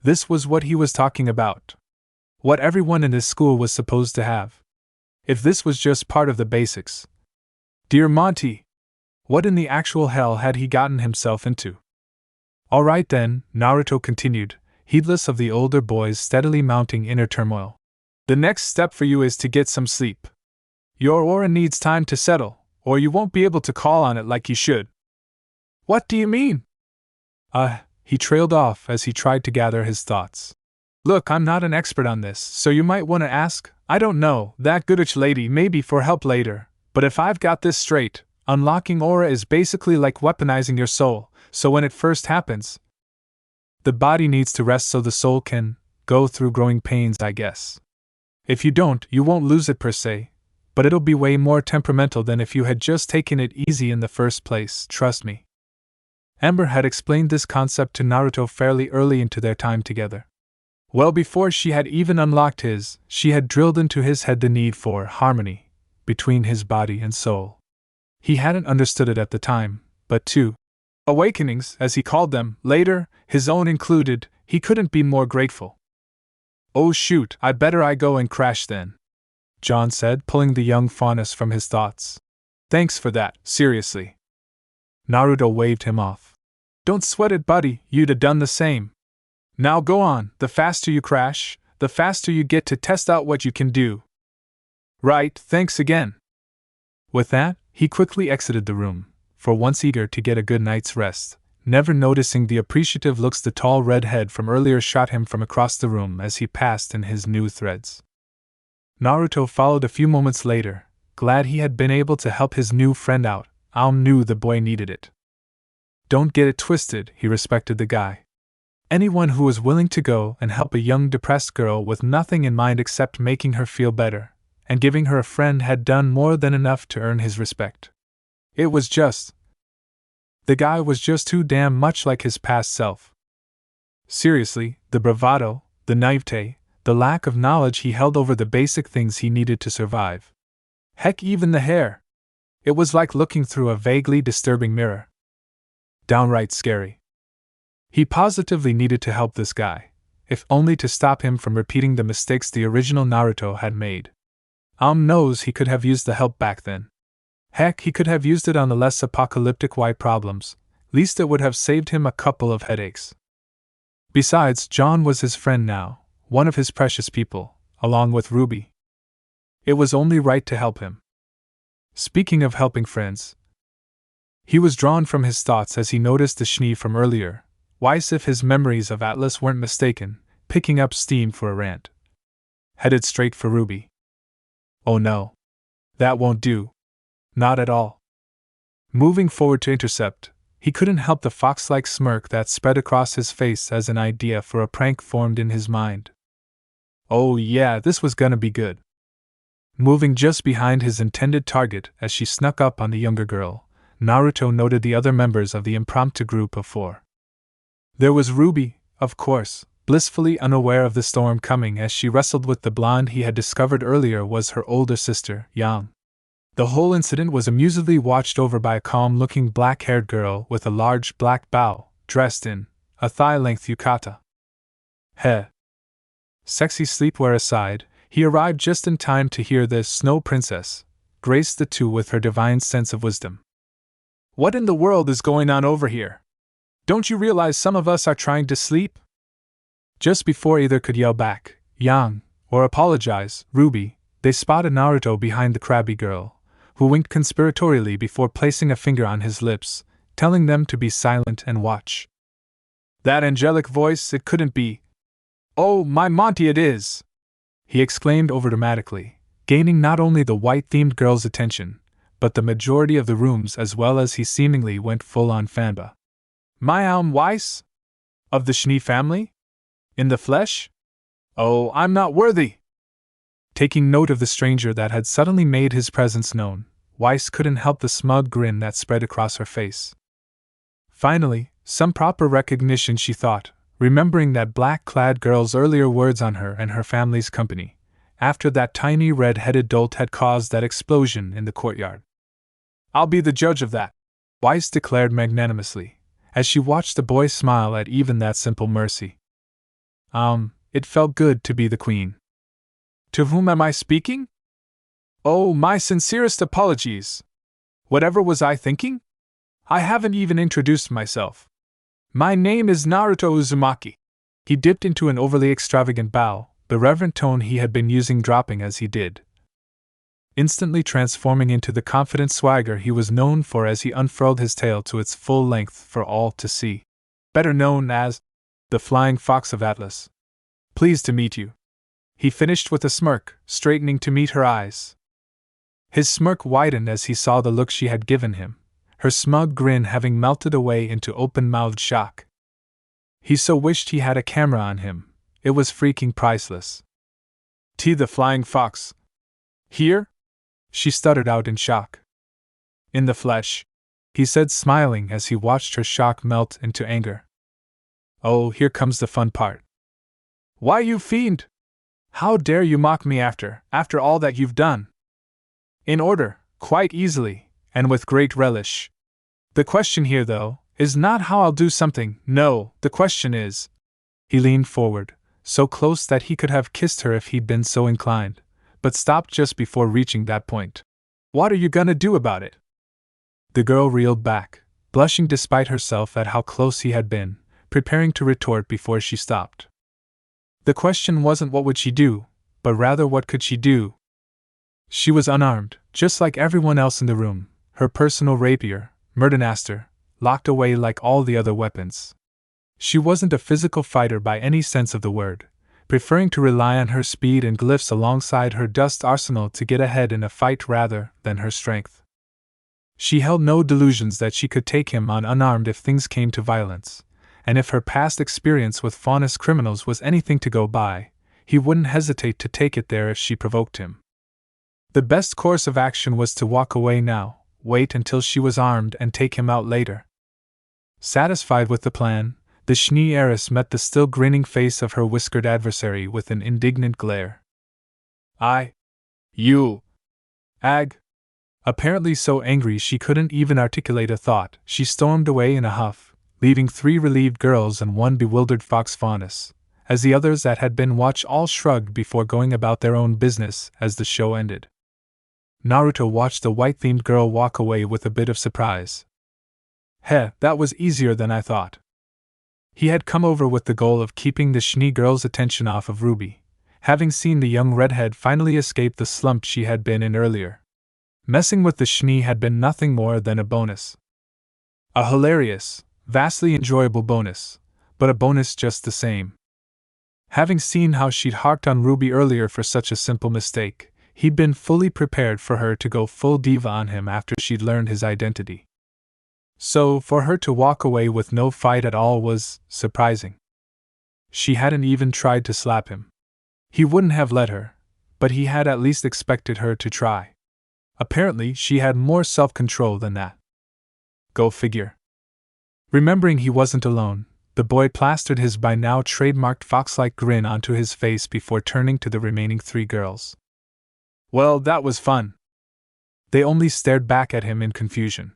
This was what he was talking about. What everyone in this school was supposed to have. If this was just part of the basics. Dear Monty! What in the actual hell had he gotten himself into? Alright then, Naruto continued, heedless of the older boy's steadily mounting inner turmoil. The next step for you is to get some sleep. Your aura needs time to settle, or you won't be able to call on it like you should. What do you mean? He trailed off as he tried to gather his thoughts. Look, I'm not an expert on this, so you might want to ask, I don't know, that goodish lady maybe for help later, but if I've got this straight, unlocking aura is basically like weaponizing your soul, so when it first happens, the body needs to rest so the soul can go through growing pains, I guess. If you don't, you won't lose it per se, but it'll be way more temperamental than if you had just taken it easy in the first place, trust me. Amber had explained this concept to Naruto fairly early into their time together. Well before she had even unlocked his, she had drilled into his head the need for harmony between his body and soul. He hadn't understood it at the time, but two awakenings, as he called them, later, his own included, he couldn't be more grateful. Oh shoot, I better I go and crash then, John said, pulling the young faunus from his thoughts. Thanks for that, seriously. Naruto waved him off. Don't sweat it, buddy, you'd have done the same. Now go on, the faster you crash, the faster you get to test out what you can do. Right, thanks again. With that, he quickly exited the room, for once eager to get a good night's rest, never noticing the appreciative looks the tall redhead from earlier shot him from across the room as he passed in his new threads. Naruto followed a few moments later, glad he had been able to help his new friend out. Knew the boy needed it. Don't get it twisted, he respected the guy. Anyone who was willing to go and help a young depressed girl with nothing in mind except making her feel better, and giving her a friend had done more than enough to earn his respect. It was just. The guy was just too damn much like his past self. Seriously, the bravado, the naivete, the lack of knowledge he held over the basic things he needed to survive. Heck, even the hair. It was like looking through a vaguely disturbing mirror. Downright scary. He positively needed to help this guy, if only to stop him from repeating the mistakes the original Naruto had made. Knows he could have used the help back then. Heck, he could have used it on the less apocalyptic Y problems, least it would have saved him a couple of headaches. Besides, John was his friend now, one of his precious people, along with Ruby. It was only right to help him. Speaking of helping friends, he was drawn from his thoughts as he noticed the Schnee from earlier, Weiss, if his memories of Atlas weren't mistaken, picking up steam for a rant. Headed straight for Ruby. Oh no. That won't do. Not at all. Moving forward to intercept, he couldn't help the fox-like smirk that spread across his face as an idea for a prank formed in his mind. Oh yeah, this was gonna be good. Moving just behind his intended target as she snuck up on the younger girl, Naruto noted the other members of the impromptu group of 4. There was Ruby, of course, blissfully unaware of the storm coming as she wrestled with the blonde he had discovered earlier was her older sister, Yang. The whole incident was amusedly watched over by a calm-looking black-haired girl with a large black bow, dressed in a thigh-length yukata. Heh. Sexy sleepwear aside, he arrived just in time to hear the Snow Princess grace the two with her divine sense of wisdom. What in the world is going on over here? Don't you realize some of us are trying to sleep? Just before either could yell back, "Yang," or apologize, "Ruby," they spotted Naruto behind the crabby girl, who winked conspiratorially before placing a finger on his lips, telling them to be silent and watch. That angelic voice, it couldn't be. "Oh, my Monty, it is!" he exclaimed overdramatically, gaining not only the white-themed girl's attention, but the majority of the rooms as well as he seemingly went full-on fanba. "My Weiss? Of the Schnee family? In the flesh? Oh, I'm not worthy!" Taking note of the stranger that had suddenly made his presence known, Weiss couldn't help the smug grin that spread across her face. Finally, some proper recognition, she thought, remembering that black-clad girl's earlier words on her and her family's company, after that tiny red-headed dolt had caused that explosion in the courtyard. "I'll be the judge of that," Weiss declared magnanimously, as she watched the boy smile at even that simple mercy. It felt good to be the queen. "To whom am I speaking? Oh, my sincerest apologies. Whatever was I thinking? I haven't even introduced myself. My name is Naruto Uzumaki." He dipped into an overly extravagant bow, the reverent tone he had been using dropping as he did, instantly transforming into the confident swagger he was known for as he unfurled his tail to its full length for all to see. "Better known as the Flying Fox of Atlas. Pleased to meet you," he finished with a smirk, straightening to meet her eyes. His smirk widened as he saw the look she had given him, her smug grin having melted away into open-mouthed shock. He so wished he had a camera on him, it was freaking priceless. "The Flying Fox? Here?" she stuttered out in shock. "In the flesh," he said, smiling as he watched her shock melt into anger. "Oh, here comes the fun part. Why, you fiend! How dare you mock me after all that you've done?" "In order, quite easily, and with great relish. The question here, though, is not how I'll do something, no, the question is—" He leaned forward, so close that he could have kissed her if he'd been so inclined, but stopped just before reaching that point. "What are you gonna do about it?" The girl reeled back, blushing despite herself at how close he had been, preparing to retort before she stopped. The question wasn't what would she do, but rather what could she do. She was unarmed, just like everyone else in the room, her personal rapier, Murdernaster, locked away like all the other weapons. She wasn't a physical fighter by any sense of the word, preferring to rely on her speed and glyphs alongside her dust arsenal to get ahead in a fight rather than her strength. She held no delusions that she could take him on unarmed if things came to violence, and if her past experience with faunus criminals was anything to go by, he wouldn't hesitate to take it there if she provoked him. The best course of action was to walk away now, wait until she was armed and take him out later. Satisfied with the plan, the Schnee heiress met the still grinning face of her whiskered adversary with an indignant glare. You! Ag! Apparently so angry she couldn't even articulate a thought, she stormed away in a huff, leaving 3 relieved girls and 1 bewildered fox faunus, as the others that had been watched all shrugged before going about their own business as the show ended. Naruto watched the white-themed girl walk away with a bit of surprise. That was easier than I thought. He had come over with the goal of keeping the Schnee girl's attention off of Ruby, having seen the young redhead finally escape the slump she had been in earlier. Messing with the Schnee had been nothing more than a bonus. A hilarious, vastly enjoyable bonus, but a bonus just the same. Having seen how she'd harped on Ruby earlier for such a simple mistake, he'd been fully prepared for her to go full diva on him after she'd learned his identity. So, for her to walk away with no fight at all was surprising. She hadn't even tried to slap him. He wouldn't have let her, but he had at least expected her to try. Apparently, she had more self-control than that. Go figure. Remembering he wasn't alone, the boy plastered his by now trademarked fox-like grin onto his face before turning to the remaining 3 girls. Well, that was fun. They only stared back at him in confusion.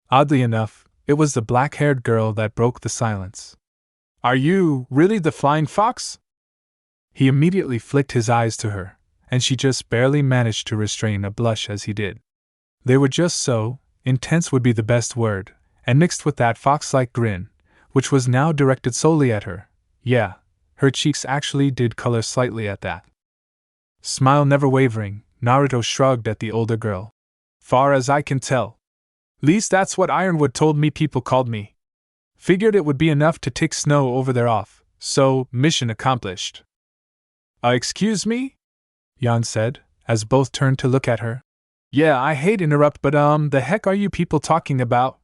Oddly enough, it was the black-haired girl that broke the silence. Are you really the Flying Fox? He immediately flicked his eyes to her, and she just barely managed to restrain a blush as he did. They were just so, intense would be the best word, and mixed with that fox-like grin, which was now directed solely at her, Her cheeks actually did color slightly at that. Smile never wavering, Naruto shrugged at the older girl. Far as I can tell. Least that's what Ironwood told me people called me. Figured it would be enough to tick snow over there off, so, mission accomplished. Excuse me? Yan said, as both turned to look at her. Yeah, I hate interrupt, but the heck are you people talking about?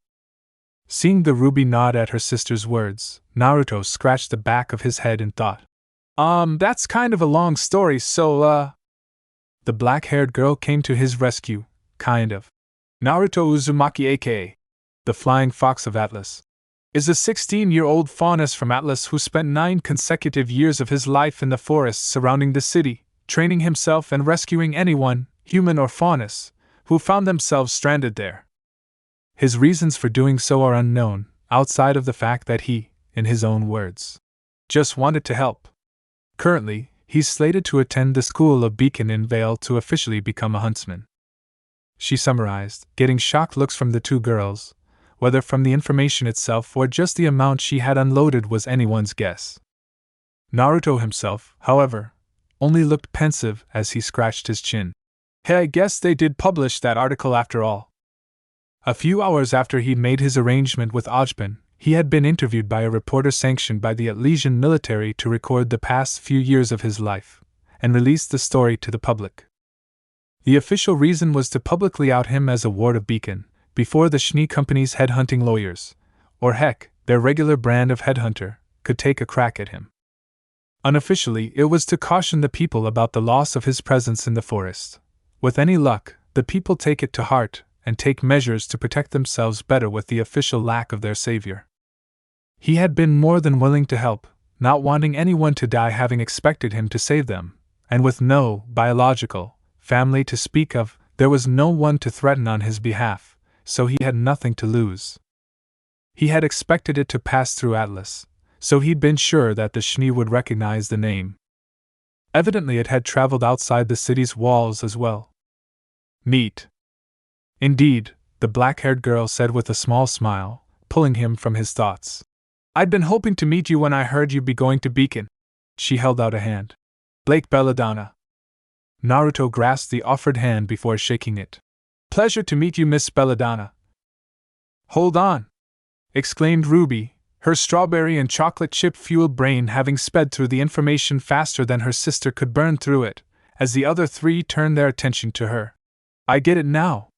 Seeing the ruby nod at her sister's words, Naruto scratched the back of his head in thought. That's kind of a long story, so, The black-haired girl came to his rescue, kind of. Naruto Uzumaki aka the Flying Fox of Atlas is a 16-year-old faunus from Atlas who spent 9 consecutive years of his life in the forests surrounding the city, training himself and rescuing anyone, human or faunus, who found themselves stranded there. His reasons for doing so are unknown, outside of the fact that he, in his own words, just wanted to help. Currently, he's slated to attend the School of Beacon in Vale to officially become a huntsman. She summarized, getting shocked looks from the two girls. Whether from the information itself or just the amount she had unloaded was anyone's guess. Naruto himself, however, only looked pensive as he scratched his chin. Hey, I guess they did publish that article after all. A few hours after he'd made his arrangement with Ojban, he had been interviewed by a reporter sanctioned by the Atlesian military to record the past few years of his life, and release the story to the public. The official reason was to publicly out him as a ward of Beacon, before the Schnee Company's headhunting lawyers, or heck, their regular brand of headhunter, could take a crack at him. Unofficially, it was to caution the people about the loss of his presence in the forest. With any luck, the people take it to heart and take measures to protect themselves better with the official lack of their savior. He had been more than willing to help, not wanting anyone to die having expected him to save them, and with no biological family to speak of, there was no one to threaten on his behalf. So he had nothing to lose. He had expected it to pass through Atlas, so he'd been sure that the Schnee would recognize the name. Evidently it had traveled outside the city's walls as well. Neat. Indeed, the black-haired girl said with a small smile, pulling him from his thoughts. I'd been hoping to meet you when I heard you'd be going to Beacon. She held out a hand. Blake Belladonna. Naruto grasped the offered hand before shaking it. Pleasure to meet you, Miss Belladonna. Hold on! Exclaimed Ruby, her strawberry and chocolate chip-fueled brain having sped through the information faster than her sister could burn through it, as the other three turned their attention to her. I get it now.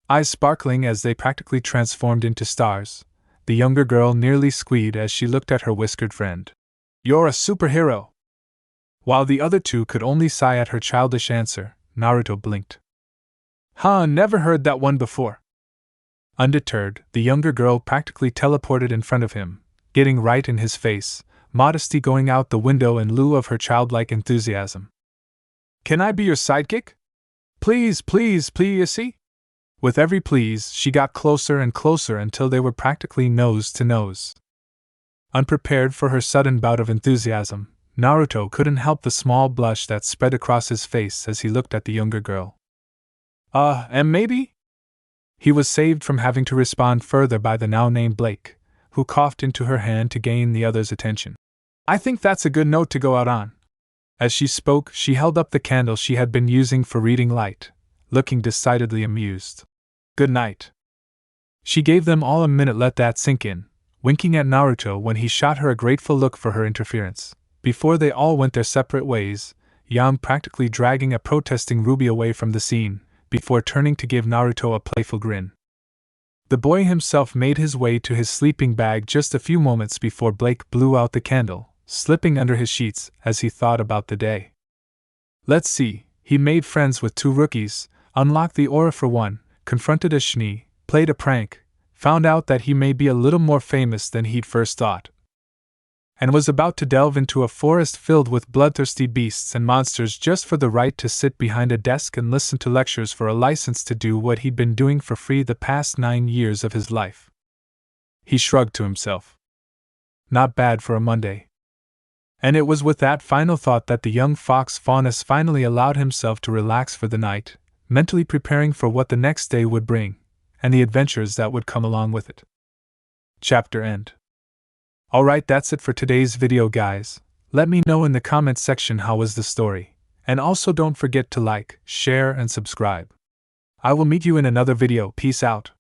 Eyes sparkling as they practically transformed into stars, the younger girl nearly squealed as she looked at her whiskered friend. You're a superhero! While the other two could only sigh at her childish answer, Naruto blinked. Never heard that one before. Undeterred, the younger girl practically teleported in front of him, getting right in his face, modesty going out the window in lieu of her childlike enthusiasm. Can I be your sidekick? Please, please, please, With every please, she got closer and closer until they were practically nose to nose. Unprepared for her sudden bout of enthusiasm, Naruto couldn't help the small blush that spread across his face as he looked at the younger girl. And maybe? He was saved from having to respond further by the now-named Blake, who coughed into her hand to gain the other's attention. I think that's a good note to go out on. As she spoke, she held up the candle she had been using for reading light, looking decidedly amused. Good night. She gave them all a minute, let that sink in, winking at Naruto when he shot her a grateful look for her interference, before they all went their separate ways, Yang practically dragging a protesting Ruby away from the scene, before turning to give Naruto a playful grin. The boy himself made his way to his sleeping bag just a few moments before Blake blew out the candle, slipping under his sheets as he thought about the day. Let's see, he made friends with 2 rookies, unlocked the aura for 1, confronted a Schnee, played a prank, found out that he may be a little more famous than he'd first thought, and was about to delve into a forest filled with bloodthirsty beasts and monsters just for the right to sit behind a desk and listen to lectures for a license to do what he'd been doing for free the past 9 years of his life. He shrugged to himself. Not bad for a Monday. And it was with that final thought that the young fox faunus finally allowed himself to relax for the night, mentally preparing for what the next day would bring, and the adventures that would come along with it. Chapter end. Alright, that's it for today's video, guys. Let me know in the comments section how was the story, and also don't forget to like, share, and subscribe. I will meet you in another video. Peace out.